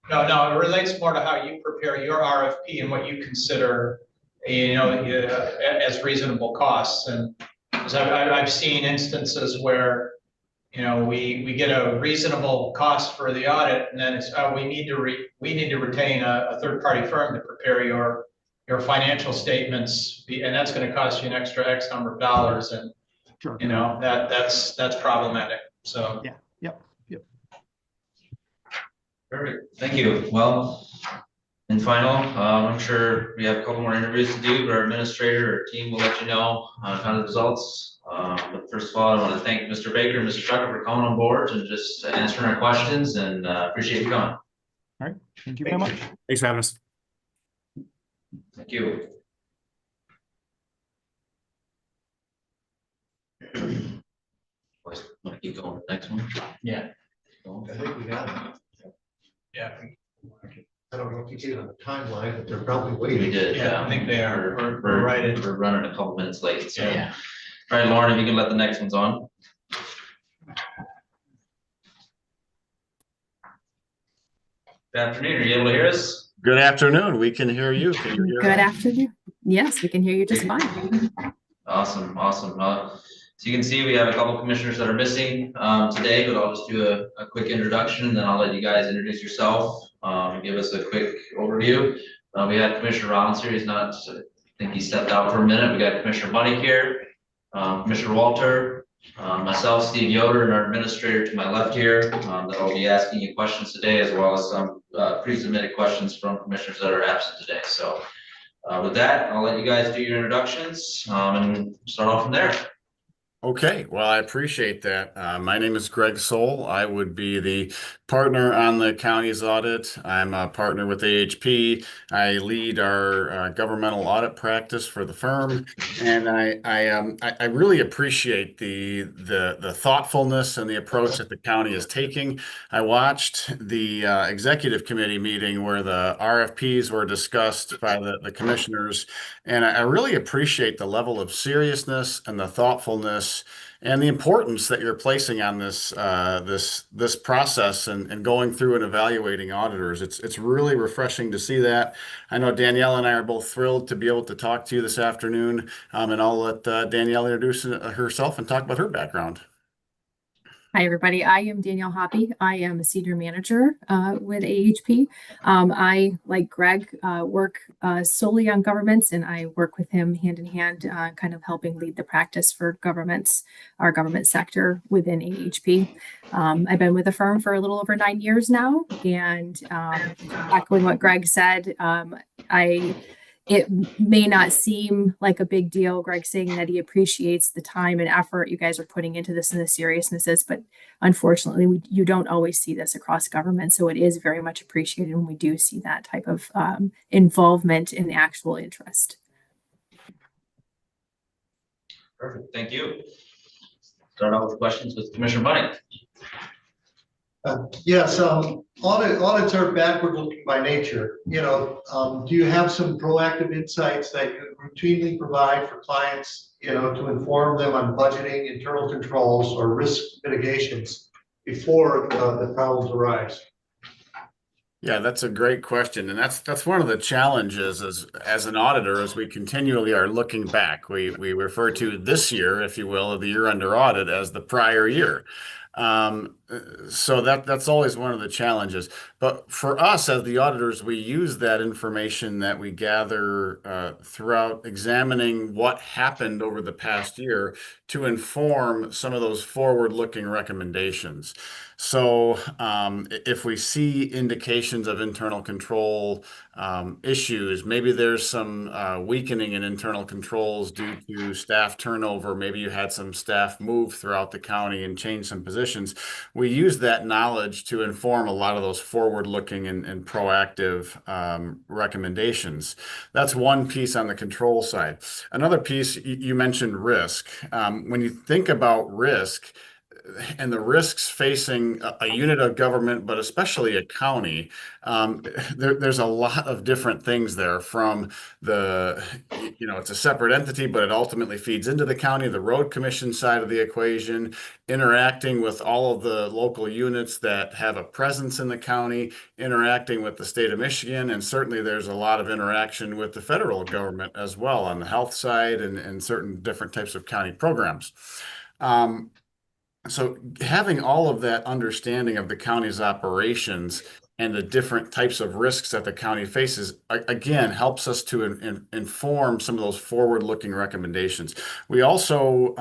no, it relates more to how you prepare your RFP and what you consider, as reasonable costs. And 'cause I've seen instances where, we get a reasonable cost for the audit, and then it's, we need to retain a third-party firm to prepare your financial statements, and that's gonna cost you an extra X number of dollars, and, Sure. that's problematic, so. Yeah. Yep. Perfect, thank you. Well, and final, I'm sure we have a couple more interviews to do, but our administrator or team will let you know kind of the results. But first of all, I want to thank Mr. Baker and Mr. Tucker for coming on board and just answering our questions, and appreciate you coming. All right. Thank you very much. Thanks for having us. Thank you. Want to keep going to the next one? Yeah. I think we got it. Yeah. I don't know if you see it on the timeline, but they're probably We waiting. did. Yeah, I think they are. We're right in. We're running a couple minutes late, so. Yeah. All right, Lauren, if you can let the next ones on. Good afternoon, are you able to hear us? Good afternoon. We can hear you. Can you hear Good us? afternoon. Yes, we can hear you just fine. Awesome. So you can see we have a couple commissioners that are missing today, but I'll just do a quick introduction, and then I'll let you guys introduce yourself and give us a quick overview. We had Commissioner Rollins here. He's not, I think he stepped out for a minute. We got Commissioner Bunny here, Commissioner Walter, myself, Steve Yoder, and our administrator to my left here that will be asking you questions today, as well as some pre-submitted questions from commissioners that are absent today. So with that, I'll let you guys do your introductions and start off from there. Okay, well, I appreciate that. My name is Greg Soul. I would be the partner on the county's audit. I'm a partner with AHP. I lead our governmental audit practice for the firm, and I really appreciate the thoughtfulness and the approach that the county is taking. I watched the executive committee meeting where the RFPs were discussed by the commissioners, and I really appreciate the level of seriousness and the thoughtfulness and the importance that you're placing on this this process and going through and evaluating auditors. It's really refreshing to see that. I know Danielle and I are both thrilled to be able to talk to you this afternoon, and I'll let Danielle introduce herself and talk about her background. Hi, everybody. I am Danielle Hoppy. I am a senior manager with AHP. I, like Greg, work solely on governments, and I work with him hand in hand, kind of helping lead the practice for governments, our government sector within AHP. I've been with the firm for a little over 9 years now, and echoing what Greg said, it may not seem like a big deal, Greg saying that he appreciates the time and effort you guys are putting into this and the seriousness is, but unfortunately, you don't always see this across government. So it is very much appreciated when we do see that type of involvement in actual interest. Perfect, thank you. Start off with questions with Commissioner Bunny. Yes, audits are backward looking by nature. Do you have some proactive insights that you routinely provide for clients, to inform them on budgeting, internal controls, or risk mitigations before the problems arise? Yeah, that's a great question. And that's one of the challenges as an auditor, as we continually are looking back. We refer to this year, if you will, of the year under audit as the prior year. So that's always one of the challenges. But for us as the auditors, we use that information that we gather throughout examining what happened over the past year to inform some of those forward-looking recommendations. So if we see indications of internal control issues, maybe there's some weakening in internal controls due to staff turnover. Maybe you had some staff move throughout the county and change some positions. positions, we use that knowledge to inform a lot of those forward-looking and proactive recommendations. That's one piece on the control side. Another piece, you mentioned risk. When you think about risk, and the risks facing a unit of government, but especially a county, there's a lot of different things there from it's a separate entity, but it ultimately feeds into the county, the road commission side of the equation, interacting with all of the local units that have a presence in the county, interacting with the state of Michigan, and certainly there's a lot of interaction with the federal government as well on the health side and certain different types of county programs. So having all of that understanding of the county's operations and the different types of risks that the county faces, again, helps us to inform some of those forward-looking recommendations. We also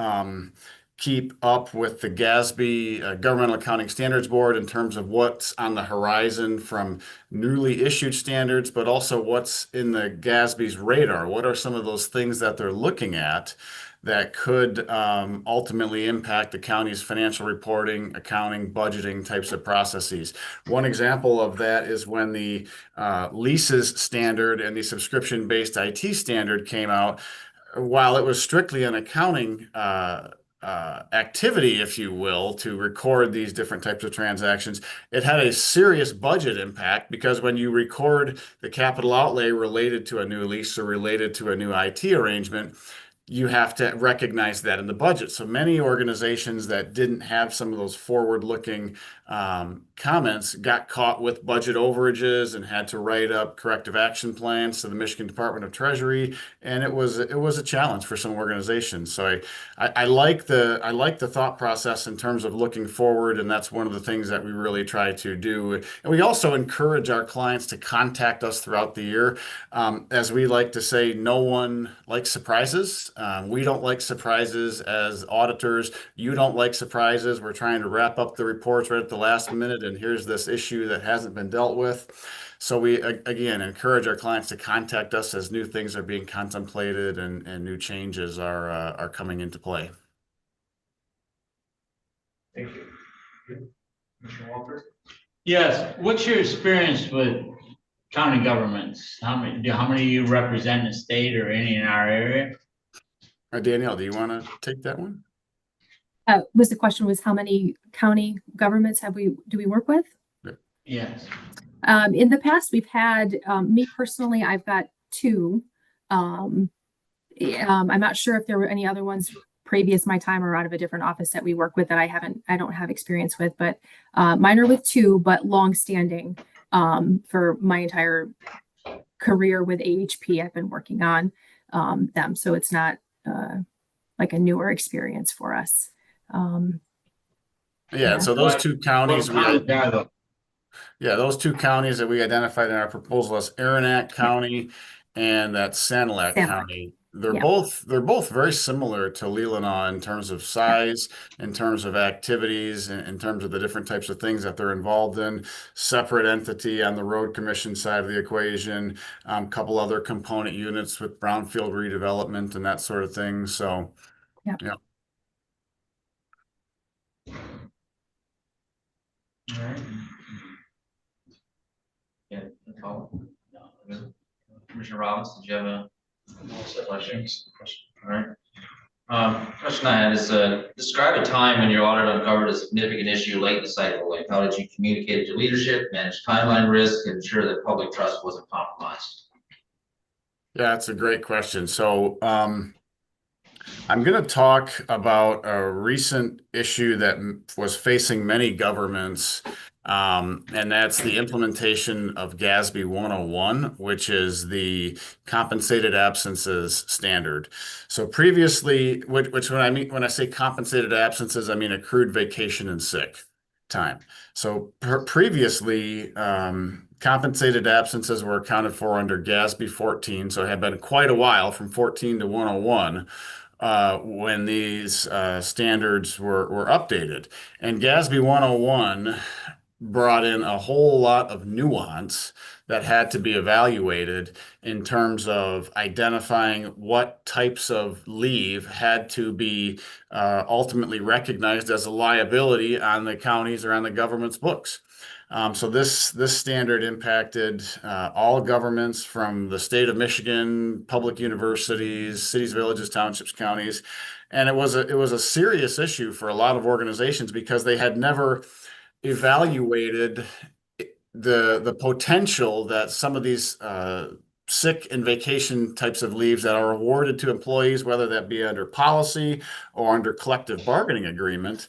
keep up with the GASB, Governmental Accounting Standards Board, in terms of what's on the horizon from newly issued standards, but also what's in the GASB's radar. What are some of those things that they're looking at that could ultimately impact the county's financial reporting, accounting, budgeting types of processes? One example of that is when the leases standard and the subscription-based IT standard came out. While it was strictly an accounting activity, if you will, to record these different types of transactions, it had a serious budget impact, because when you record the capital outlay related to a new lease or related to a new IT arrangement, you have to recognize that in the budget. So many organizations that didn't have some of those forward-looking comments got caught with budget overages and had to write up corrective action plans to the Michigan Department of Treasury, and it was a challenge for some organizations. So I like the thought process in terms of looking forward, and that's one of the things that we really try to do. And we also encourage our clients to contact us throughout the year. As we like to say, no one likes surprises. We don't like surprises as auditors. You don't like surprises. We're trying to wrap up the reports right at the last minute, and here's this issue that hasn't been dealt with. So we, again, encourage our clients to contact us as new things are being contemplated and new changes are coming into play. Thank you. Commissioner Walker? Yes, what's your experience with county governments? How many you represent in the state or any in our area? Danielle, do you want to take that one? Was the question was how many county governments do we work with? Yes. In the past, we've had, me personally, I've got two. I'm not sure if there were any other ones previous my time or out of a different office that we work with that I don't have experience with, but mine are with two, but long-standing for my entire career with AHP. I've been working on them, so it's not like a newer experience for us. Yeah, so those two counties, those two counties that we identified in our proposal as Aranac County and that Sanilac County. They're both very similar to Leelanau in terms of size, in terms of activities, in terms of the different types of things that they're involved in. Separate entity on the road commission side of the equation, a couple other component units with brownfield redevelopment and that sort of thing. So, yeah. All right. Yeah, Nicole? No. Commissioner Robbins, did you have a question? All right. Question I had is, describe a time when your audit uncovered a significant issue late in the cycle. Like, how did you communicate it to leadership, manage timeline risk, and ensure that public trust wasn't compromised? Yeah, that's a great question. So, I'm going to talk about a recent issue that was facing many governments, and that's the implementation of GASB 101, which is the compensated absences standard. So previously, which when I say compensated absences, I mean accrued vacation and sick time. So previously, compensated absences were accounted for under GASB 14, so it had been quite a while from 14 to 101. When these standards were updated. And GASB 101 brought in a whole lot of nuance that had to be evaluated in terms of identifying what types of leave had to be ultimately recognized as a liability on the counties or on the government's books. So this standard impacted all governments from the state of Michigan, public universities, cities, villages, townships, counties, and it was a serious issue for a lot of organizations because they had never evaluated the potential that some of these sick and vacation types of leaves that are awarded to employees, whether that be under policy or under collective bargaining agreement,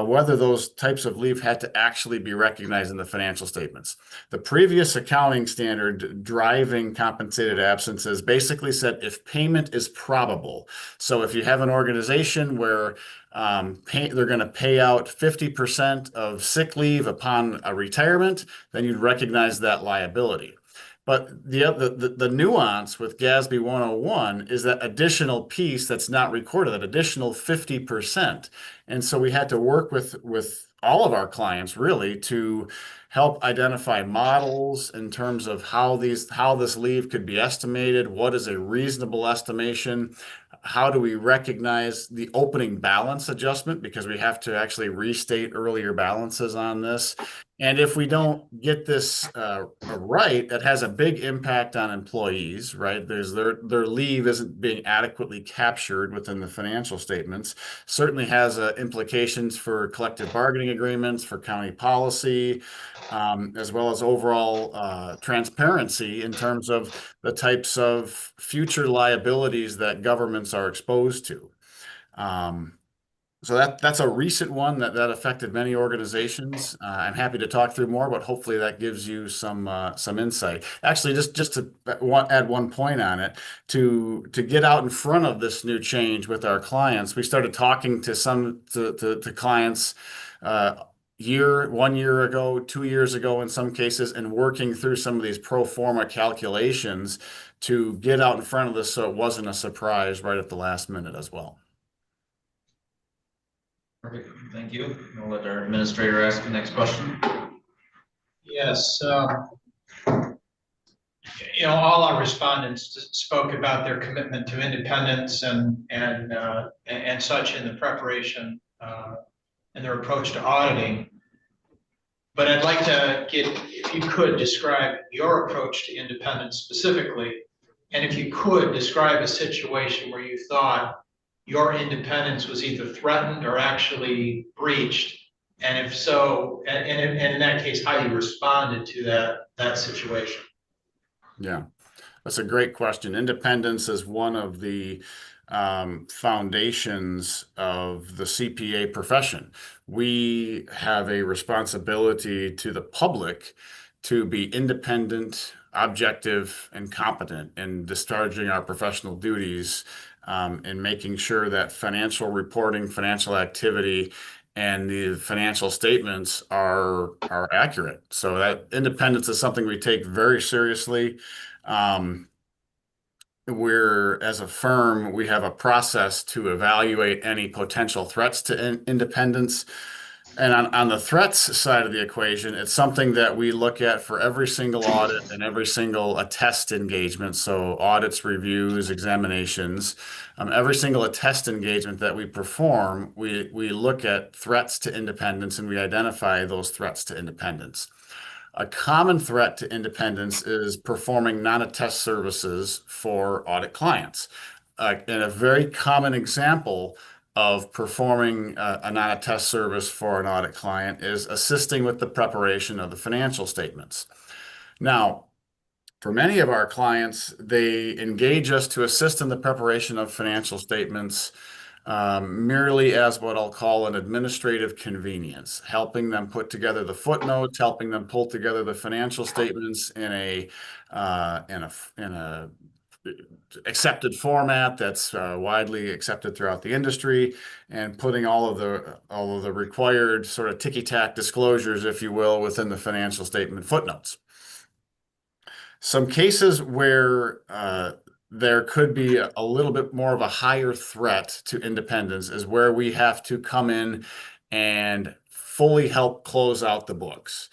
whether those types of leave had to actually be recognized in the financial statements. The previous accounting standard driving compensated absences basically said if payment is probable. So if you have an organization where they're going to pay out 50% of sick leave upon a retirement, then you'd recognize that liability. But the nuance with GASB 101 is that additional piece that's not recorded, that additional 50%. And so we had to work with all of our clients really to help identify models in terms of how this leave could be estimated, what is a reasonable estimation, how do we recognize the opening balance adjustment, because we have to actually restate earlier balances on this. And if we don't get this right, that has a big impact on employees, right? Their leave isn't being adequately captured within the financial statements. Certainly has implications for collective bargaining agreements, for county policy, as well as overall transparency in terms of the types of future liabilities that governments are exposed to. So that's a recent one that affected many organizations. I'm happy to talk through more, but hopefully that gives you some insight. Actually, just to add one point on it, to get out in front of this new change with our clients, we started talking to clients 1 year ago, 2 years ago in some cases, and working through some of these pro forma calculations to get out in front of this so it wasn't a surprise right at the last minute as well. Perfect, thank you. I'll let our administrator ask the next question. Yes, all our respondents spoke about their commitment to independence and such in the preparation and their approach to auditing. But I'd like to get, if you could describe your approach to independence specifically, and if you could describe a situation where you thought your independence was either threatened or actually breached, and if so, and in that case, how you responded to that situation. Yeah, that's a great question. Independence is one of the foundations of the CPA profession. We have a responsibility to the public to be independent, objective, and competent in discharging our professional duties, and making sure that financial reporting, financial activity, and the financial statements are accurate. So that independence is something we take very seriously. As a firm, we have a process to evaluate any potential threats to independence. And on the threats side of the equation, it's something that we look at for every single audit and every single attest engagement. So audits, reviews, examinations, every single attest engagement that we perform, we look at threats to independence and we identify those threats to independence. A common threat to independence is performing non-attest services for audit clients. And a very common example of performing a non-attest service for an audit client is assisting with the preparation of the financial statements. Now, for many of our clients, they engage us to assist in the preparation of financial statements merely as what I'll call an administrative convenience, helping them put together the footnotes, helping them pull together the financial statements in a accepted format that's widely accepted throughout the industry, and putting all of the required sort of ticky-tack disclosures, if you will, within the financial statement footnotes. Some cases where there could be a little bit more of a higher threat to independence is where we have to come in and fully help close out the books.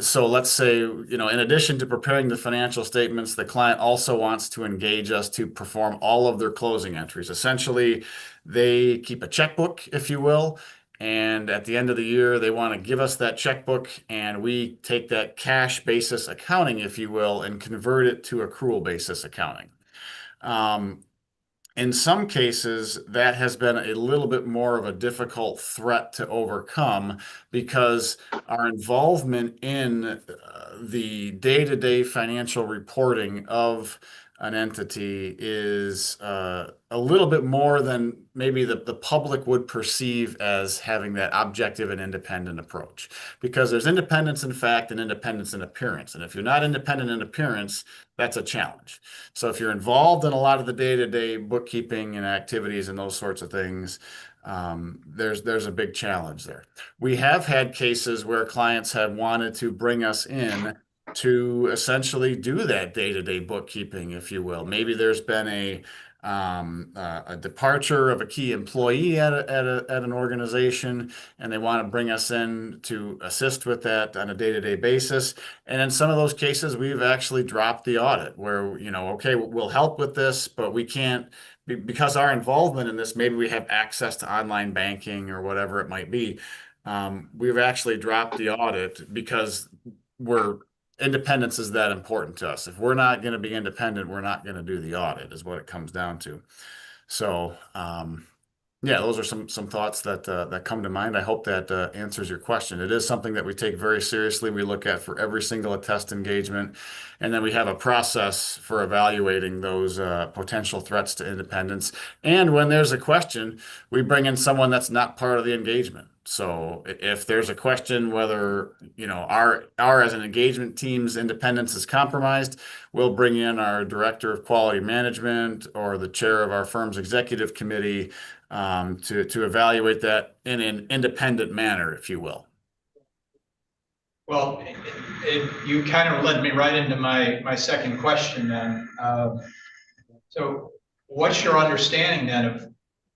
So let's say, in addition to preparing the financial statements, the client also wants to engage us to perform all of their closing entries. Essentially, they keep a checkbook, if you will, and at the end of the year, they want to give us that checkbook, and we take that cash basis accounting, if you will, and convert it to accrual basis accounting. In some cases, that has been a little bit more of a difficult threat to overcome because our involvement in the day-to-day financial reporting of an entity is a little bit more than maybe the public would perceive as having that objective and independent approach. Because there's independence in fact and independence in appearance. And if you're not independent in appearance, that's a challenge. So if you're involved in a lot of the day-to-day bookkeeping and activities and those sorts of things, there's a big challenge there. We have had cases where clients have wanted to bring us in to essentially do that day-to-day bookkeeping, if you will. Maybe there's been a departure of a key employee at an organization, and they want to bring us in to assist with that on a day-to-day basis. And in some of those cases, we've actually dropped the audit where, okay, we'll help with this, but we can't, because our involvement in this, maybe we have access to online banking or whatever it might be. We've actually dropped the audit because independence is that important to us. If we're not going to be independent, we're not going to do the audit, is what it comes down to. So, yeah, those are some thoughts that come to mind. I hope that answers your question. It is something that we take very seriously. We look at for every single attest engagement, and then we have a process for evaluating those potential threats to independence. And when there's a question, we bring in someone that's not part of the engagement. So if there's a question whether, our as an engagement team's independence is compromised, we'll bring in our director of quality management or the chair of our firm's executive committee to evaluate that in an independent manner, if you will. Well, you kind of led me right into my second question then. So what's your understanding then of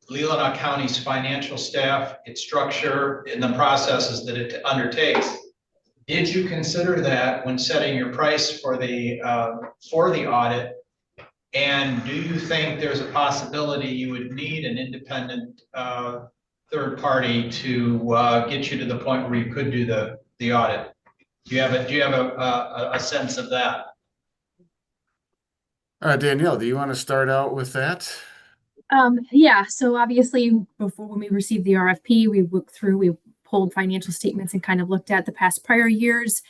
Leelanau County's financial staff, its structure, and the processes that it undertakes? Did you consider that when setting your price for the audit? And do you think there's a possibility you would need an independent third party to get you to the point where you could do the audit? Do you have a sense of that? Danielle, do you want to start out with that? Yeah, so obviously before when we received the RFP, we pulled financial statements and kind of looked at the past prior years.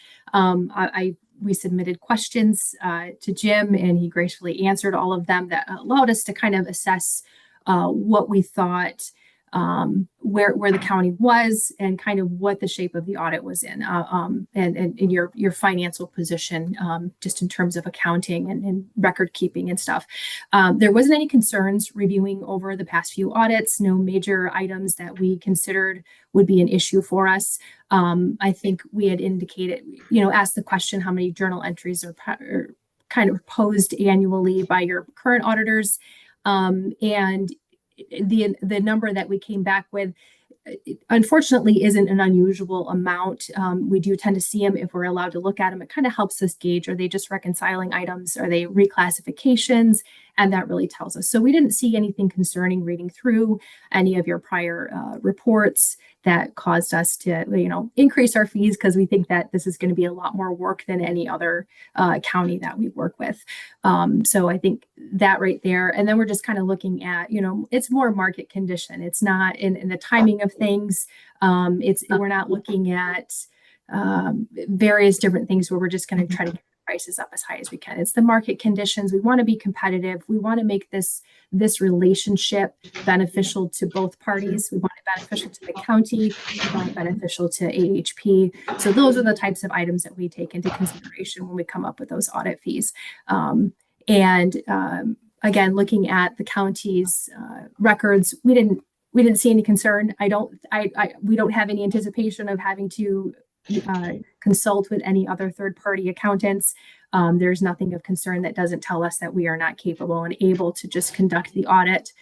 We submitted questions to Jim, and he gracefully answered all of them that allowed us to kind of assess what we thought, where the county was, and kind of what the shape of the audit was in, and your financial position, just in terms of accounting and record keeping and stuff. There wasn't any concerns reviewing over the past few audits. No major items that we considered would be an issue for us. I think we had indicated, asked the question, how many journal entries are kind of posed annually by your current auditors, and the number that we came back with, unfortunately, isn't an unusual amount. We do tend to see them if we're allowed to look at them. It kind of helps us gauge, are they just reconciling items? Are they reclassifications? And that really tells us. So we didn't see anything concerning reading through any of your prior reports that caused us to, increase our fees, because we think that this is going to be a lot more work than any other county that we work with. So I think that right there. And then we're just kind of looking at, it's more market condition. It's not in the timing of things. We're not looking at various different things where we're just going to try to get prices up as high as we can. It's the market conditions. We want to be competitive. We want to make this relationship beneficial to both parties. We want it beneficial to the county. We want it beneficial to AHP. So those are the types of items that we take into consideration when we come up with those audit fees. Again, looking at the county's records, we didn't see any concern. We don't have any anticipation of having to consult with any other third-party accountants. There's nothing of concern that doesn't tell us that we are not capable and able to just conduct the audit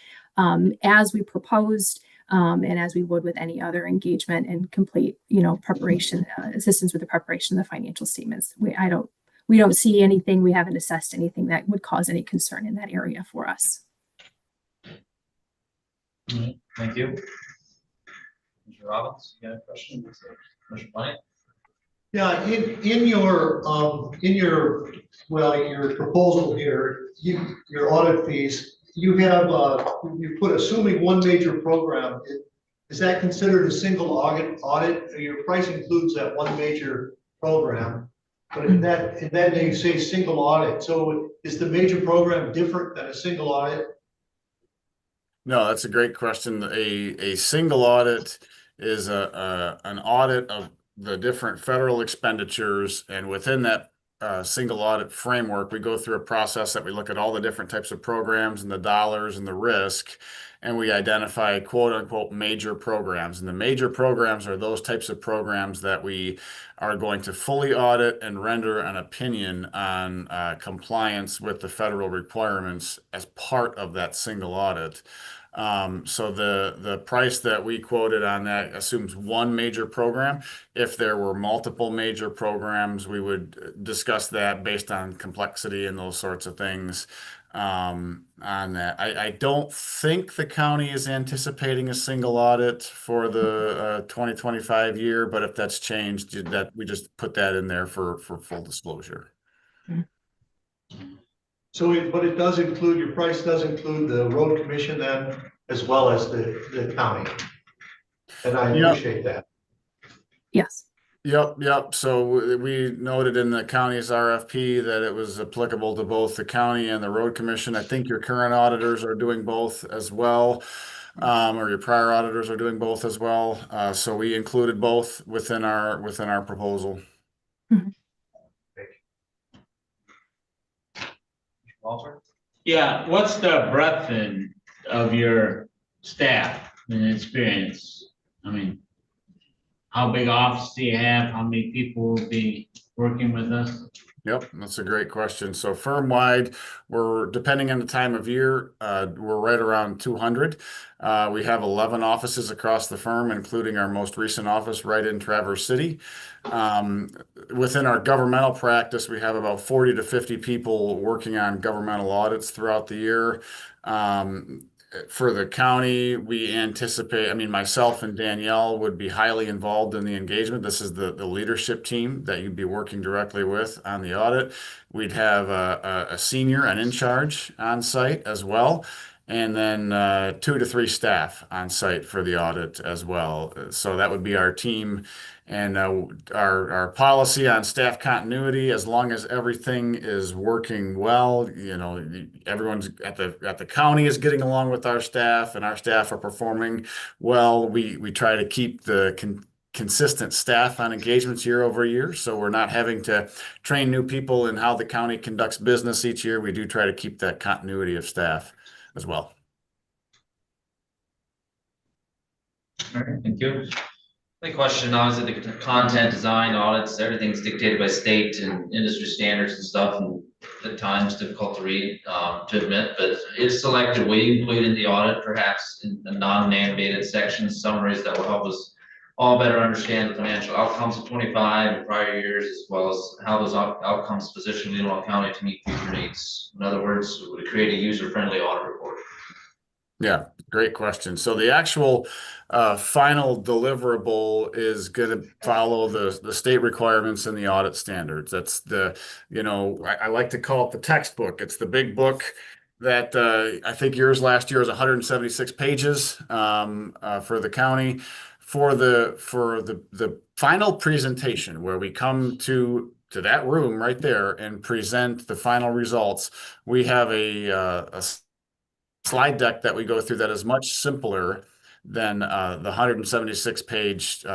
as we proposed. and as we would with any other engagement and complete, preparation, assistance with the preparation of the financial statements. We don't see anything, we haven't assessed anything that would cause any concern in that area for us. Thank you. Mr. Robbins, you got a question? Mr. Blank? Yeah, in your proposal here, your audit fees, you have, you put assuming one major program, is that considered a single audit? Your price includes that one major program, but in that, and then they say single audit. So is the major program different than a single audit? No, that's a great question. A single audit is an audit of the different federal expenditures, and within that single audit framework, we go through a process that we look at all the different types of programs and the dollars and the risk, and we identify quote unquote major programs. And the major programs are those types of programs that we are going to fully audit and render an opinion on compliance with the federal requirements as part of that single audit. So the price that we quoted on that assumes one major program. If there were multiple major programs, we would discuss that based on complexity and those sorts of things on that. I don't think the county is anticipating a single audit for the 2025 year, but if that's changed, that we just put that in there for full disclosure. So, but it does include, your price does include the road commission then, as well as the county. And I appreciate that. Yes. Yep. So we noted in the county's RFP that it was applicable to both the county and the road commission. I think your current auditors are doing both as well, or your prior auditors are doing both as well. So we included both within our proposal. Mm-hmm. Walter? Yeah, what's the breadth of your staff and experience? I mean, how big office do you have? How many people will be working with us? Yep, that's a great question. So firm-wide, we're, depending on the time of year, we're right around 200. We have 11 offices across the firm, including our most recent office right in Traverse City. Within our governmental practice, we have about 40 to 50 people working on governmental audits throughout the year. For the county, we anticipate, I mean, myself and Danielle would be highly involved in the engagement. This is the leadership team that you'd be working directly with on the audit. We'd have a senior, an in charge on site as well, and then 2 to 3 staff on site for the audit as well. So that would be our team. And our policy on staff continuity, as long as everything is working well, everyone's at the county is getting along with our staff, and our staff are performing well. We try to keep the consistent staff on engagements year over year, so we're not having to train new people in how the county conducts business each year. We do try to keep that continuity of staff as well. All right, thank you. The question, obviously, the content design audits, everything's dictated by state and industry standards and stuff, and at times difficult to read, to admit, but if selected, will you include in the audit perhaps in the non-mandated sections, summaries that will help us all better understand the financial outcomes of 25 and prior years, as well as how those outcomes position Leelanau County to meet future needs? In other words, would it create a user-friendly audit report? Yeah, great question. So the actual final deliverable is going to follow the state requirements and the audit standards. That's I like to call it the textbook. It's the big book that I think yours last year was 176 pages for the county. For the final presentation, where we come to that room right there and present the final results, we have a slide deck that we go through that is much simpler than the 176 page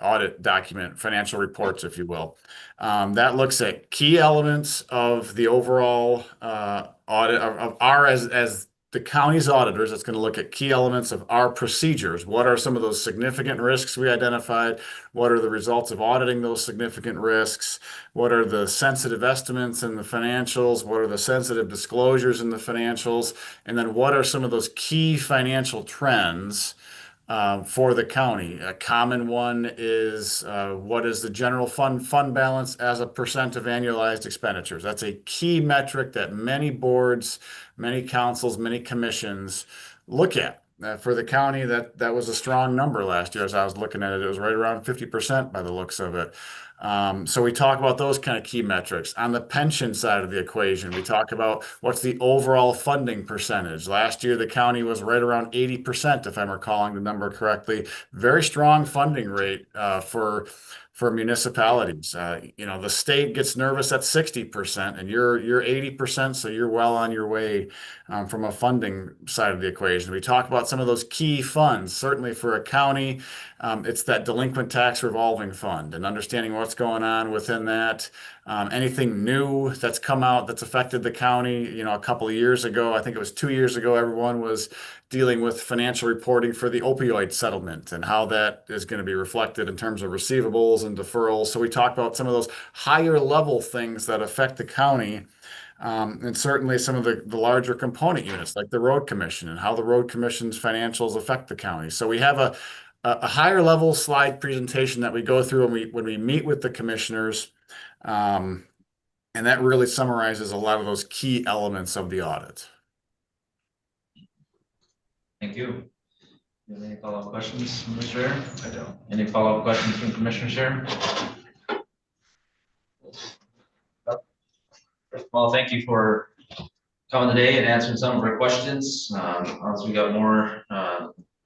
audit document, financial reports, if you will. That looks at key elements of the overall audit of our as the county's auditors. It's going to look at key elements of our procedures. What are some of those significant risks we identified? What are the results of auditing those significant risks? What are the sensitive estimates in the financials? What are the sensitive disclosures in the financials? And then what are some of those key financial trends for the county. A common one is what is the general fund balance as a percent of annualized expenditures. That's a key metric that many boards, many councils, many commissions look at. For the county, that was a strong number last year. As I was looking at it, it was right around 50% by the looks of it. So we talk about those kind of key metrics. On the pension side of the equation, we talk about what's the overall funding percentage. Last year, the county was right around 80%, if I'm recalling the number correctly. Very strong funding rate for municipalities. The state gets nervous at 60%, and you're 80%, so you're well on your way from a funding side of the equation. We talk about some of those key funds. Certainly for a county, it's that delinquent tax revolving fund and understanding what's going on within that. Anything new that's come out that's affected the county, a couple of years ago, I think it was 2 years ago, everyone was dealing with financial reporting for the opioid settlement and how that is going to be reflected in terms of receivables and deferrals. So we talked about some of those higher level things that affect the county. And certainly some of the larger component units like the road commission and how the road commission's financials affect the county. So we have a higher level slide presentation that we go through when we meet with the commissioners. And that really summarizes a lot of those key elements of the audit. Thank you. Do you have any follow-up questions from the chair? I don't. Any follow-up questions from Commissioner Chair? Well, thank you for coming today and answering some of our questions. Obviously, we got more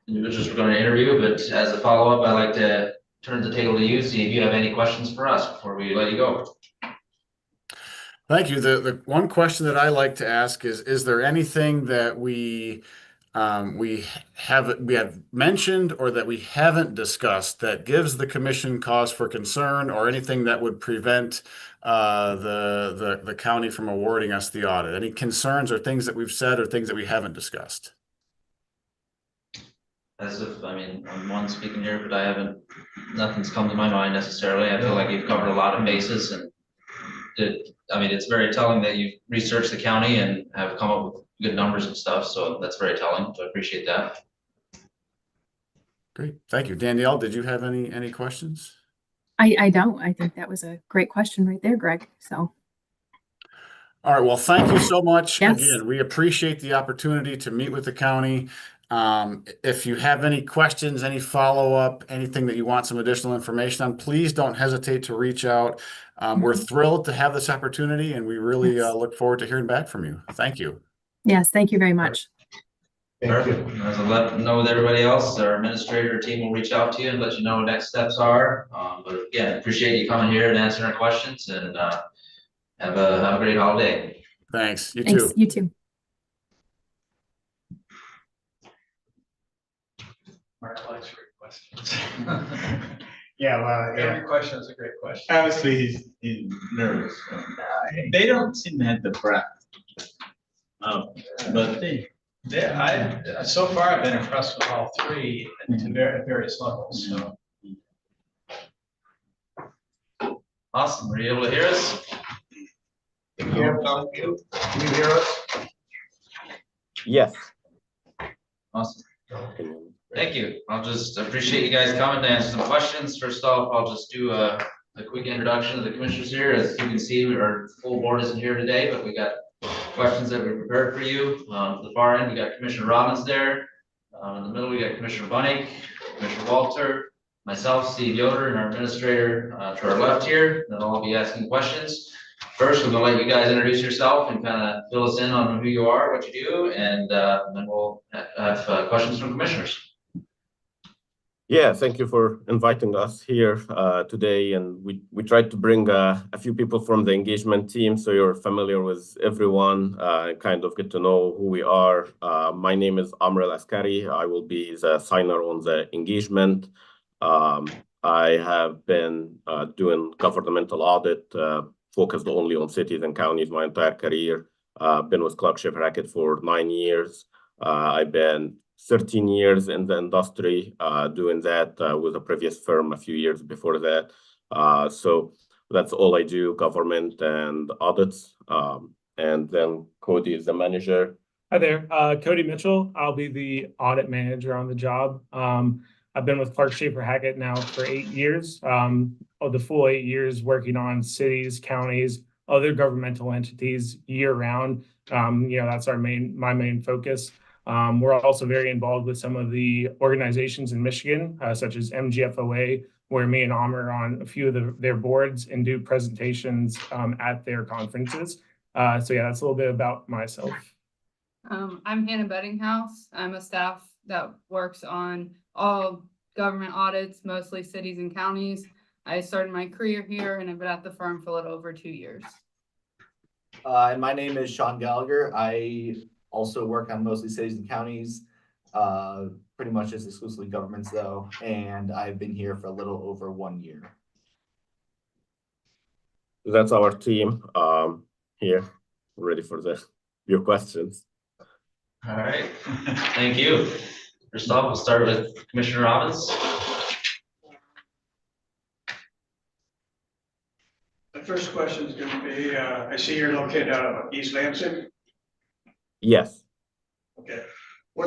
individuals we're going to interview, but as a follow-up, I'd like to turn the table to you, see if you have any questions for us before we let you go. Thank you. The one question that I like to ask is there anything that we have mentioned or that we haven't discussed that gives the commission cause for concern or anything that would prevent the county from awarding us the audit? Any concerns or things that we've said or things that we haven't discussed? I'm one speaking here, but nothing's come to my mind necessarily. I feel like you've covered a lot of bases, and it's very telling that you've researched the county and have come up with good numbers and stuff. So that's very telling. So I appreciate that. Great. Thank you. Danielle, did you have any questions? I don't. I think that was a great question right there, Greg. So. All right. Well, thank you so much. Yes. Again, we appreciate the opportunity to meet with the county. If you have any questions, any follow-up, anything that you want some additional information on, please don't hesitate to reach out. We're thrilled to have this opportunity, and we really look forward to hearing back from you. Thank you. Yes, thank you very much. Perfect. As I let know with everybody else, our administrator team will reach out to you and let you know what next steps are. But again, appreciate you coming here and answering our questions, and have a great holiday. Thanks. You Thanks. too. You too. Mark likes great questions. Yeah, well, Every question is a great question. obviously he's nervous. They don't seem to have the breadth. But So far, I've been impressed with all three at various levels, so. Awesome. Were you able to hear us? Can you hear us? Yes. Awesome. Thank you. I'll just appreciate you guys coming to answer some questions. First off, I'll just do a quick introduction of the commissioners here. As you can see, our full board isn't here today, but we got questions that we prepared for you. To the far end, we got Commissioner Robbins there. In the middle, we got Commissioner Bunning, Commissioner Walter, myself, Steve Yoder, and our administrator to our left here. Then I'll be asking questions. First, we're gonna let you guys introduce yourself and kind of fill us in on who you are, what you do, and then we'll have questions from commissioners. Yeah, thank you for inviting us here today. And we tried to bring a few people from the engagement team so you're familiar with everyone and kind of get to know who we are. My name is Amr Askari. I will be the signer on the engagement. I have been doing governmental audit, focused only on cities and counties my entire career. Been with Clark Shepherd Hackett for 9 years. I've been 13 years in the industry, doing that with a previous firm a few years before that. So that's all I do, government and audits. And then Cody is the manager. Hi there, Cody Mitchell. I'll be the audit manager on the job. I've been with Clark Schaefer Hackett now for 8 years. Of the full 8 years working on cities, counties, other governmental entities year round. That's my main focus. We're also very involved with some of the organizations in Michigan, such as MGFOA, where me and Amr are on a few of their boards and do presentations at their conferences. That's a little bit about myself. I'm Hannah Beddinghouse. I'm a staff that works on all government audits, mostly cities and counties. I started my career here and I've been at the firm for a little over 2 years. And my name is Sean Gallagher. I also work on mostly cities and counties, pretty much just exclusively governments though. And I've been here for a little over 1 year. That's our team here, ready for your questions. All right, thank you. First off, we'll start with Commissioner Robbins. The first question is going to be, I see you're located out of East Lansing. Yes. Okay. Do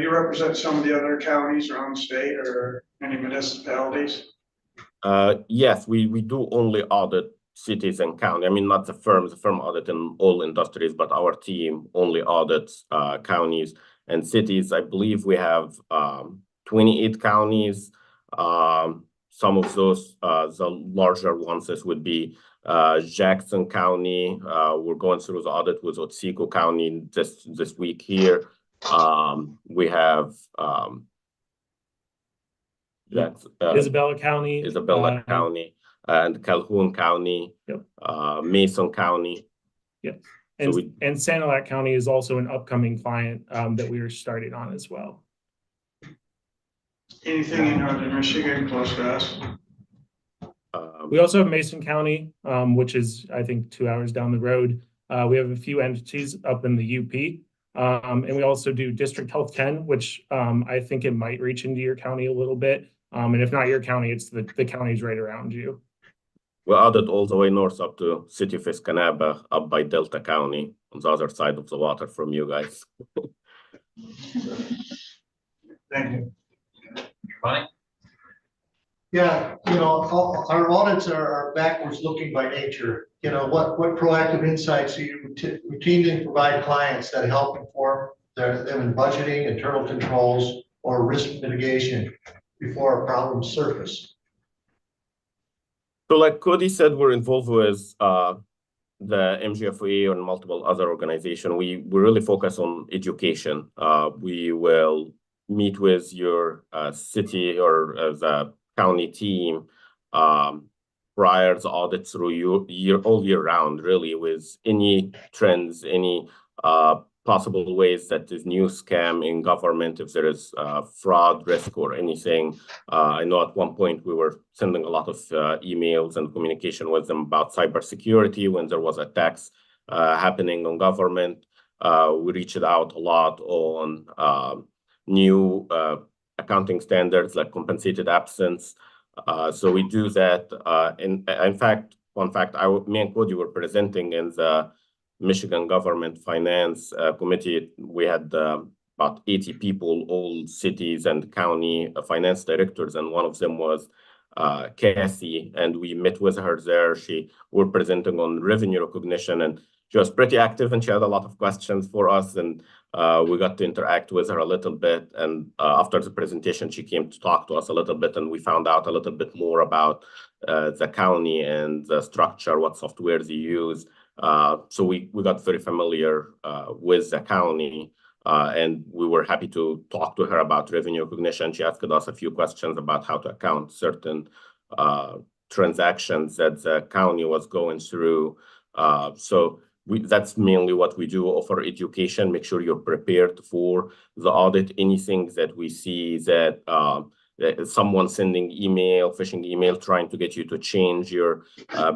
you represent some of the other counties around the state or any municipalities? Yes, we do only audit cities and county. I mean, not the firm audit in all industries, but our team only audits counties and cities. I believe we have 28 counties. Some of those, the larger ones, this would be Jackson County. We're going through the audit with Otsego County this week here. We have Isabella County, and Calhoun County, yep. Mason County. Yep. And, and Sanilac County is also an upcoming client that we are starting on as well. Anything in northern Michigan close to us? We also have Mason County, which is, I think, 2 hours down the road. We have a few entities up in the UP. And we also do District Health 10, which I think it might reach into your county a little bit. And if not your county, it's the counties right around you. We audit all the way north up to City of Escanaba, up by Delta County, on the other side of the water from you guys. Thank you. Fine. Yeah, our audits are backwards looking by nature. What proactive insights do you routinely provide clients that help inform them in budgeting, internal controls, or risk mitigation before a problem surface? So like Cody said, we're involved with the MGFA and multiple other organizations. We really focus on education. We will meet with your city or the county team prior to audit through all year round, really, with any trends, any possible ways that there's new scam in government, if there is fraud risk or anything. I know at one point we were sending a lot of emails and communication with them about cybersecurity when there was attacks happening on government. We reached out a lot on new accounting standards like compensated absence. So we do that. In fact, me and Cody were presenting in the Michigan Government Finance Committee. We had about 80 people, all cities and county finance directors, and one of them was Cassie, and we met with her there. We're presenting on revenue recognition, and she was pretty active, and she had a lot of questions for us, and we got to interact with her a little bit. And after the presentation, she came to talk to us a little bit, and we found out a little bit more about the county and the structure, what software they use. So we got very familiar with the county, and we were happy to talk to her about revenue recognition. She asked us a few questions about how to account certain transactions that the county was going through. So that's mainly what we do, offer education, make sure you're prepared for the audit. Anything that we see that someone sending phishing email, trying to get you to change your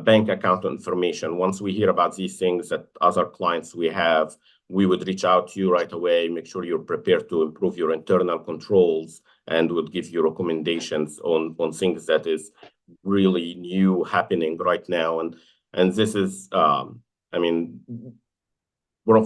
bank account information. Once we hear about these things that other clients we have, we would reach out to you right away, make sure you're prepared to improve your internal controls, and would give you recommendations on things that is really new happening right now. And this is,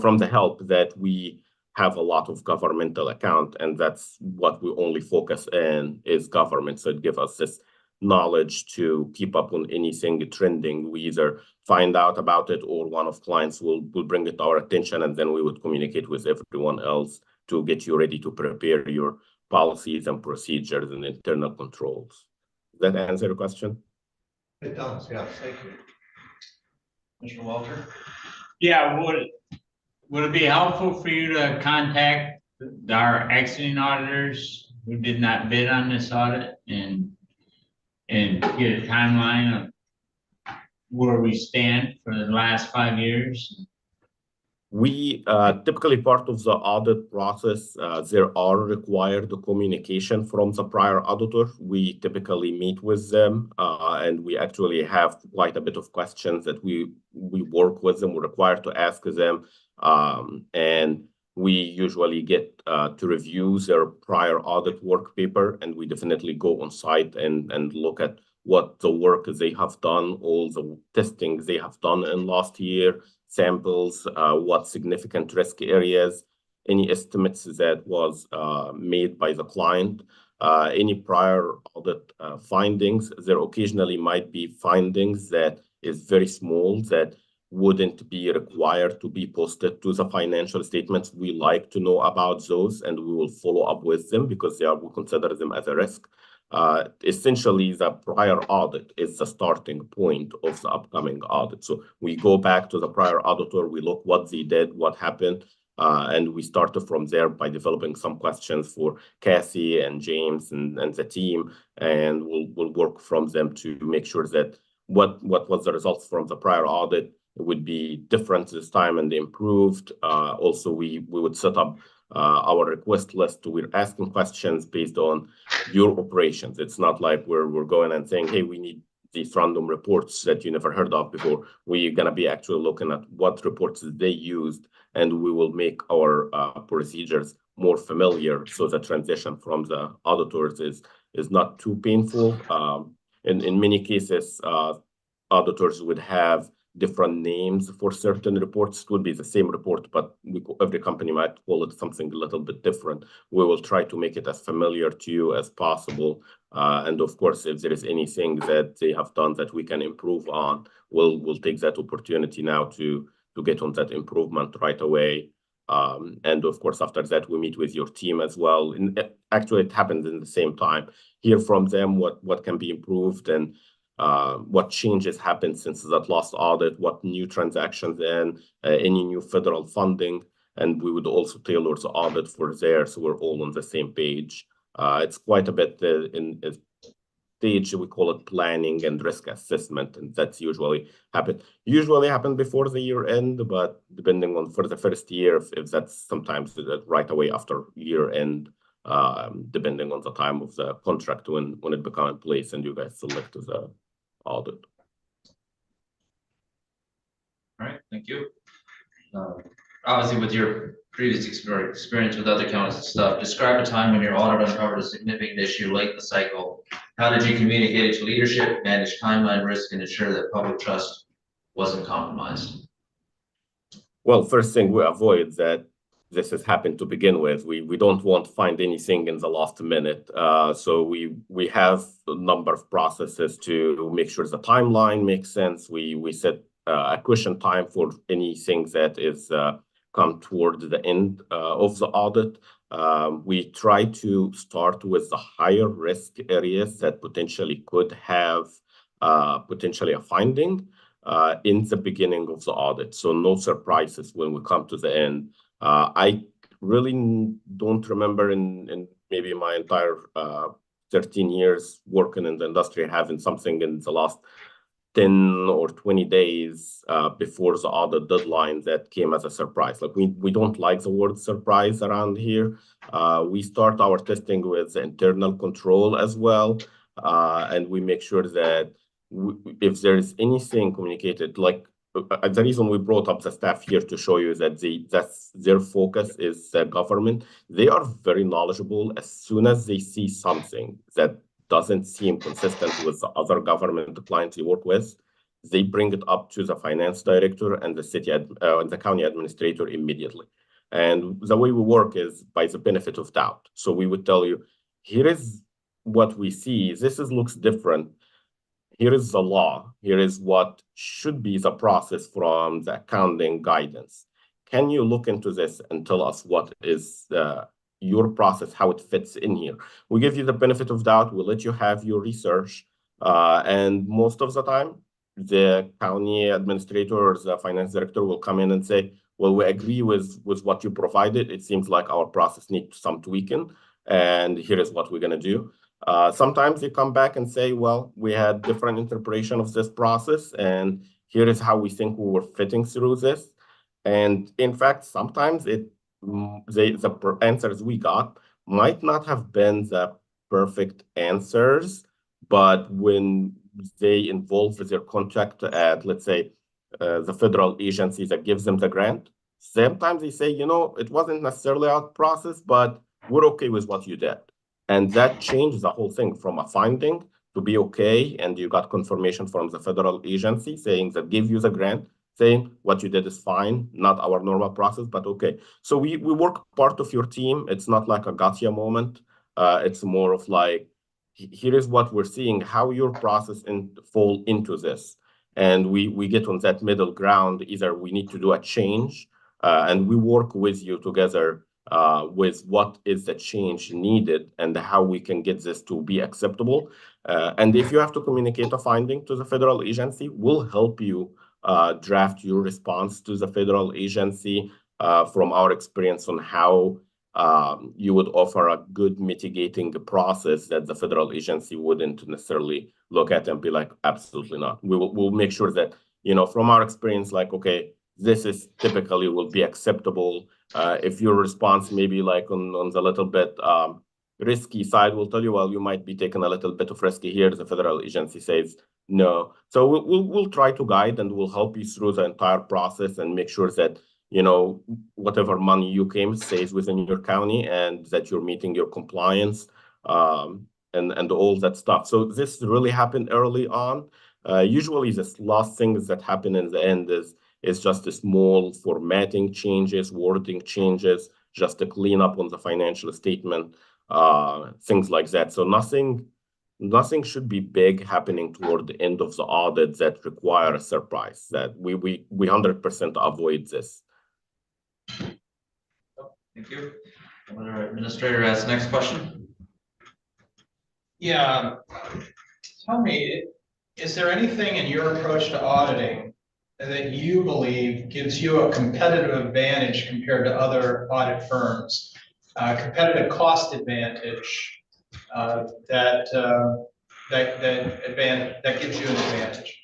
from the help that we have a lot of governmental account, and that's what we only focus in is government. So it gives us this knowledge to keep up on anything trending. We either find out about it or one of clients will bring it to our attention, and then we would communicate with everyone else to get you ready to prepare your policies and procedures and internal controls. Does that answer your question? It does, yes, thank you. Commissioner Walter? Yeah, would it be helpful for you to contact our exiting auditors who did not bid on this audit and get a timeline of where we stand for the last 5 years? We typically part of the audit process, there are required communication from the prior auditor. We typically meet with them, and we actually have quite a bit of questions that we work with them. We're required to ask them, and we usually get to review their prior audit work paper, and we definitely go on site and look at what the work they have done, all the testing they have done in last year, samples, what significant risk areas, any estimates that was made by the client, any prior audit findings. There occasionally might be findings that is very small that wouldn't be required to be posted to the financial statements. We like to know about those, and we will follow up with them because we consider them as a risk. Essentially, the prior audit is the starting point of the upcoming audit. So we go back to the prior auditor, we look what they did, what happened, and we started from there by developing some questions for Cassie and James and the team, and we'll work from them to make sure that what was the results from the prior audit would be different this time and improved. Also, we would set up our request list. We're asking questions based on your operations. It's not like we're going and saying, hey, we need these random reports that you never heard of before. We're going to be actually looking at what reports they used, and we will make our procedures more familiar so the transition from the auditors is not too painful. In many cases, auditors would have different names for certain reports. It would be the same report, but every company might call it something a little bit different. We will try to make it as familiar to you as possible. And of course, if there is anything that they have done that we can improve on, we'll take that opportunity now to get on that improvement right away. And of course, after that, we meet with your team as well. And actually, it happens in the same time. Hear from them what can be improved and what changes happened since that last audit, what new transactions and any new federal funding, and we would also tailor the audit for there, so we're all on the same page. It's quite a bit in a stage, we call it planning and risk assessment, and that's usually happen before the year end, but depending on for the first year, if that's sometimes right away after year end, depending on the time of the contract when it becomes in place and you guys select the audit. All right, thank you. Obviously, with your previous experience with other counties and stuff, describe a time when your audit uncovered a significant issue late in the cycle. How did you communicate it to leadership, manage timeline risk, and ensure that public trust wasn't compromised? Well, first thing, we avoid that this has happened to begin with. We don't want to find anything in the last minute. So we have a number of processes to make sure the timeline makes sense. We set a question time for anything that is come toward the end of the audit. We try to start with the higher risk areas that potentially could have potentially a finding in the beginning of the audit. So no surprises when we come to the end. I really don't remember in maybe my entire 13 years working in the industry having something in the last 10 or 20 days before the audit deadline that came as a surprise. Like we don't like the word surprise around here. We start our testing with internal control as well, and we make sure that if there is anything communicated, like the reason we brought up the staff here to show you that that's their focus is government. They are very knowledgeable. As soon as they see something that doesn't seem consistent with the other government clients you work with, they bring it up to the finance director and the county administrator immediately. And the way we work is by the benefit of doubt. So we would tell you, here is what we see. Looks different. Here is the law. Here is what should be the process from the accounting guidance. Can you look into this and tell us what is your process, how it fits in here? We give you the benefit of doubt. We'll let you have your research. And most of the time, the county administrator or the finance director will come in and say, well, we agree with what you provided. It seems like our process needs some tweaking, and here is what we're going to do. Sometimes they come back and say, well, we had different interpretation of this process, and here is how we think we were fitting through this. And in fact, sometimes the answers we got might not have been the perfect answers, but when they involve their contract at, let's say, the federal agency that gives them the grant, sometimes they say, it wasn't necessarily our process, but we're okay with what you did. And that changed the whole thing from a finding to be okay. And you got confirmation from the federal agency saying that gave you the grant, saying what you did is fine, not our normal process, but okay. So we work part of your team. It's not like a gotcha moment. It's more of like, here is what we're seeing, how your process fall into this. And we get on that middle ground. Either we need to do a change, and we work with you together with what is the change needed and how we can get this to be acceptable. And if you have to communicate a finding to the federal agency, we'll help you draft your response to the federal agency from our experience on how you would offer a good mitigating process that the federal agency wouldn't necessarily look at and be like, absolutely not. We'll make sure that, from our experience, like, okay, this is typically will be acceptable. If your response maybe like on the little bit risky side, we'll tell you, well, you might be taking a little bit of risky here. The federal agency says no. So we'll try to guide, and we'll help you through the entire process and make sure that whatever money you came stays within your county and that you're meeting your compliance and all that stuff. So this really happened early on. Usually the last things that happen in the end is just a small formatting changes, wording changes, just to clean up on the financial statement, things like that. So nothing should be big happening toward the end of the audit that require a surprise. That we 100% avoid this. Thank you. Our administrator asks the next question. Yeah. Tell me, is there anything in your approach to auditing that you believe gives you a competitive advantage compared to other audit firms? Competitive cost advantage that gives you an advantage?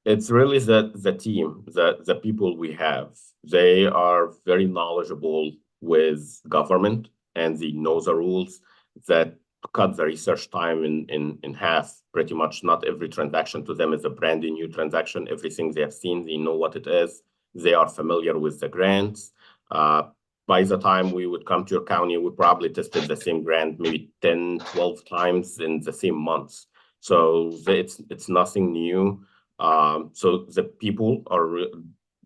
It's really the team, the people we have. They are very knowledgeable with government, and they know the rules that cut the research time in half. Pretty much not every transaction to them is a brand new transaction. Everything they have seen, they know what it is. They are familiar with the grants. By the time we would come to your county, we probably tested the same grant maybe 10, 12 times in the same months. So it's nothing new. So the people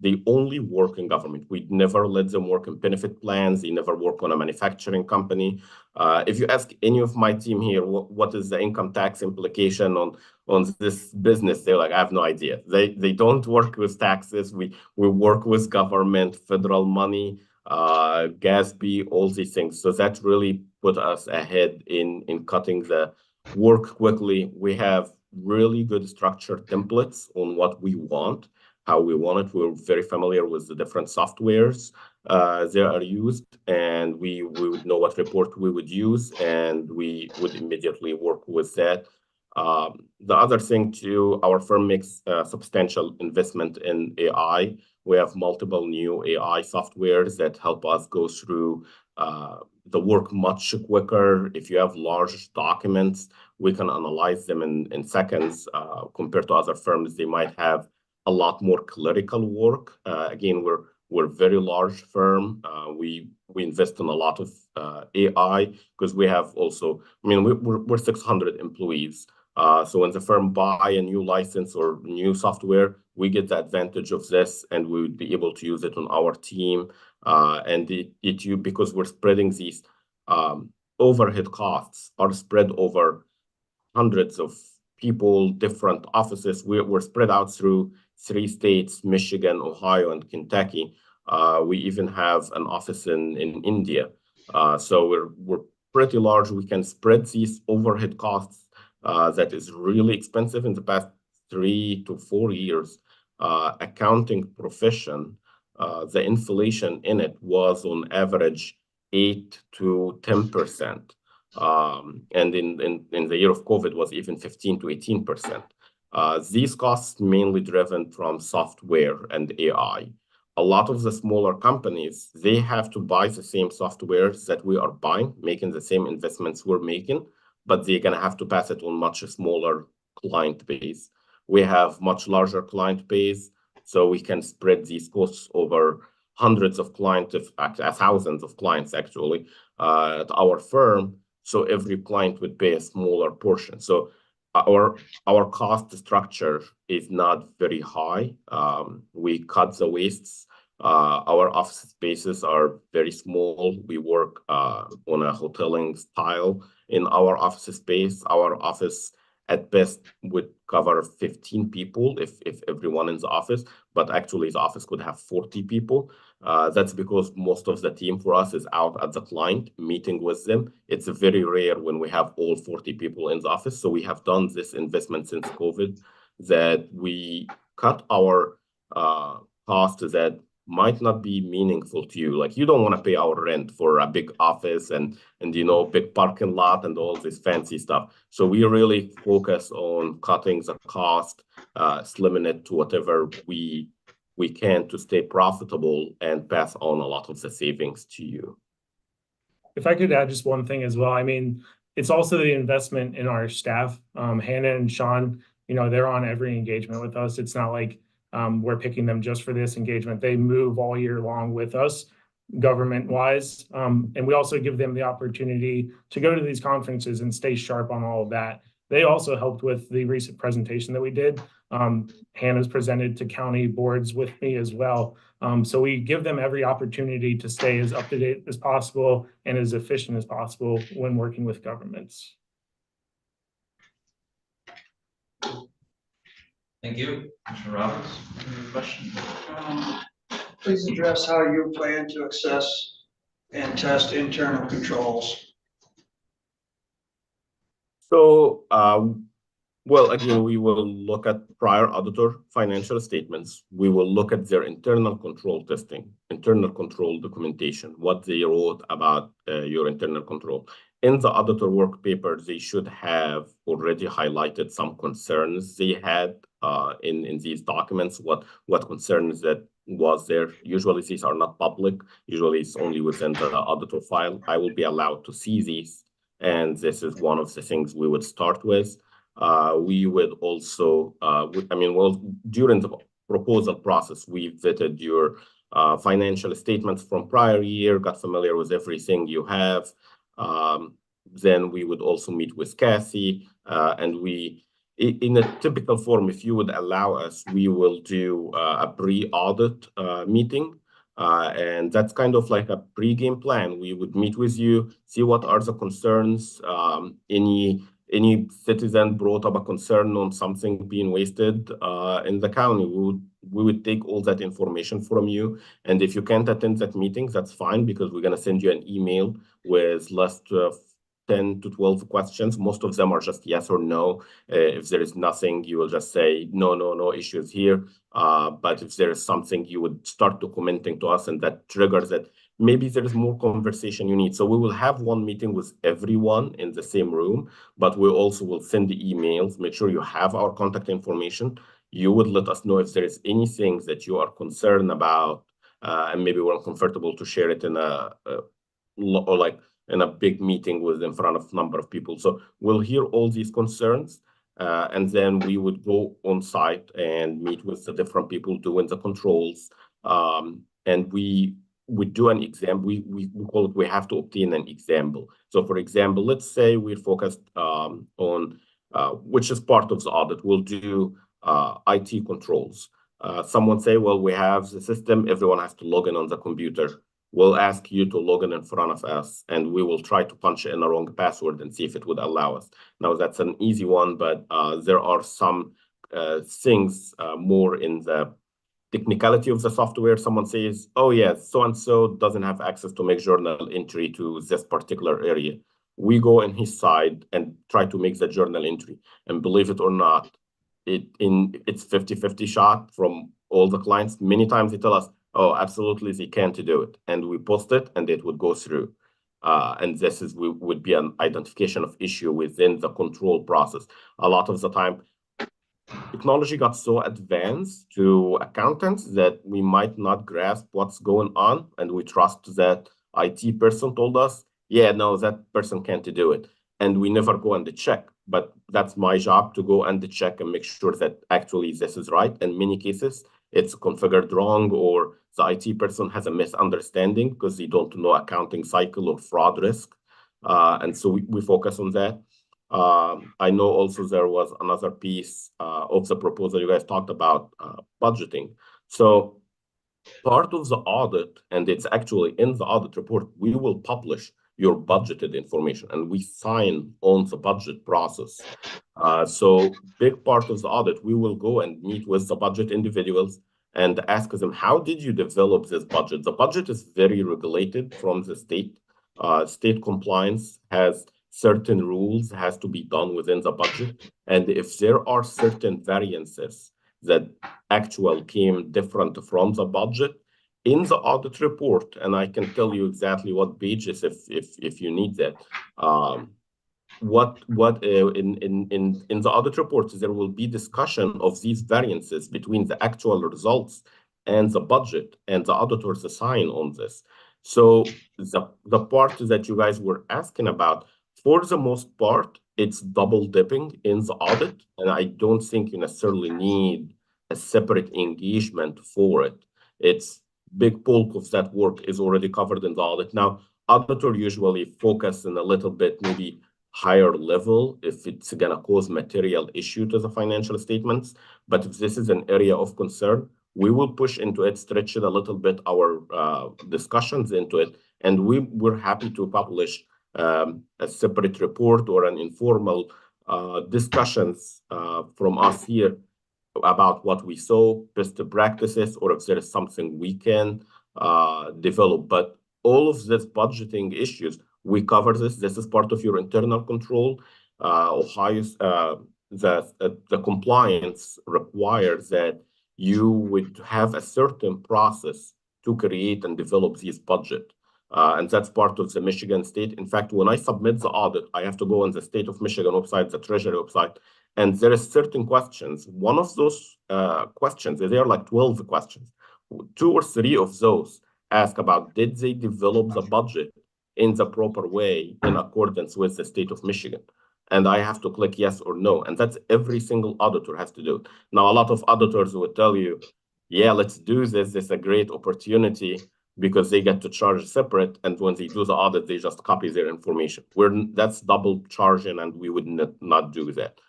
they only work in government. We never let them work in benefit plans. They never work on a manufacturing company. If you ask any of my team here, what is the income tax implication on this business, they're like, I have no idea. They don't work with taxes. We work with government, federal money, GASB, all these things. So that really put us ahead in cutting the work quickly. We have really good structured templates on what we want, how we want it. We're very familiar with the different softwares that are used, and we would know what report we would use, and we would immediately work with that. The other thing too, our firm makes substantial investment in AI. We have multiple new AI softwares that help us go through the work much quicker. If you have large documents, we can analyze them in seconds. Compared to other firms, they might have a lot more clerical work. Again, we're a very large firm. We invest in a lot of AI because we have also, we're 600 employees. So when the firm buy a new license or new software, we get the advantage of this, and we would be able to use it on our team. And because we're spreading these overhead costs are spread over hundreds of people, different offices. We're spread out through 3 states, Michigan, Ohio, and Kentucky. We even have an office in India. So we're pretty large. We can spread these overhead costs that is really expensive. In the past 3 to 4 years, accounting profession, the inflation in it was on average 8 to 10%. And in the year of COVID was even 15 to 18%. These costs mainly driven from software and AI. A lot of the smaller companies, they have to buy the same software that we are buying, making the same investments we're making, but they're going to have to pass it on much smaller client base. We have much larger client base, so we can spread these costs over hundreds of clients, thousands of clients actually, at our firm. So every client would pay a smaller portion. So our cost structure is not very high. We cut the wastes. Our office spaces are very small. We work on a hoteling style in our office space. Our office at best would cover 15 people if everyone in the office, but actually the office could have 40 people. That's because most of the team for us is out at the client meeting with them. It's very rare when we have all 40 people in the office. So we have done this investment since COVID that we cut our cost that might not be meaningful to you. Like you don't want to pay our rent for a big office and big parking lot and all this fancy stuff. So we really focus on cutting the cost, slimming it to whatever we can to stay profitable and pass on a lot of the savings to you. If I could add just one thing as well, I mean, it's also the investment in our staff. Hannah and Sean, they're on every engagement with us. It's not like we're picking them just for this engagement. They move all year long with us, government-wise. And we also give them the opportunity to go to these conferences and stay sharp on all of that. They also helped with the recent presentation that we did. Hannah's presented to county boards with me as well. So we give them every opportunity to stay as up to date as possible and as efficient as possible when working with governments. Thank you. Commissioner Roberts, any questions? Please address how you plan to assess and test internal controls. So, well, again, we will look at prior auditor financial statements. We will look at their internal control testing, internal control documentation, what they wrote about your internal control. In the auditor work paper, they should have already highlighted some concerns they had in these documents, what concerns that was there. Usually these are not public. Usually it's only within the auditor file. I will be allowed to see these. And this is one of the things we would start with. We would also, during the proposal process, we vetted your financial statements from prior year, got familiar with everything you have. Then we would also meet with Kathy, and in a typical form, if you would allow us, we will do a pre-audit meeting. And that's kind of like a pre-game plan. We would meet with you, see what are the concerns. Any citizen brought up a concern on something being wasted in the county, we would take all that information from you. And if you can't attend that meeting, that's fine, because we're going to send you an email with list of 10 to 12 questions. Most of them are just yes or no. If there is nothing, you will just say, no issues here. But if there is something, you would start documenting to us, and that triggers that maybe there is more conversation you need. So we will have one meeting with everyone in the same room, but we also will send the emails, make sure you have our contact information. You would let us know if there is anything that you are concerned about, and maybe we're uncomfortable to share it in in a big meeting in front of a number of people. So we'll hear all these concerns, and then we would go on site and meet with the different people doing the controls. And we do an exam. We call it, we have to obtain an example. So for example, let's say we're focused on which is part of the audit. We'll do IT controls. Someone say, well, we have the system, everyone has to log in on the computer. We'll ask you to log in front of us, and we will try to punch in a wrong password and see if it would allow us. Now, that's an easy one, but there are some things more in the technicality of the software. Someone says, oh, yes, so-and-so doesn't have access to make journal entry to this particular area. We go in his side and try to make the journal entry. And believe it or not, it's 50-50 shot from all the clients. Many times they tell us, oh, absolutely, they can't do it. And we post it and it would go through. And this would be an identification of issue within the control process. A lot of the time, technology got so advanced to accountants that we might not grasp what's going on. And we trust that IT person told us, yeah, no, that person can't do it. And we never go and check. But that's my job to go and check and make sure that actually this is right. In many cases, it's configured wrong, or the IT person has a misunderstanding because they don't know accounting cycle or fraud risk. And so we focus on that. I know also there was another piece of the proposal you guys talked about, budgeting. So part of the audit, and it's actually in the audit report, we will publish your budgeted information, and we sign on the budget process. So big part of the audit, we will go and meet with the budget individuals and ask them, how did you develop this budget? The budget is very regulated from the state. State compliance has certain rules, has to be done within the budget. And if there are certain variances that actually came different from the budget, in the audit report, and I can tell you exactly what pages if you need that. In the audit report, there will be discussion of these variances between the actual results and the budget, and the auditors assign on this. So the part that you guys were asking about, for the most part, it's double dipping in the audit, and I don't think you necessarily need a separate engagement for it. It's big bulk of that work is already covered in the audit. Now, auditor usually focus in a little bit, maybe higher level if it's gonna cause material issue to the financial statements. But if this is an area of concern, we will push into it, stretch it a little bit, our discussions into it, and we're happy to publish a separate report or an informal discussions from us here about what we saw, best practices, or if there is something we can develop. But all of this budgeting issues, we cover this. This is part of your internal control. Ohio's the compliance requires that you would have a certain process to create and develop these budget. And that's part of the Michigan state. In fact, when I submit the audit, I have to go on the state of Michigan website, the Treasury website, and there is certain questions. One of those questions, there are like 12 questions. 2 or 3 of those ask about, did they develop the budget in the proper way in accordance with the state of Michigan? And I have to click yes or no. And that's every single auditor has to do it. Now, a lot of auditors would tell you, yeah, let's do this. This is a great opportunity because they get to charge separate. And when they do the audit, they just copy their information. That's double charging, and we would not do that.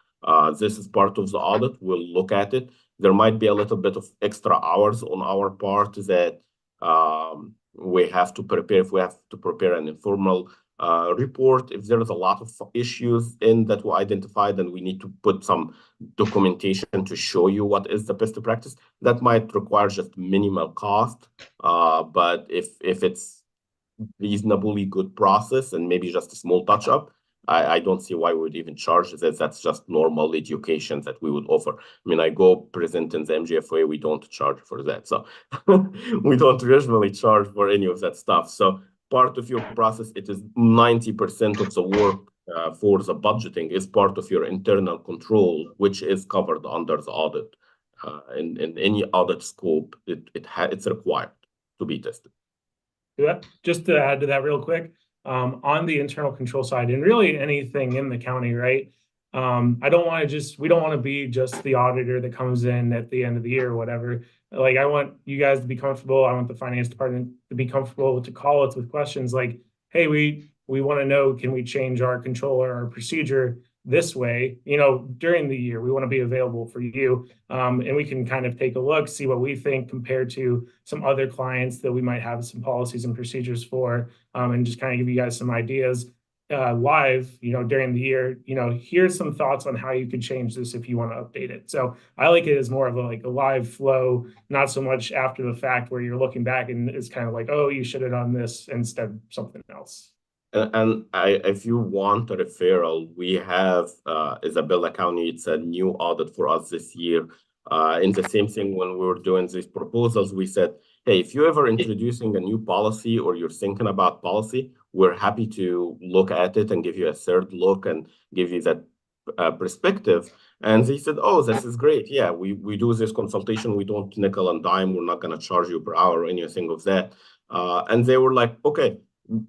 This is part of the audit. We'll look at it. There might be a little bit of extra hours on our part that we have to prepare. If we have to prepare an informal report, if there is a lot of issues in that we identified, and we need to put some documentation to show you what is the best practice, that might require just minimal cost. But if it's reasonably good process and maybe just a small touch up, I don't see why we would even charge this. That's just normal education that we would offer. I mean, I go present in the MGFA, we don't charge for that. So we don't usually charge for any of that stuff. So part of your process, it is 90% of the work for the budgeting is part of your internal control, which is covered under the audit. In any audit scope, it's required to be tested. Yeah, just to add to that real quick, on the internal control side, and really anything in the county, right? We don't want to be just the auditor that comes in at the end of the year or whatever. Like, I want you guys to be comfortable. I want the finance department to be comfortable to call us with questions like, hey, we want to know, can we change our control or our procedure this way, you know, during the year, we want to be available for you. And we can kind of take a look, see what we think compared to some other clients that we might have some policies and procedures for, and just kind of give you guys some ideas live, you know, during the year. You know, here's some thoughts on how you could change this if you want to update it. So I like it as more of a live flow, not so much after the fact where you're looking back and it's kind of like, oh, you should have done this instead of something else. And if you want a referral, we have Isabella County. It's a new audit for us this year. In the same thing, when we were doing these proposals, we said, hey, if you're ever introducing a new policy or you're thinking about policy, we're happy to look at it and give you a third look and give you that perspective. And they said, oh, this is great. Yeah, we do this consultation. We don't nickel and dime. We're not going to charge you per hour or anything of that. And they were like, okay.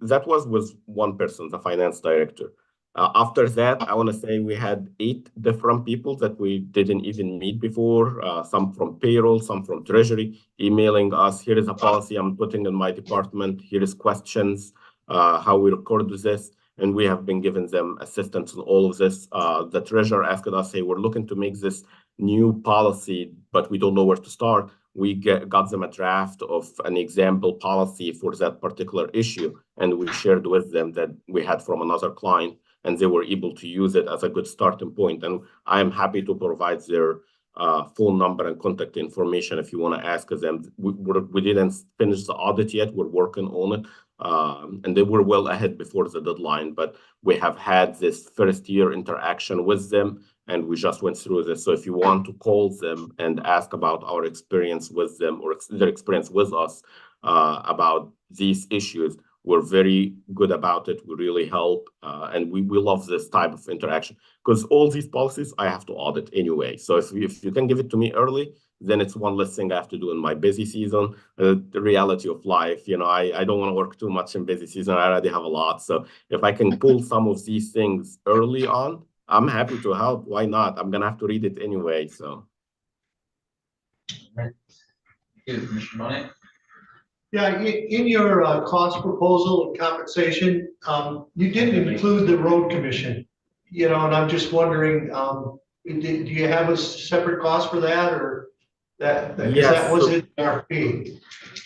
That was with one person, the finance director. After that, I want to say we had 8 different people that we didn't even meet before, some from payroll, some from treasury, emailing us, here is a policy I'm putting in my department, here is questions, how we record this. And we have been giving them assistance in all of this. The treasurer asked us, hey, we're looking to make this new policy, but we don't know where to start. We got them a draft of an example policy for that particular issue, and we shared with them that we had from another client, and they were able to use it as a good starting point. And I am happy to provide their phone number and contact information if you want to ask them. We didn't finish the audit yet. We're working on it, and they were well ahead before the deadline, but we have had this first year interaction with them, and we just went through this. So if you want to call them and ask about our experience with them or their experience with us about these issues, we're very good about it. We really help. And we love this type of interaction because all these policies I have to audit anyway. So if you can give it to me early, then it's one less thing I have to do in my busy season. The reality of life, you know, I don't want to work too much in busy season. I already have a lot. So if I can pull some of these things early on, I'm happy to help. Why not? I'm gonna have to read it anyway. So. Thank you, Commissioner Money. Yeah, in your cost proposal and compensation, you didn't include the road commission. You know, and I'm just wondering, do you have a separate cost for that, or that? Yes, that was in RP.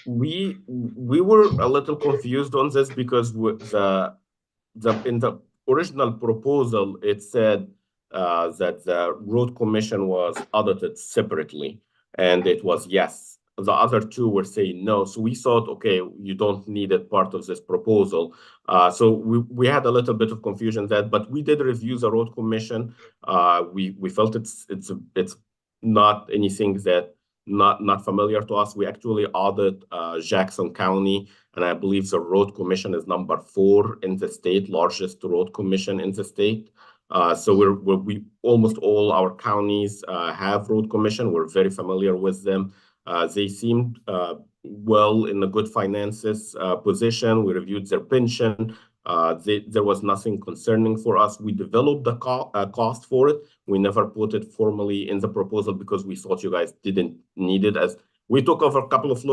We were a little confused on this because with in the original proposal, it said that the road commission was audited separately, and it was yes. The other 2 were saying no. So we thought, okay, you don't need it part of this proposal. So we had a little bit of confusion that, but we did review the road commission. We felt it's not anything that not familiar to us. We actually audit Jackson County, and I believe the road commission is number 4 in the state, largest road commission in the state. So we almost all our counties have road commission. We're very familiar with them. They seemed well in a good finances position. We reviewed their pension. There was nothing concerning for us. We developed the cost for it. We never put it formally in the proposal because we thought you guys didn't need it. As we took over a couple of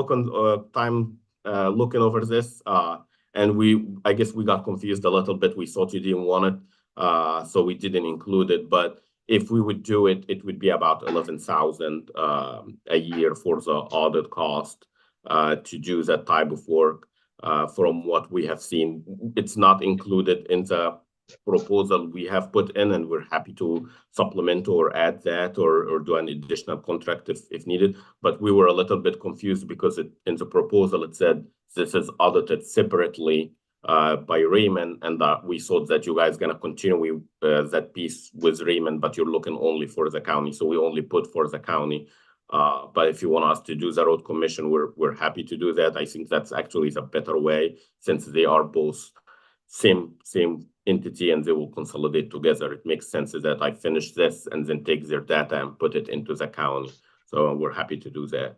time looking over this, and I guess we got confused a little bit. We thought you didn't want it, so we didn't include it. But if we would do it, it would be about $11,000 a year for the audit cost to do that type of work. From what we have seen, it's not included in the proposal we have put in, and we're happy to supplement or add that or do an additional contract if needed. But we were a little bit confused because in the proposal it said this is audited separately by Raymond, and we thought that you guys gonna continue that piece with Raymond, but you're looking only for the county, so we only put for the county. But if you want us to do the road commission, we're happy to do that. I think that's actually the better way, since they are both same entity and they will consolidate together. It makes sense that I finish this and then take their data and put it into the county. So we're happy to do that.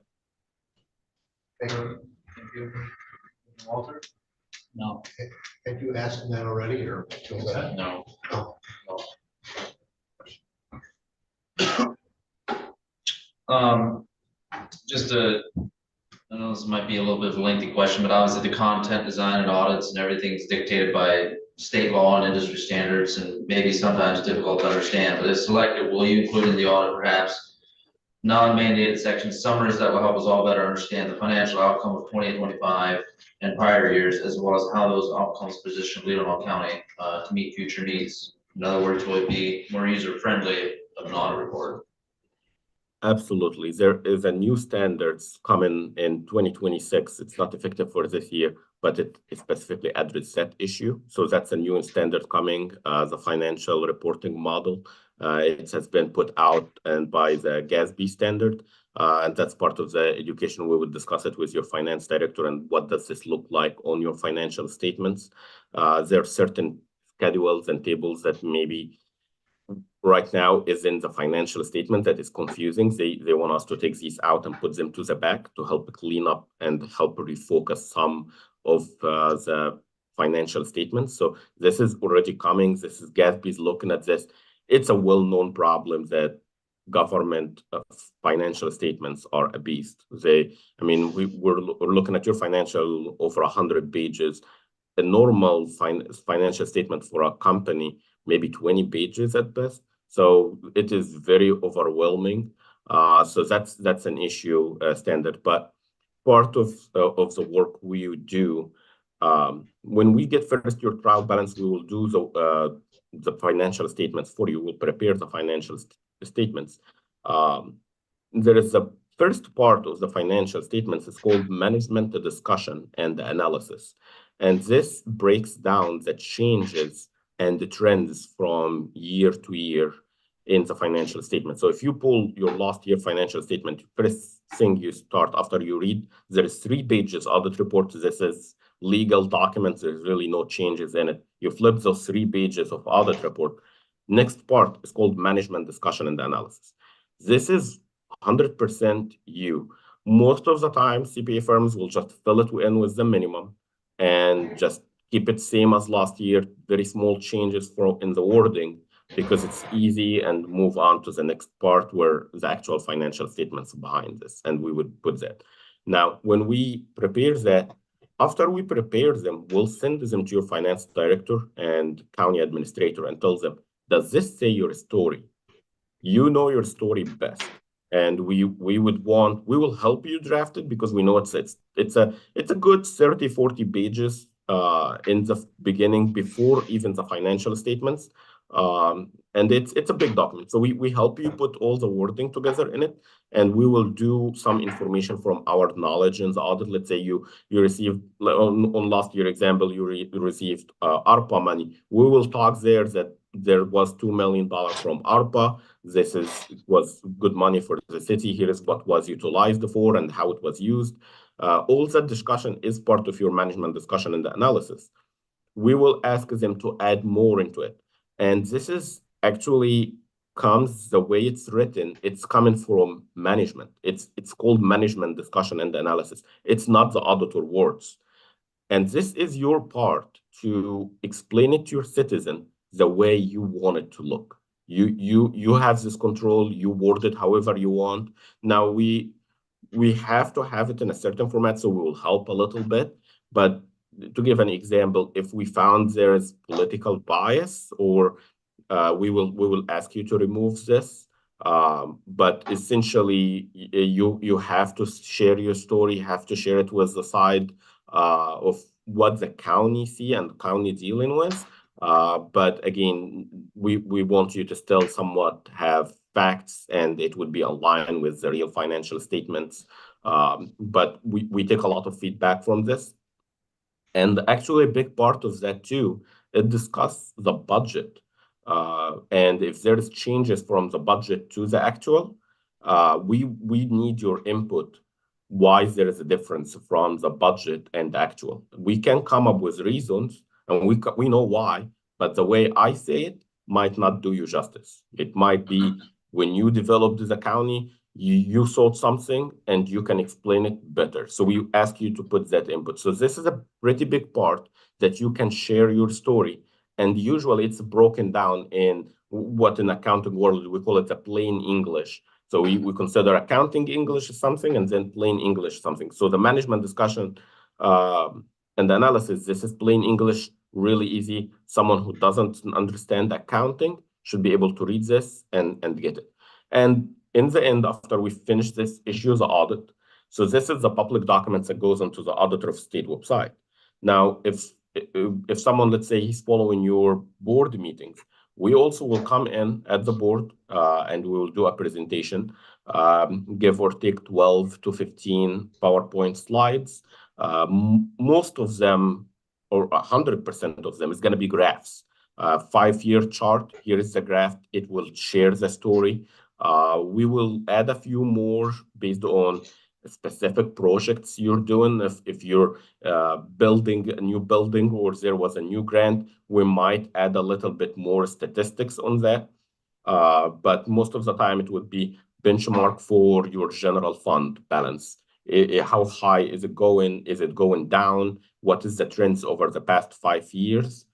Thank you. Walter? No. Had you asked him that already, or? No. Just I know this might be a little bit of a lengthy question, but obviously the content design and audits and everything is dictated by state law and industry standards and maybe sometimes difficult to understand, but if selected, will you include in the audit perhaps non-mandated sections, summaries that will help us all better understand the financial outcome of 2025 and prior years, as well as how those outcomes position Leelanau County to meet future needs? In other words, will it be more user-friendly of an audit report? Absolutely. There is a new standards coming in 2026. It's not effective for this year, but it specifically addresses that issue. So that's a new standard coming, the financial reporting model. It has been put out and by the GASB standard, and that's part of the education. We would discuss it with your finance director and what does this look like on your financial statements. There are certain schedules and tables that maybe right now is in the financial statement that is confusing. They want us to take these out and put them to the back to help clean up and help refocus some of the financial statements. So this is already coming. This is GASB is looking at this. It's a well-known problem that government financial statements are a beast. We're looking at your financial over 100 pages. A normal financial statement for a company, maybe 20 pages at best. So it is very overwhelming. So that's an issue standard. But part of the work we do, when we get first your trial balance, we will do the financial statements for you. We'll prepare the financial statements. There is a first part of the financial statements is called management discussion and analysis. And this breaks down the changes and the trends from year to year in the financial statement. So if you pull your last year financial statement, first thing you start after you read, there is 3 pages audit report. This is legal documents. There's really no changes in it. You flip those 3 pages of audit report. Next part is called management discussion and analysis. This is 100% you. Most of the time, CPA firms will just fill it in with the minimum and just keep it same as last year, very small changes in the wording because it's easy, and move on to the next part where the actual financial statements behind this, and we would put that. Now, when we prepare that, after we prepare them, we'll send them to your finance director and county administrator and tell them, does this say your story? You know your story best. And we will help you draft it because we know it's a good 30, 40 pages in the beginning before even the financial statements. And it's a big document. So we help you put all the wording together in it, and we will do some information from our knowledge in the audit. Let's say you received, on last year example, you received ARPA money. We will talk there that there was $2 million from ARPA. This was good money for the city. Here is what was utilized for and how it was used. All that discussion is part of your management discussion and the analysis. We will ask them to add more into it. And this is actually comes the way it's written. It's coming from management. It's called management discussion and analysis. It's not the auditor words. And this is your part to explain it to your citizen the way you want it to look. You have this control. You word it however you want. Now we have to have it in a certain format, so we will help a little bit. But to give an example, if we found there is political bias, or we will ask you to remove this. But essentially, you have to share your story. You have to share it with the side of what the county see and county dealing with. But again, we want you to still somewhat have facts, and it would be aligned with the real financial statements. But we take a lot of feedback from this. And actually a big part of that too, it discusses the budget. And if there's changes from the budget to the actual, we need your input. Why there is a difference from the budget and actual? We can come up with reasons, and we know why, but the way I say it might not do you justice. It might be when you developed the county, you saw something and you can explain it better. So we ask you to put that input. So this is a pretty big part that you can share your story. And usually it's broken down in what in accounting world, we call it a plain English. So we consider accounting English something and then plain English something. So the management discussion and analysis, this is plain English really easy. Someone who doesn't understand accounting should be able to read this and get it. And in the end, after we finish this, issue the audit. So this is the public documents that goes onto the Auditor of State website. Now, if someone, let's say he's following your board meetings, we also will come in at the board and we will do a presentation, give or take 12 to 15 PowerPoint slides. Most of them, or 100% of them, is going to be graphs. 5-year chart, here is the graph, it will share the story. We will add a few more based on specific projects you're doing. If you're building a new building or there was a new grant, we might add a little bit more statistics on that. But most of the time it would be benchmark for your general fund balance. How high is it going? Is it going down? What is the trends over the past 5 years?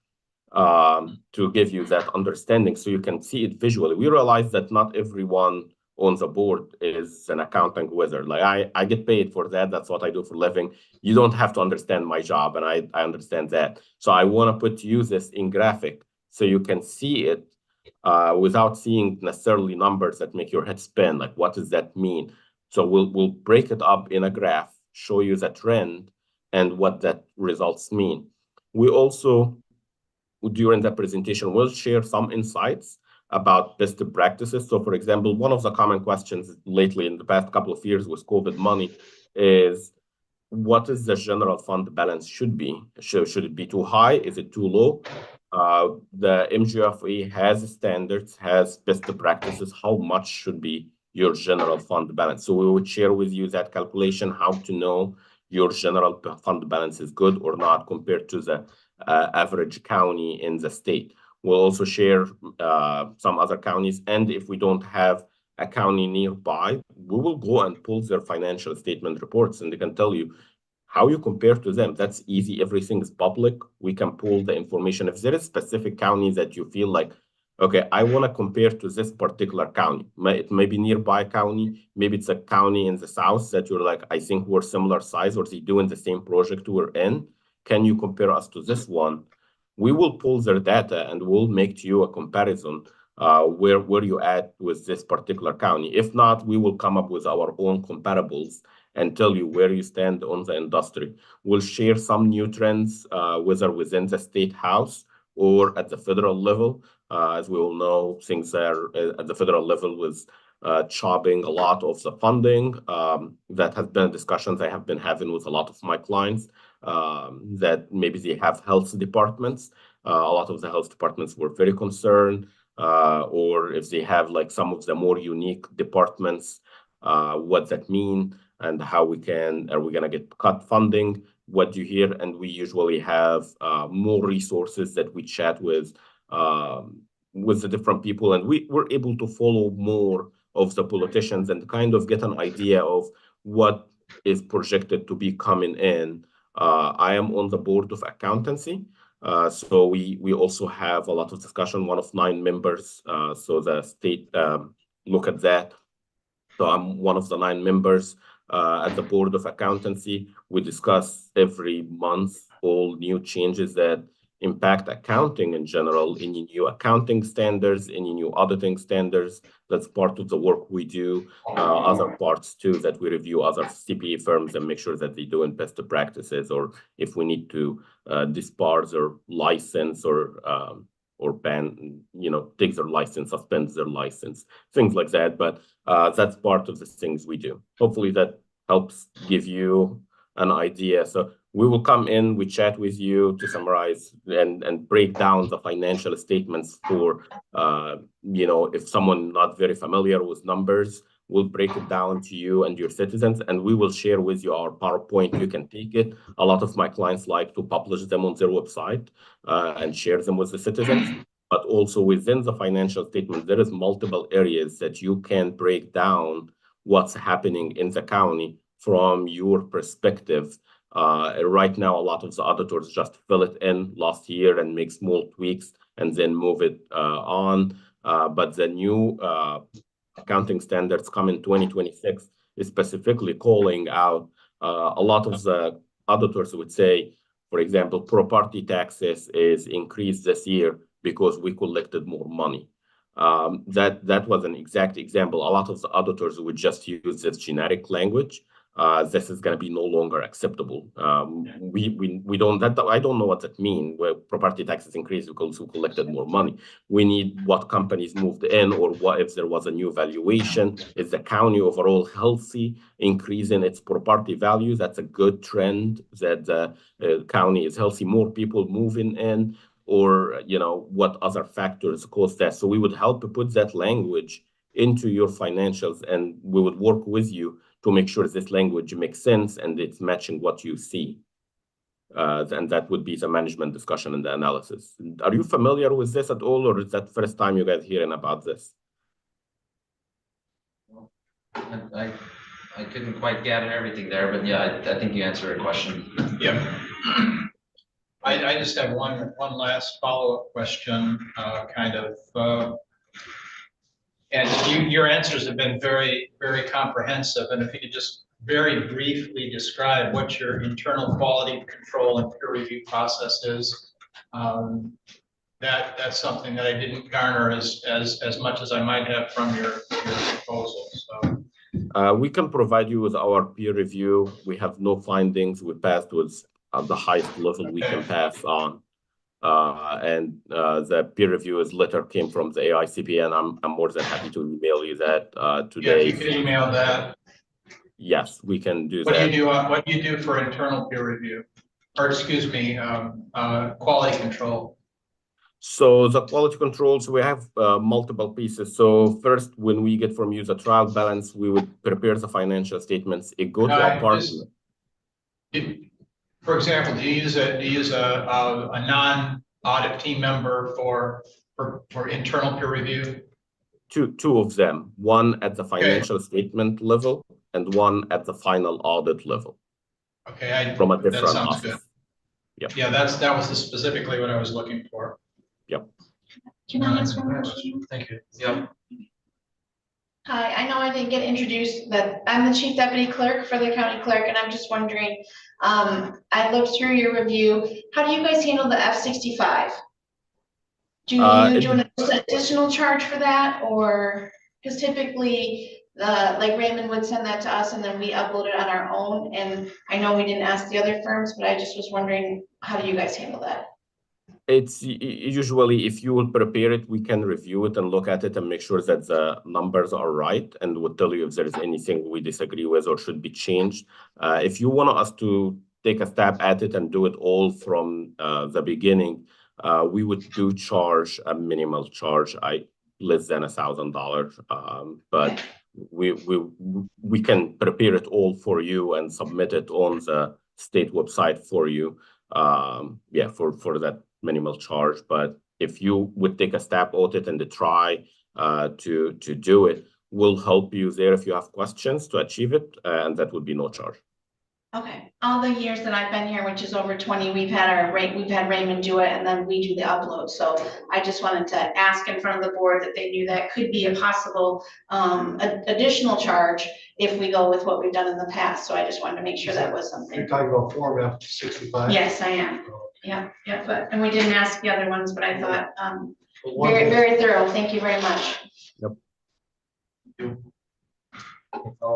To give you that understanding so you can see it visually. We realize that not everyone on the board is an accounting wizard. Like I get paid for that. That's what I do for a living. You don't have to understand my job, and I understand that. So I want to put you this in graphic so you can see it without seeing necessarily numbers that make your head spin. Like, what does that mean? So we'll break it up in a graph, show you the trend and what that results mean. We also, during the presentation, we'll share some insights about best practices. So for example, one of the common questions lately in the past couple of years with COVID money is, what is the general fund balance should be? Should it be too high? Is it too low? The MGFA has standards, has best practices, how much should be your general fund balance. So we would share with you that calculation, how to know your general fund balance is good or not compared to the average county in the state. We'll also share some other counties, and if we don't have a county nearby, we will go and pull their financial statement reports, and they can tell you how you compare to them. That's easy. Everything is public. We can pull the information. If there is specific counties that you feel like, okay, I want to compare to this particular county. It may be nearby county. Maybe it's a county in the south that you're like, I think we're similar size, or they doing the same project we're in. Can you compare us to this one? We will pull their data and we'll make to you a comparison where you at with this particular county. If not, we will come up with our own comparables and tell you where you stand on the industry. We'll share some new trends, whether within the state house or at the federal level. As we all know, things are at the federal level with chopping a lot of the funding. That has been discussions I have been having with a lot of my clients, that maybe they have health departments. A lot of the health departments were very concerned, or if they have like some of the more unique departments, what that mean and how are we gonna get cut funding? What do you hear? And we usually have more resources that we chat with the different people, and we're able to follow more of the politicians and kind of get an idea of what is projected to be coming in. I am on the board of accountancy, so we also have a lot of discussion, one of 9 members, so the state look at that. So I'm one of the 9 members at the board of accountancy. We discuss every month all new changes that impact accounting in general, any new accounting standards, any new auditing standards. That's part of the work we do. Other parts too, that we review other CPA firms and make sure that they do best practices, or if we need to disbar or license or ban, take their license, suspend their license, things like that. But that's part of the things we do. Hopefully that helps give you an idea. So we will come in, we chat with you to summarize and break down the financial statements for, if someone not very familiar with numbers, we'll break it down to you and your citizens, and we will share with you our PowerPoint. You can take it. A lot of my clients like to publish them on their website and share them with the citizens. But also within the financial statement, there is multiple areas that you can break down what's happening in the county from your perspective. Right now, a lot of the auditors just fill it in last year and make small tweaks and then move it on. But the new accounting standards come in 2026 is specifically calling out a lot of the auditors would say, For example, property taxes is increased this year because we collected more money. That was an exact example. A lot of the auditors would just use this generic language. This is going to be no longer acceptable. We don't, I don't know what that means, where property taxes increase because we collected more money. We need what companies moved in, or what if there was a new valuation. Is the county overall healthy, increasing its property value? That's a good trend, that the county is healthy, more people moving in, or what other factors cause that. So we would help put that language into your financials, and we would work with you to make sure this language makes sense and it's matching what you see. And that would be the management discussion and the analysis. Are you familiar with this at all, or is that first time you guys hearing about this? I couldn't quite gather everything there, but yeah, I think you answered a question. Yeah. I just have one last follow-up question, and your answers have been very, very comprehensive. And if you could just very briefly describe what your internal quality control and peer review process is, that's something that I didn't garner as much as I might have from your proposal. So. We can provide you with our peer review. We have no findings. We passed with the highest level we can pass on. And the peer review's letter came from the AICP, and I'm more than happy to email you that today. Yeah, if you could email that. Yes, we can do What that. What do you do for internal peer review, or excuse me, quality control? So the quality controls, we have multiple pieces. So first, when we get from you the trial balance, we would prepare the financial statements. It goes to our partner. For example, do you use a non-audit team member for internal peer review? Two of them, one at the financial statement level and one at the final audit level. Okay, from a different that sounds office. good. Yep. Yeah, that was specifically what I was looking for. Yep. Can I ask one question? Thank you. Yep. Hi, I know I didn't get introduced, but I'm the chief deputy clerk for the county clerk, and I'm just wondering, I looked through your review. How do you guys handle the F-65? Do you do an additional charge for that, or, because typically, like Raymond would send that to us and then we upload it on our own, and I know we didn't ask the other firms, but I just was wondering, how do you guys handle that? It's usually, if you will prepare it, we can review it and look at it and make sure that the numbers are right, and we'll tell you if there's anything we disagree with or should be changed. If you want us to take a stab at it and do it all from the beginning, we would do charge a minimal charge, less than $1,000. But we can prepare it all for you and submit it on the state website for you. Yeah, for that minimal charge. But if you would take a stab at it and try to do it, we'll help you there if you have questions to achieve it, and that would be no charge. Okay, all the years that I've been here, which is over 20, we've had Raymond do it, and then we do the upload. So I just wanted to ask in front of the board that they knew that could be a possible additional charge if we go with what we've done in the past. So I just wanted to make sure that was something. You're talking about Form F-65? Yes, I am. Yeah, and we didn't ask the other ones, but I thought very, very thorough. Thank you very much. Yep.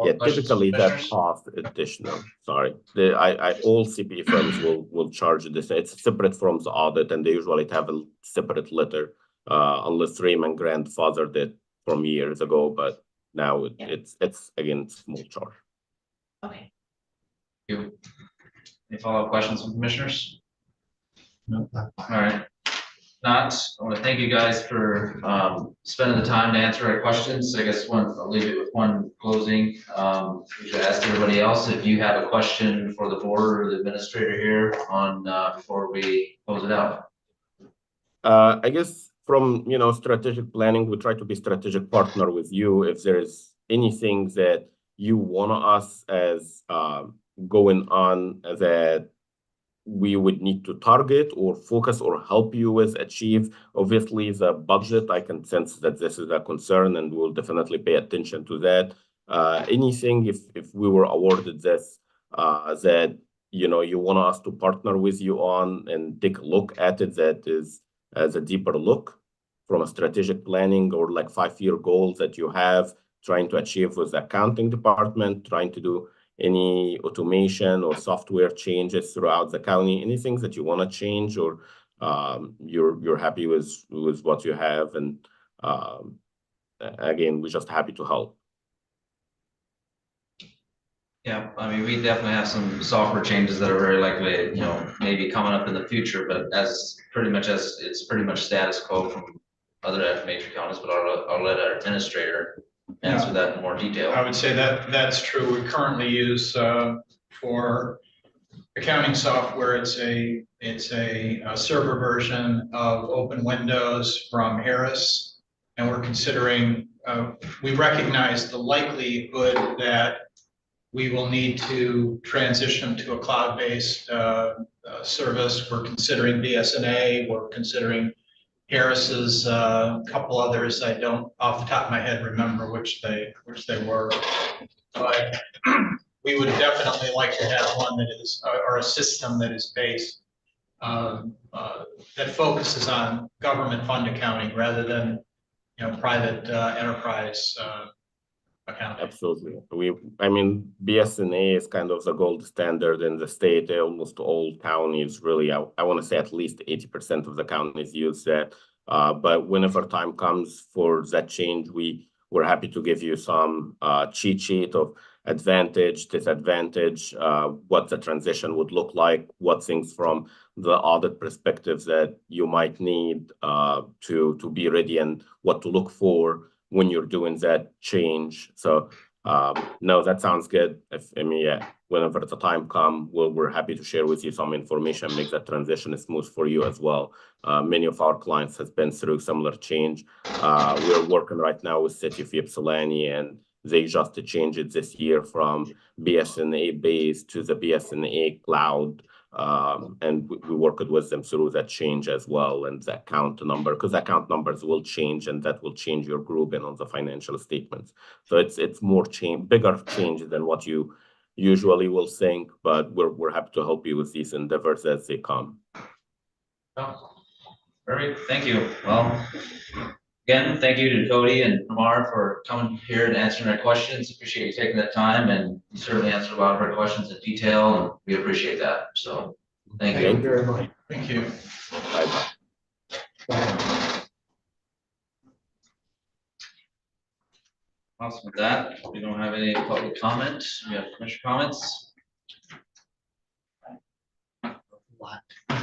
Yeah, typically that cost additional. Sorry, all CPA firms will charge this. It's separate from the audit, and they usually have a separate letter, unless Raymond grandfathered it from years ago. But now it's again small charge. Okay. Thank you. Any follow-up questions from commissioners? No. All right. I want to thank you guys for spending the time to answer our questions. I guess I'll leave it with one closing. We should ask everybody else if you have a question for the board or the administrator here on before we close it out. I guess from strategic planning, we try to be strategic partner with you. If there is anything that you want us as going on that we would need to target or focus or help you with achieve. Obviously, the budget, I can sense that this is a concern, and we'll definitely pay attention to that. Anything, if we were awarded this, that you want us to partner with you on and take a look at it, that is as a deeper look from a strategic planning or like 5-year goals that you have trying to achieve with the accounting department, trying to do any automation or software changes throughout the county, anything that you want to change, or you're happy with what you have. And again, we're just happy to help. Yeah, I mean, we definitely have some software changes that are very likely, maybe coming up in the future, but it's pretty much status quo from other major counties, but I'll let our administrator answer that in more detail. I would say that that's true. We currently use for accounting software, it's a server version of Open Windows from Harris, and we're considering. We recognize the likelihood that we will need to transition to a cloud-based service. We're considering BSNA. We're considering Harris's, a couple others. I don't, off the top of my head, remember which they were. But we would definitely like to have one that is, or a system that is based, that focuses on government fund accounting rather than, private enterprise accounting. Absolutely. BSNA is kind of the gold standard in the state. Almost all counties, really, I want to say at least 80% of the counties use that. But whenever time comes for that change, we're happy to give you some cheat sheet of advantage, disadvantage, what the transition would look like, what things from the audit perspective that you might need to be ready, and what to look for when you're doing that change. So no, that sounds good. Whenever the time comes, we're happy to share with you some information, make that transition smooth for you as well. Many of our clients has been through similar change. We're working right now with City of Ypsilanti, and they just changed it this year from BSNA based to the BSNA cloud. And we worked with them through that change as well, and the account number, because account numbers will change, and that will change your grouping on the financial statements. So it's more bigger change than what you usually will think, but we're happy to help you with these endeavors as they come. Oh, perfect. Thank you. Well, again, thank you to Cody and Amar for coming here and answering our questions. Appreciate you taking that time, and you certainly answered a lot of our questions in detail, and we appreciate that. So thank you. Thank you very much. Thank you. Bye-bye. Awesome. With that, we don't have any public comment. We have commissioner comments.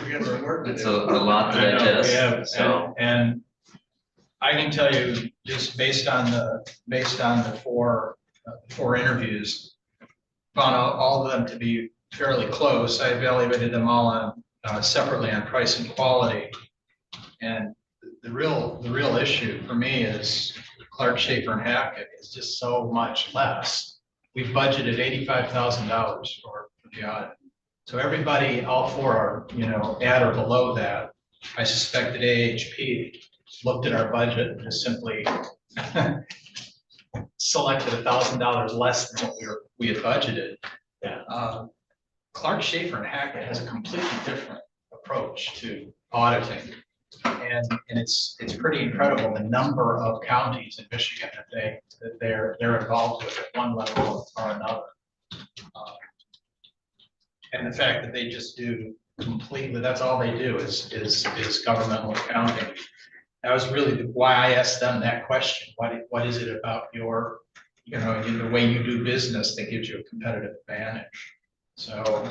It's a lot to digest. And I can tell you, just based on the four interviews, found all of them to be fairly close. I evaluated them all on separately on price and quality, and the real issue for me is Clark, Schaefer, and Hackett is just so much less. We've budgeted $85,000 for the audit. So everybody, all four are, at or below that. I suspect that AHP looked at our budget and just simply selected $1,000 less than what we had budgeted. Yeah. Clark, Schaefer, and Hackett has a completely different approach to auditing. And it's pretty incredible the number of counties in Michigan that they're involved with at one level or another. And the fact that they just do completely, that's all they do is governmental accounting. That was really why I asked them that question. What is it about your, the way you do business that gives you a competitive advantage? So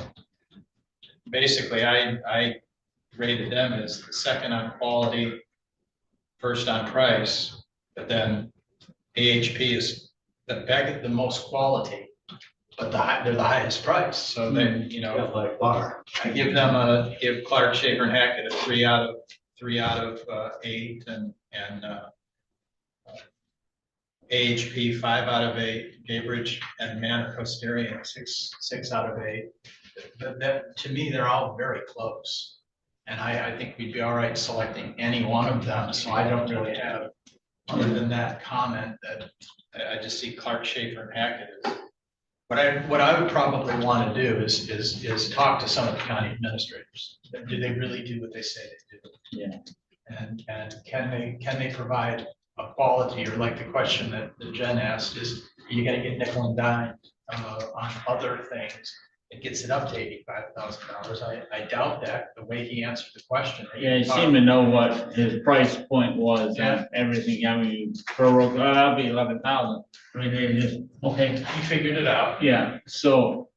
basically I rated them as the second on quality, first on price, but then AHP is the most quality, but they're the highest price. So then, like bar. I give Clark, Schaefer, and Hackett a 3 out of 8, and AHP 5 out of 8, Gaybridge and Manor-Costerian 6 out of 8. That to me, they're all very close. And I think we'd be all right selecting any one of them. So I don't really have, other than that comment, that I just see Clark, Schaefer, and Hackett as What I would probably want to do is talk to some of the county administrators. Do they really do what they say they do? Yeah. And can they provide a quality, or like the question that Jen asked is, are you gonna get nickel and dime on other things? It gets it up to $85,000. I doubt that, the way he answered the question. Yeah, he seemed to know what his price point was and everything. I mean, that'll be 11,000. I mean, they just, okay, He figured it out. yeah, so,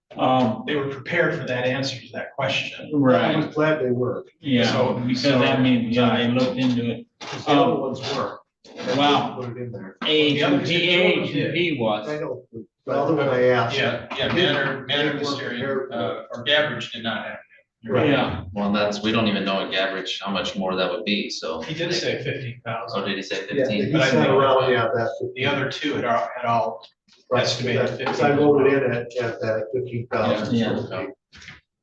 They were prepared for that answer to that question. I right, was glad they were. yeah, So- because that means, yeah, they looked into it. The other ones were. Wow. Put it in there. The other two AHP I was, know, the other one I asked. Yeah, Manor Mysterian, or Gabbridge did not have. Right. yeah, Well, we don't even know at Gabbridge how much more that would be, so. He did say Oh, 15,000. did he say Yeah, 15? he But I sent think- around, yeah, that. The other two had all estimated Because 15. I voted in at that 15,000. Yeah.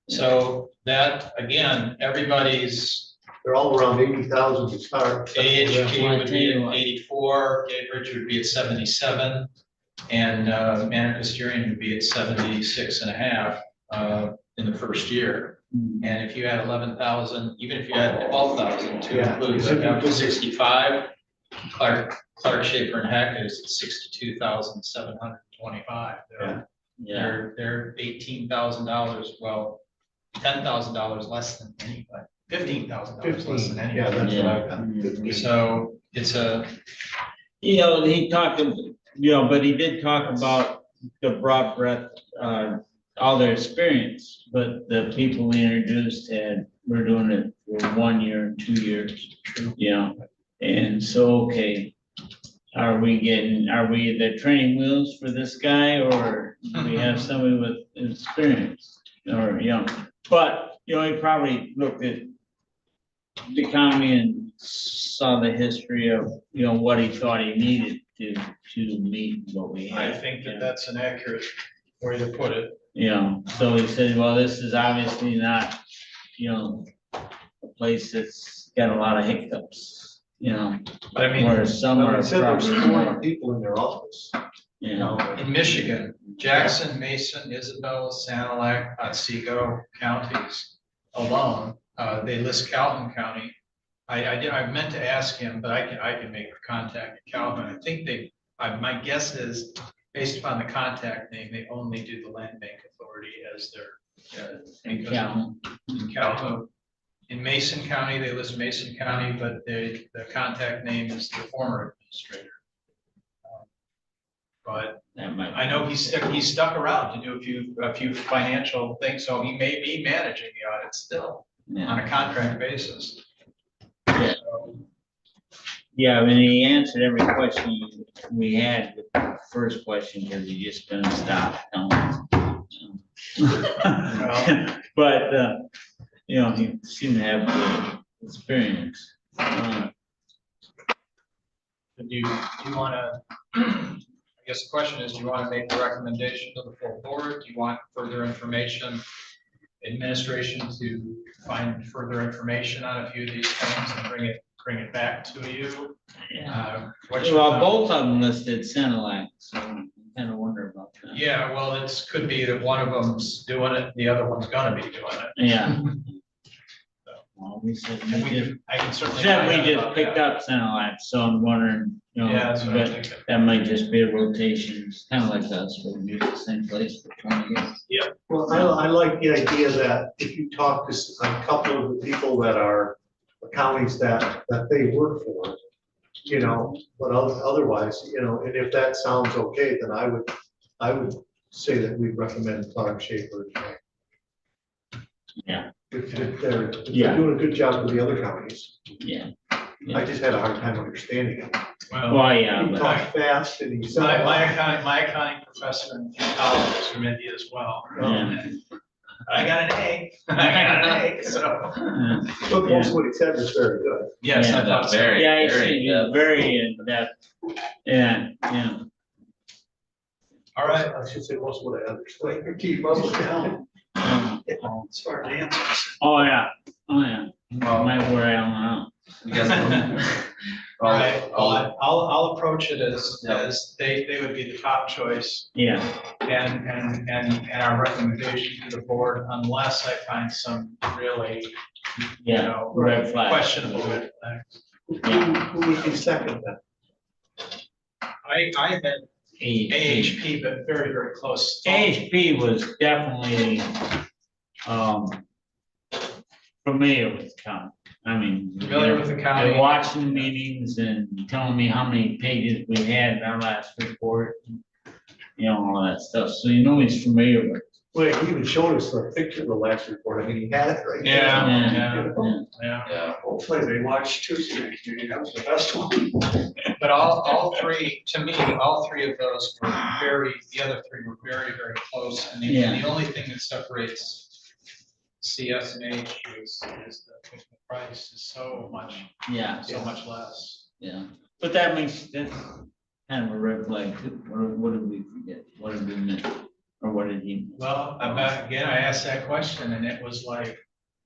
So that, again, everybody's They're all around 80,000 to start. AHP Well, I would tell be you at what. 84, Gabbridge would be at 77, and Manor Mysterian would be at 76 and a half in the first year. And if you add 11,000, even if you add 12,000 to Yeah. include the up to 65, Clark, Schaefer and Heck is at 62,725. yeah, They're $18,000, well, $10,000 less than anybody, $15,000 less than 15, yeah, anybody. that's what I got. 15. So it's a, he talked, but he did talk about the broad breadth, all their experience, but the people we introduced were doing it for 1 year and 2 years, and so, okay. Are we the training wheels for this guy, or do we have somebody with experience, or, but, he probably looked at the county and saw the history of, what he thought he needed to meet what we had. I think that's an accurate way to put it. So he said, well, this is obviously not, a place that's got a lot of hiccups, But I mean, where some are. They said there's probably 4 people in their office. in Michigan, Jackson, Mason, Isabel, Sanilac, Otsego counties alone, they list Calhoun County. I meant to ask him, but I can make a contact at Calhoun. I think my guess is, based upon the contact name, they only do the Land Bank Authority as their. In Calhoun. In Calhoun. In Mason County, they list Mason County, but the contact name is the former administrator. But That might. I know he's stuck around to do a few financial things, so he may be managing the audit still on a contract basis. Yeah, I mean, he answered every question we had, with the first question, because he just couldn't stop. But, he seemed to have the experience. Do you want to, I guess the question is, do you want to make a recommendation to the full board? Do you want further information, administration to find further information on a few of these things and bring it back to you? What's your Well, thought? both of them listed Sanilac, so I kind of wonder about that. Yeah, well, it could be that one of them's doing it, the other one's gonna be doing it. Yeah. Well, we said, And I can certainly. we find out just about picked that. up Sanilac, so I'm wondering, Yeah, that's what I'm but thinking. that might just be a rotation, it's kind of like us, we've used the same place for 20 years. Well, I like the idea that if you talk to a couple of the people that are counties that they work for, but otherwise, and if that sounds okay, then I would say that we recommend Clark, Schaefer. Yeah. If they're doing a good job with the other counties. Yeah. I just had a hard time understanding it. Well, yeah, He but talked fast and he said. My accounting professor in college is from India as well. Yeah. I got an A. I got an A, so. But most of what he said was very good. Yes, I thought so. Very, yeah, very, very in depth. Yeah. All right. I should say most of what I understood. Keep up with that. As far as answers. Oh, yeah, might wear out. You guys. Right, well, I'll approach it as they would be the top choice. Yeah, And our recommendation to the board, unless I find some really, you yeah, know, red flag. questionable red flags. Who would be second then? I had AHP, but very, very close. AHP was definitely, familiar with the county. I mean. Familiar with the county. And watching meetings and telling me how many pages we had in our last report. You know, all that stuff, so you know he's familiar with it. Well, he even showed us the picture of the last report. I mean, he had it right there. Yeah. Hopefully they watched Tuesday night meeting, that was the best one. But all three, to me, all three of those were the other three were very, very close. And the only thing that separates CS and AHU is the price is so much less. Yeah, but that makes, that's kind of a red flag. What did we forget? What did we miss? Or what did he? Well, again, I asked that question and it was like,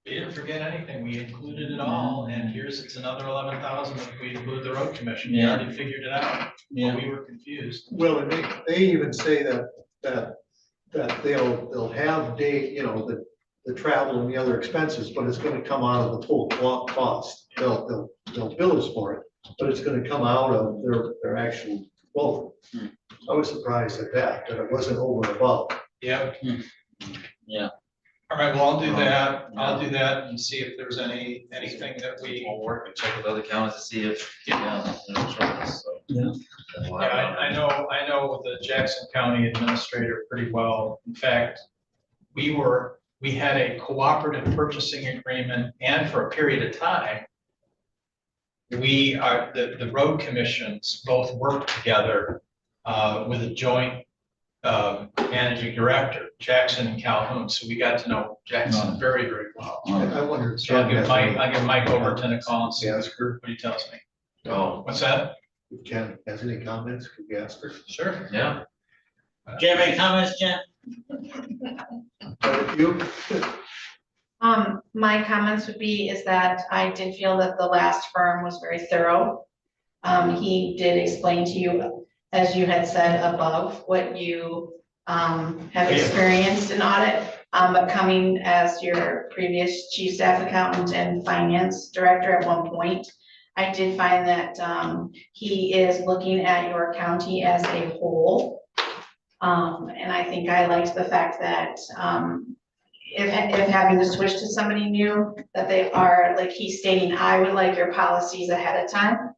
we didn't forget anything. We included it all. And it's another 11,000 if we include the road commission. We already figured it out. Yeah. But we were confused. Well, and they even say that they'll have the travel and the other expenses, but it's gonna come out of the full cost. They'll bill us for it, but it's gonna come out of their actual quote. I was surprised at that it wasn't over and above. Yep. Yeah. All right, well, I'll do that. I'll do that and see if there's anything that We'll work and check with other counties to see if, Yeah. I know the Jackson County Administrator pretty well. In fact, we had a cooperative purchasing agreement, and for a period of time, the road commissions both worked together with a joint managing director, Jackson and Calhoun. So we got to know Jackson very, very well. I wonder. So I'll give Mike Overton a call and see what he tells me. Oh, What's that? Ken has any comments? Could you ask her? Sure. yeah. Do you have any comments, Jen? You? My comments would be is that I did feel that the last firm was very thorough. He did explain to you, as you had said above, what you have experienced in audit, but coming as your previous chief staff accountant and finance director at one point, I did find that he is looking at your county as a whole. And I think I liked the fact that if having to switch to somebody new, that they are, like he's stating, I would like your policies ahead of time.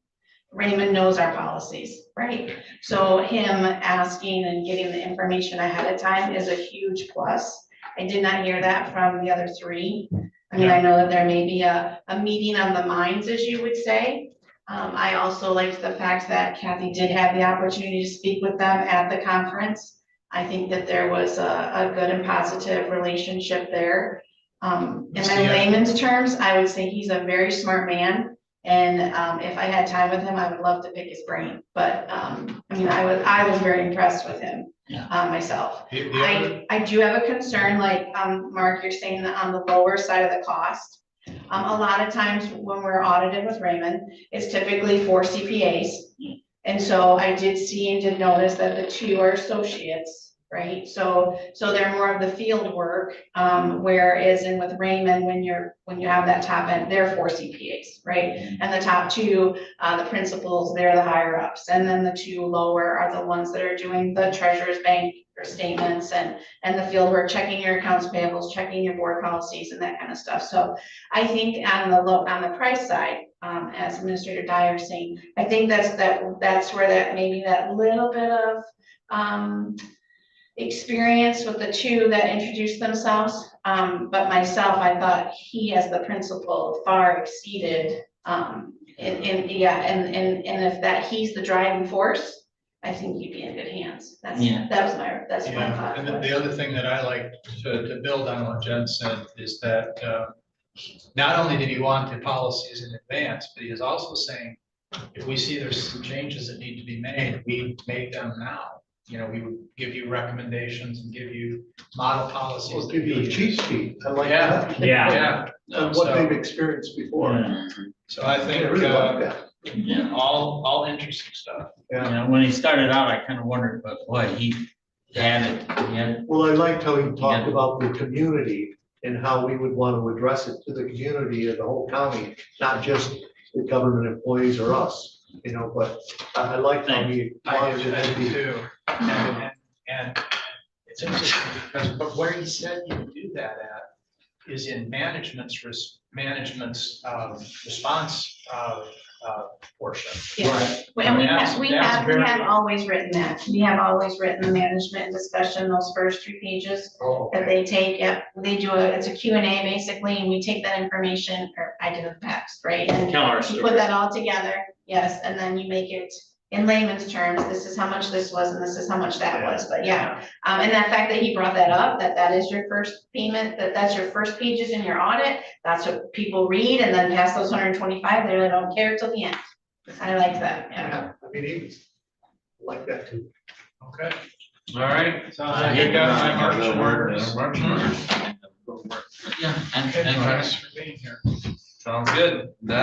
Raymond knows our policies, right? So him asking and getting the information ahead of time is a huge plus. I did not hear that from the other three. I mean, I know that there may be a meeting of the minds, as you would say. I also liked the fact that Kathy did have the opportunity to speak with them at the conference. I think that there was a good and positive relationship there. In my layman's terms, I would say he's a very smart man. And if I had time with him, I would love to pick his brain. But I mean, I was very impressed with him myself. I do have a concern, like Mark, you're saying that on the lower side of the cost. A lot of times when we're audited with Raymond, it's typically 4 CPAs. And so I did see and did notice that the 2 are associates, right? So they're more of the field work, whereas in with Raymond, when you have that top end, they're 4 CPAs, right? And the top 2, the principals, they're the higher ups. And then the 2 lower are the ones that are doing the treasurer's bank or statements and the field work, checking your accounts payables, checking your board policies and that kind of stuff. So I think on the price side, as Administrator Dyer is saying, I think that's where that maybe that little bit of experience with the 2 that introduced themselves. But myself, I thought he as the principal far exceeded and if that he's the driving force, I think you'd be in good hands. That's my thought. And then the other thing that I like to build on what Jen said is that not only did he want the policies in advance, but he is also saying, if we see there's some changes that need to be made, we make them now. You know, we would give you recommendations and give you model policies. We'll give you a cheat sheet. I like that. Yeah. And what they've experienced before. So I think, I really like that. Yeah. all interesting stuff. You know, when he started out, I kind of wondered, but boy, he had it, he had Well, I liked how he talked about the community and how we would want to address it to the community of the whole county, not just the government employees or us, you know, but I liked how he I wanted did it to be. too. And it's interesting because, but where he said you would do that at is in management's response portion. Yeah. And we That's- we that's have, we very- have always written that. We have always written the management discussion, those first 3 pages Oh, that they take. Yep, they do it's a Q&A basically, and we take that information, or I did in the past, right? And Tell our you story. put that all together, yes, and then you make it in layman's terms, this is how much this was and this is how much that was, but yeah. And that fact that he brought that up, that is your first payment, that's your first pages in your audit, that's what people read, and then past those 125, they really don't care till the end. I like that, yeah. yeah, I mean, he like that too. Okay. All right. Sounds like you got my marching orders. Yeah, and, Thanks for being here. sounds good. That